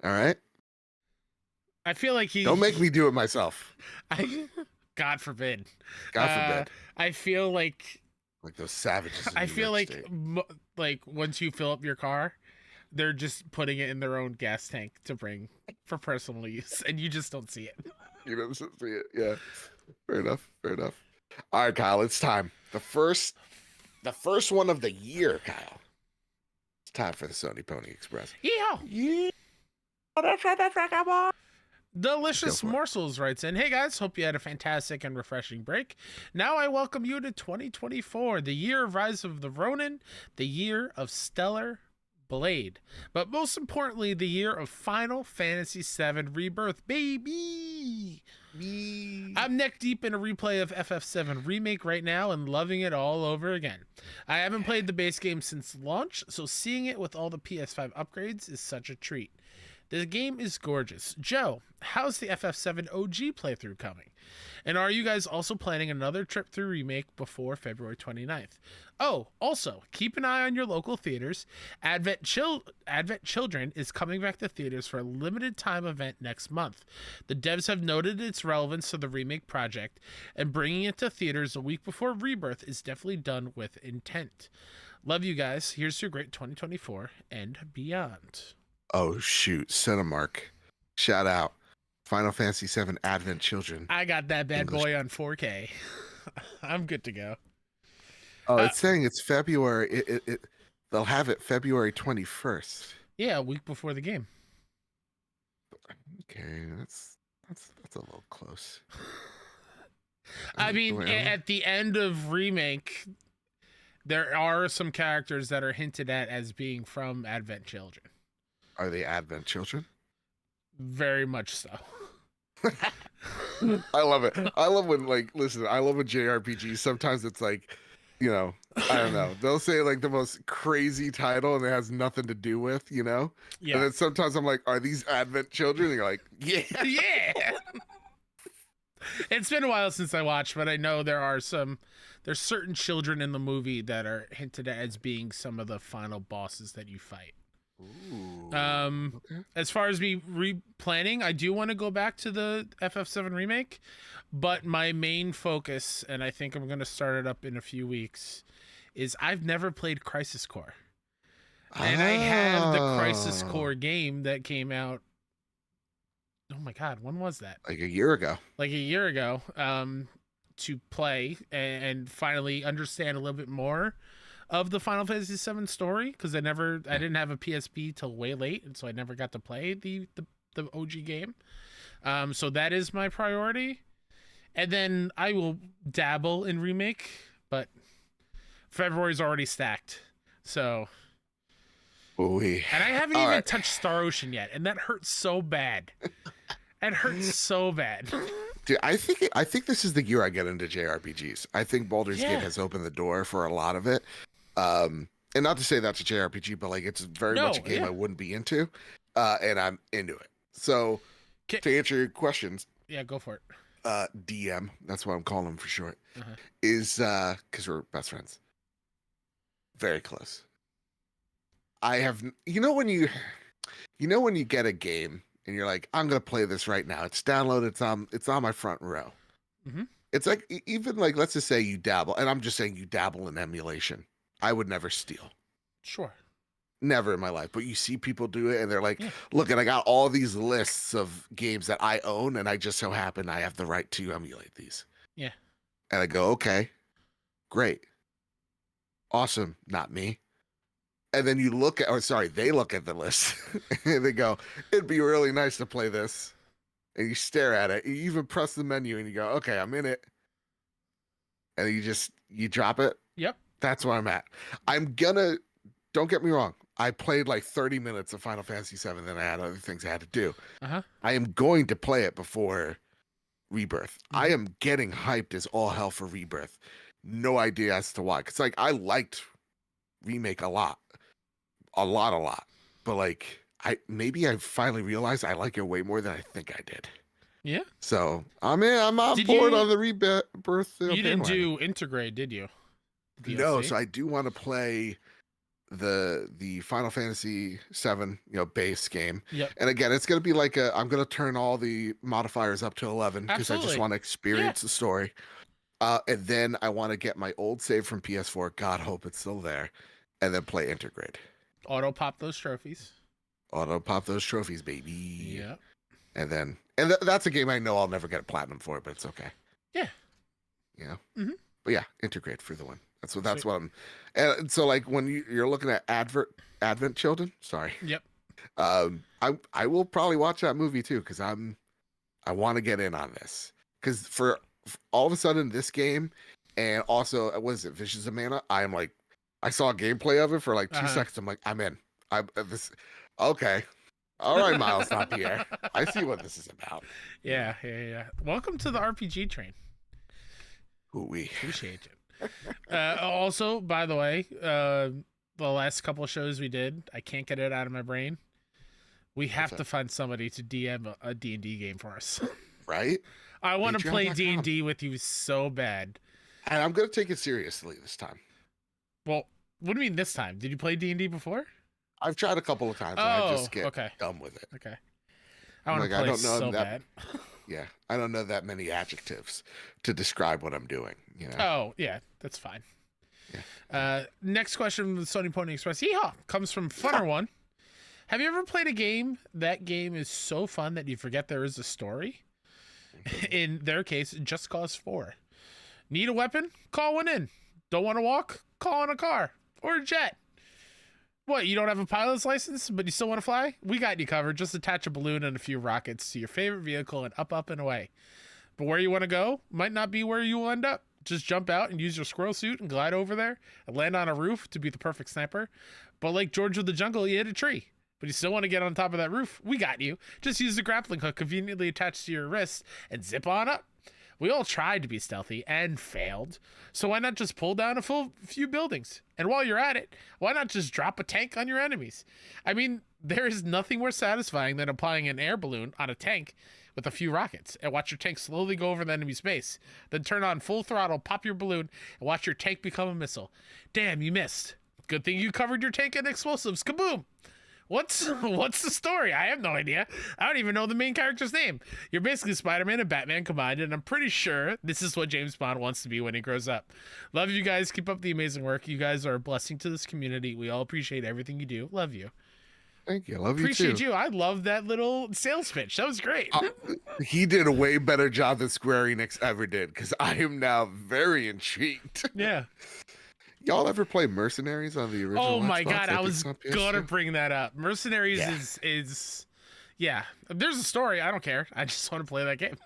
All right? I feel like Don't make me do it myself. God forbid. God forbid. I feel like those savages. I feel like once you fill up your car, they're just putting it in their own gas tank to bring for personal use, and you just don't see it. You don't see it. Yeah. Fair enough. Fair enough. All right, Kyle, it's time. The first one of the year, Kyle. It's time for the Sony Pony Express. Yeah. Delicious Morsels writes in, hey guys, hope you had a fantastic and refreshing break. Now I welcome you to 2024, the year of Rise of the Ronin, the year of Stellar Blade, but most importantly, the year of Final Fantasy VII Rebirth, baby! I'm neck deep in a replay of FF7 Remake right now and loving it all over again. I haven't played the base game since launch, so seeing it with all the PS5 upgrades is such a treat. The game is gorgeous. Joe, how's the FF7 OG playthrough coming? And are you guys also planning another trip through Remake before February 29th? Oh, also, keep an eye on your local theaters. Advent Children is coming back to theaters for a limited time event next month. The devs have noted its relevance to the Remake project, and bringing it to theaters a week before Rebirth is definitely done with intent. Love you guys. Here's to a great 2024 and beyond. Oh, shoot. Cinemark. Shout out. Final Fantasy VII Advent Children. I got that bad boy on 4K. I'm good to go. Oh, it's saying it's February. They'll have it February 21st. Yeah, a week before the game. Okay, that's a little close. I mean, at the end of Remake, there are some characters that are hinted at as being from Advent Children. Are they Advent Children? Very much so. I love it. I love when I love when JRPGs, sometimes it's like, I don't know. They'll say like the most crazy title and it has nothing to do with, Yeah. And then sometimes I'm like, are these Advent Children? And you're like, yeah. Yeah. It's been a while since I watched, but I know there's certain children in the movie that are hinted at as being some of the final bosses that you fight. Ooh, okay. As far as me replanning, I do want to go back to the FF7 remake, but my main focus, and I think I'm going to start it up in a few weeks, is I've never played Crisis Core. And I have the Crisis Core game that came out. Oh my God, when was that? Like a year ago. To play and finally understand a little bit more of the Final Fantasy VII story, because I didn't have a PSP till way late, and so I never got to play the OG game. So that is my priority, and then I will dabble in remake, but February's already stacked, so. Ooh-wee. And I haven't even touched Star Ocean yet, and that hurts so bad. It hurts so bad. Dude, I think this is the year I get into JRPGs. I think Baldur's Gate has opened the door for a lot of it. And not to say that's a JRPG, but like it's very much a game I wouldn't be into. And I'm into it. So to answer your questions. Yeah, go for it. DM, that's what I'm calling him for short. Is because we're best friends. Very close. I have when you get a game and you're like, I'm gonna play this right now. It's downloaded. It's on my front row. Mm-hmm. It's like, even like, let's just say you dabble, and I'm just saying you dabble in emulation. I would never steal. Sure. Never in my life. But you see people do it, and they're like, look, and I got all these lists of games that I own, and I just so happen I have the right to emulate these. Yeah. And I go, okay, great, awesome, not me. And then they look at the list and they go, it'd be really nice to play this. And you stare at it. You even press the menu and you go, okay, I'm in it. and you drop it. Yep. That's where I'm at. Don't get me wrong. I played like 30 minutes of Final Fantasy VII, then I had other things I had to do. Uh-huh. I am going to play it before Rebirth. I am getting hyped as all hell for Rebirth. No idea as to why. Because like I liked Remake a lot. But like I finally realized I like it way more than I think I did. Yeah. So I'm on board on the Rebirth. You didn't do Intergrade, did you? DLC? No, so I do want to play the Final Fantasy VII, base game. Yep. And again, it's gonna be like I'm gonna turn all the modifiers up to 11 because I just want to experience the story. And then I want to get my old save from PS4. God hope it's still there, and then play Intergrade. Auto pop those trophies, baby. Yeah. And that's a game I know I'll never get a platinum for, but it's okay. Yeah. Mm-hmm. But yeah, Intergrade for the win. That's what I'm. And so like when you're looking at Advent Children, sorry. Yep. I will probably watch that movie too because I want to get in on this because for all of a sudden this game and also what is it, Visions of Mana? I am like I saw a gameplay of it for like 2 seconds. I'm like I'm in. Okay. All right, Miles, not Pierre. I see what this is about. Yeah. Welcome to the RPG train. We appreciate it. Also, by the way, the last couple of shows we did, I can't get it out of my brain. We have to find somebody to DM a D&D game for us. Right? I want to play D&D with you so bad. And I'm going to take it seriously this time. Well, what do you mean this time? Did you play D&D before? I've tried a couple of times and I just get dumb with it. Okay. I want to play so bad. Yeah, I don't know that many adjectives to describe what I'm doing. Oh, yeah, that's fine. Yeah. Next question from the Sony Pony Express. Yeehaw! Comes from Funner One. Have you ever played a game? That game is so fun that you forget there is a story. In their case, Just Cause 4. Need a weapon? Call one in. Don't want to walk? Call in a car or a jet. What, you don't have a pilot's license, but you still want to fly? We got you covered. Just attach a balloon and a few rockets to your favorite vehicle and up and away. But where you want to go might not be where you will end up. Just jump out and use your squirrel suit and glide over there and land on a roof to be the perfect sniper. But like George of the Jungle, you hit a tree. But you still want to get on top of that roof? We got you. Just use the grappling hook conveniently attached to your wrist and zip on up. We all tried to be stealthy and failed. So why not just pull down a few buildings? And while you're at it, why not just drop a tank on your enemies? I mean, there is nothing more satisfying than applying an air balloon on a tank with a few rockets and watch your tank slowly go over the enemy's base. Then turn on full throttle, pop your balloon, and watch your tank become a missile. Damn, you missed. Good thing you covered your tank in explosives. Kaboom! What's the story? I have no idea. I don't even know the main character's name. You're basically Spider-Man and Batman combined, and I'm pretty sure this is what James Bond wants to be when he grows up. Love you guys. Keep up the amazing work. You guys are a blessing to this community. We all appreciate everything you do. Love you. Thank you. Love you too. Appreciate you. I love that little sales pitch. That was great. He did a way better job than Square Enix ever did, because I am now very intrigued. Yeah. Y'all ever play Mercenaries on the original? Oh my Xbox? god, I was gonna bring that up. Mercenaries is yeah. There's a story. I don't care. I just want to play that game.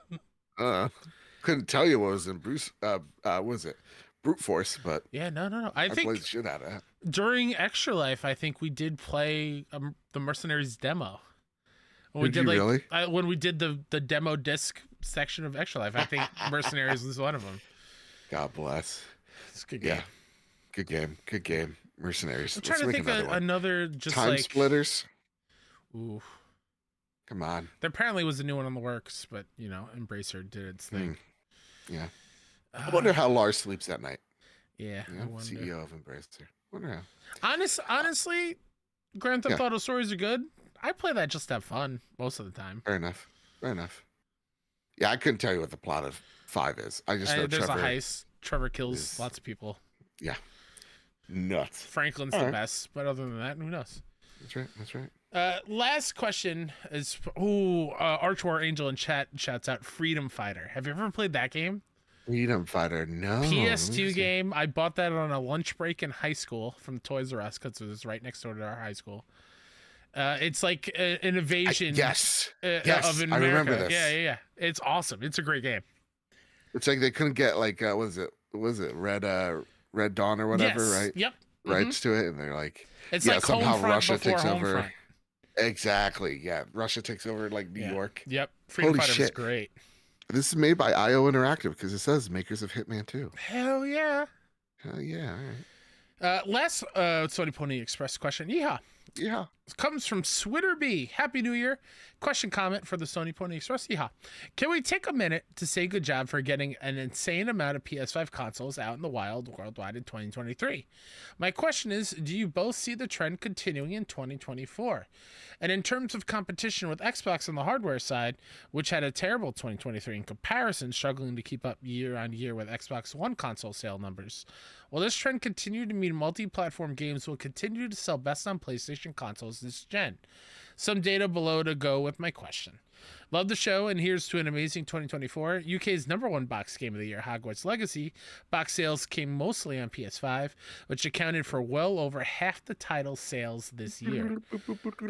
Couldn't tell you what was in was it Brute Force? But yeah, no. I think played the shit out of that. During Extra Life, I think we did play the Mercenaries demo. When when we did the demo disc section of Extra Life, I think Mercenaries was one of them. God bless. It's a good game. Yeah. Good game. Mercenaries. I'm trying to think of another just Time Splitters. Ooh. Come on. There apparently was a new one on the works, but Embracer did its thing. Yeah. I wonder how Lars sleeps at night. Yeah. CEO of Embracer. Wonder how. Honestly, Grand Theft Auto stories are good. I play that just to have fun most of the time. Fair enough. Yeah, I couldn't tell you what the plot of 5 is. I just know there's a heist. Trevor kills lots of people. Yeah. Nuts. Franklin's the best, but other than that, who knows? That's right. Last question is Archwar Angel in chat shouts out Freedom Fighter. Have you ever played that game? Freedom Fighter, no. PS2 game. I bought that on a lunch break in high school from Toys R Us because it was right next door to our high school. It's like an invasion. Yes. Of America. I remember this. Yeah. It's awesome. It's a great game. It's like they couldn't get what is it? was it Red Dawn or whatever, Yes. right? Yep. Rights to it, and they're like, It's yeah, like somehow Homefront Russia before takes over. Homefront. Exactly. Yeah, Russia takes over like New York. Yep. Freedom Holy Fighter was shit! great. This is made by IO Interactive because it says makers of Hitman 2. Hell yeah. Hell yeah! All right. Last Sony Pony Express question. Yeehaw. Yeah. It comes from Switterby. Happy New Year. Question comment for the Sony Pony Express. Yeehaw. Can we take a minute to say good job for getting an insane amount of PS5 consoles out in the wild worldwide in 2023? My question is, do you both see the trend continuing in 2024? And in terms of competition with Xbox on the hardware side, which had a terrible 2023 in comparison, struggling to keep up year on year with Xbox One console sale numbers, will this trend continue to mean multi-platform games will continue to sell best on PlayStation consoles this gen? Some data below to go with my question. Love the show, and here's to an amazing 2024. UK's #1 box game of the year, Hogwarts Legacy. Box sales came mostly on PS5, which accounted for well over half the title sales this year.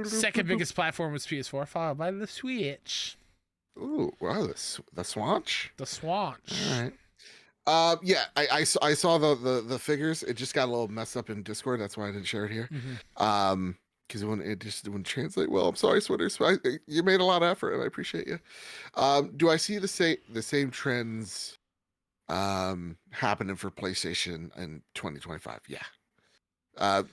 Second biggest platform was PS4, followed by the Switch. Ooh, wow, the Swatch. The Swatch. All right. Yeah, I saw the figures. It just got a little messed up in Discord. That's why I didn't share it here. Because it just wouldn't translate well. I'm sorry, Switter. You made a lot of effort, and I appreciate you. Do I see the same trends happening for PlayStation in 2025? Yeah.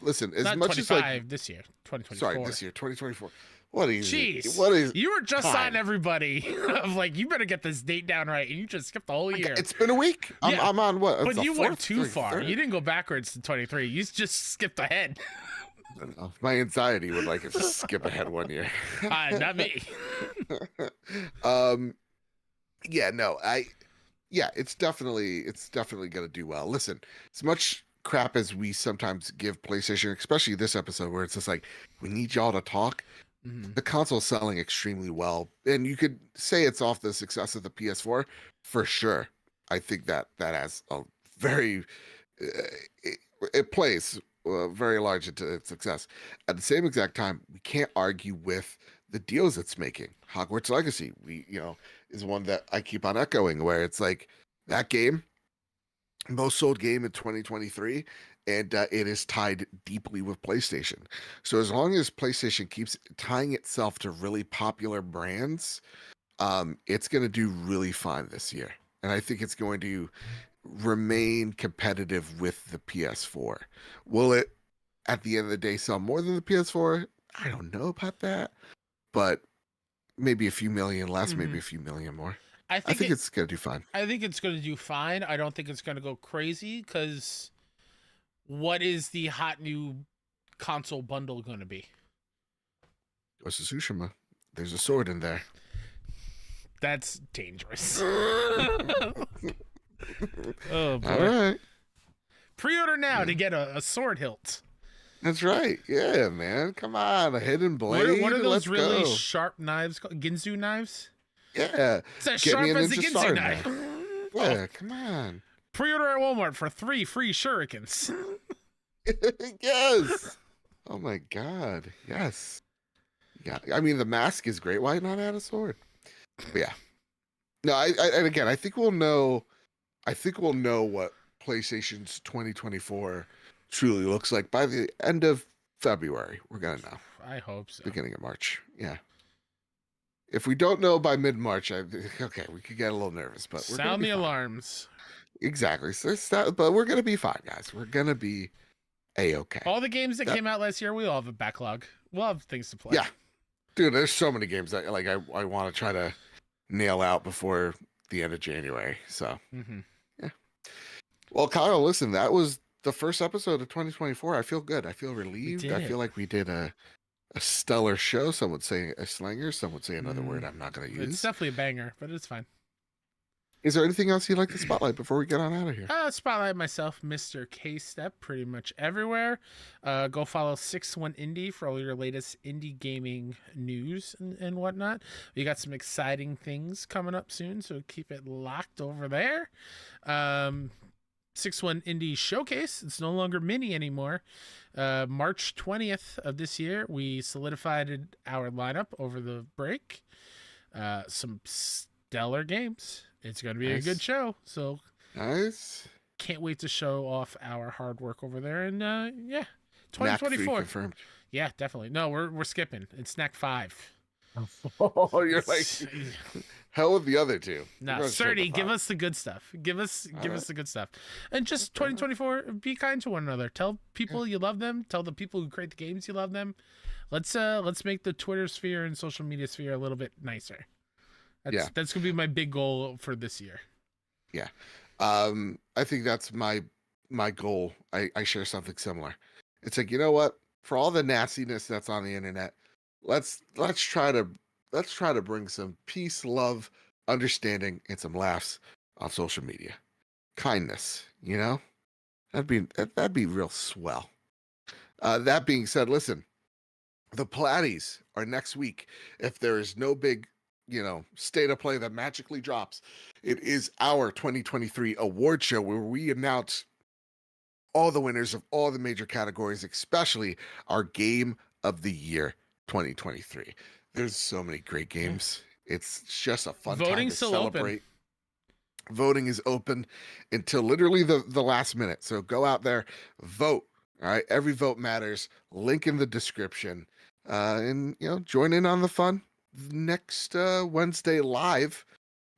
Listen, as Not much as like this year, 2024. sorry, this year, 2024. What is Jeez. What is you were just time? on everybody of like, you better get this date down right, and you just skipped the whole year. It's been a week. I'm on what? But you went too far. Third? You didn't go backwards to 23. You just skipped ahead. I don't know. My anxiety would like it to skip ahead 1 year. Not me. Yeah, no, it's definitely gonna do well. Listen, as much crap as we sometimes give PlayStation, especially this episode where it's just like, we need y'all to talk. The console's selling extremely well, and you could say it's off the success of the PS4 for sure. I think that has a very it plays very large into its success. At the same exact time, we can't argue with the deals it's making. Hogwarts Legacy, is one that I keep on echoing, where it's like that game, most sold game in 2023. And it is tied deeply with PlayStation. So as long as PlayStation keeps tying itself to really popular brands, it's going to do really fine this year. And I think it's going to remain competitive with the PS4. Will it, at the end of the day, sell more than the PS4? I don't know about that. But maybe a few million less, maybe a few million more. I think it's going to do fine. I think it's going to do fine. I don't think it's going to go crazy because... what is the hot new console bundle going to be? Ghost of Tsushima. There's a sword in there. That's dangerous. Oh, boy. All right. Pre-order now to get a sword hilt. That's right. Yeah, man. Come on. A hidden blade. What are those Let's really go. sharp knives called? Ginzu knives? Yeah. It's as Get sharp me an as a Ninja Ginzu sword knife. Yeah, come on. Pre-order at Walmart for 3 free shurikens. Yes. Oh my God. Yes. Yeah. I mean, the mask is great. Why not add a sword? But yeah. No, and again, I think we'll know what PlayStation's 2024 truly looks like by the end of February. We're gonna know. I hope so. Beginning of March. Yeah. If we don't know by mid-March, okay, we could get a little nervous, but we're sound the alarms. Exactly. So but we're gonna be fine, guys. We're gonna be A-okay. All the games that came out last year, we all have a backlog. We'll have things to play. Yeah. Dude, there's so many games that like I want to try to nail out before the end of January. So yeah. Well, Kyle, listen, that was the first episode of 2024. I feel good. I feel relieved. I feel like we did a stellar show. Some would say a slanger. Some would say another word I'm not going to use. It's definitely a banger, but it's fine. Is there anything else you'd like to spotlight before we get on out of here? Spotlight myself, Mr. K-Step, pretty much everywhere. Go follow 61 Indie for all your latest indie gaming news and whatnot. We got some exciting things coming up soon, so keep it locked over there. 61 Indie Showcase. It's no longer mini anymore. March 20th of this year, we solidified our lineup over the break. Some stellar games. It's going to be a good show. So nice. can't wait to show off our hard work over there. And yeah, Knack 3 2024. confirmed. Yeah, definitely. No, we're skipping. It's Snack 5. Oh, you're like hell with the other two. No, Cerny, give us the good stuff. Give us the good stuff. And just 2024, be kind to one another. Tell people you love them. Tell the people who create the games you love them. Let's make the Twitter sphere and social media sphere a little bit nicer. That's gonna be my big goal for this year. Yeah. I think that's my goal. I share something similar. It's like, you know what? For all the nastiness that's on the internet, let's try to bring some peace, love, understanding, and some laughs on social media. Kindness, you know? That'd be real swell. That being said, listen, the Platties are next week. If there is no big, state of play that magically drops, it is our 2023 award show where we announce all the winners of all the major categories, especially our Game of the Year 2023. There's so many great games. It's just a fun time to celebrate. Voting is open until literally the last minute. So go out there, vote. All right. Every vote matters. Link in the description. And join in on the fun next Wednesday live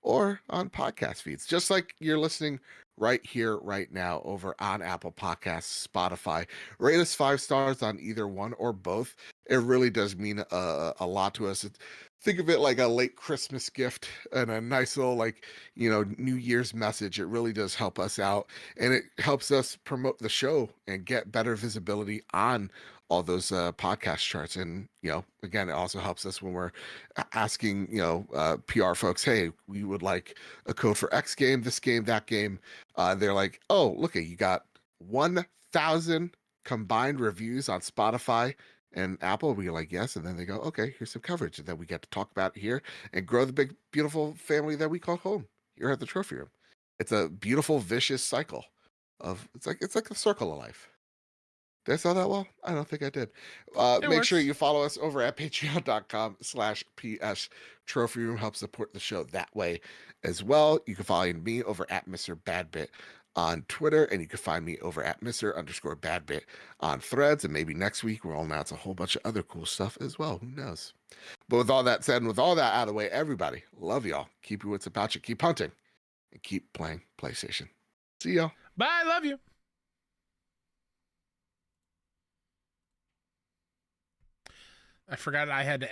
or on podcast feeds, just like you're listening right here, right now, over on Apple Podcasts, Spotify. Rate us 5 stars on either one or both. It really does mean a lot to us. Think of it like a late Christmas gift and a nice little New Year's message. It really does help us out, and it helps us promote the show and get better visibility on all those podcast charts. And again, it also helps us when we're asking PR folks, hey, we would like a code for X game, this game, that game. They're like, oh, look, you got 1,000 combined reviews on Spotify and Apple. We're like, yes. And then they go, okay, here's some coverage. And then we get to talk about it here and grow the big, beautiful family that we call home here at the Trophy Room. It's a beautiful, vicious cycle of, it's like a circle of life. Did I sell that well? I don't think I did. Make sure you follow us over at patreon.com/PS Trophy Room. Help support the show that way as well. You can follow me over at Mr. Badbit on Twitter, and you can find me over at Mr._Badbit on Threads. And maybe next week we'll announce a whole bunch of other cool stuff as well. Who knows? But with all that said, and with all that out of the way, everybody, love y'all. Keep your wits about you. Keep hunting, and keep playing PlayStation. See y'all. Bye. Love you. I forgot I had to end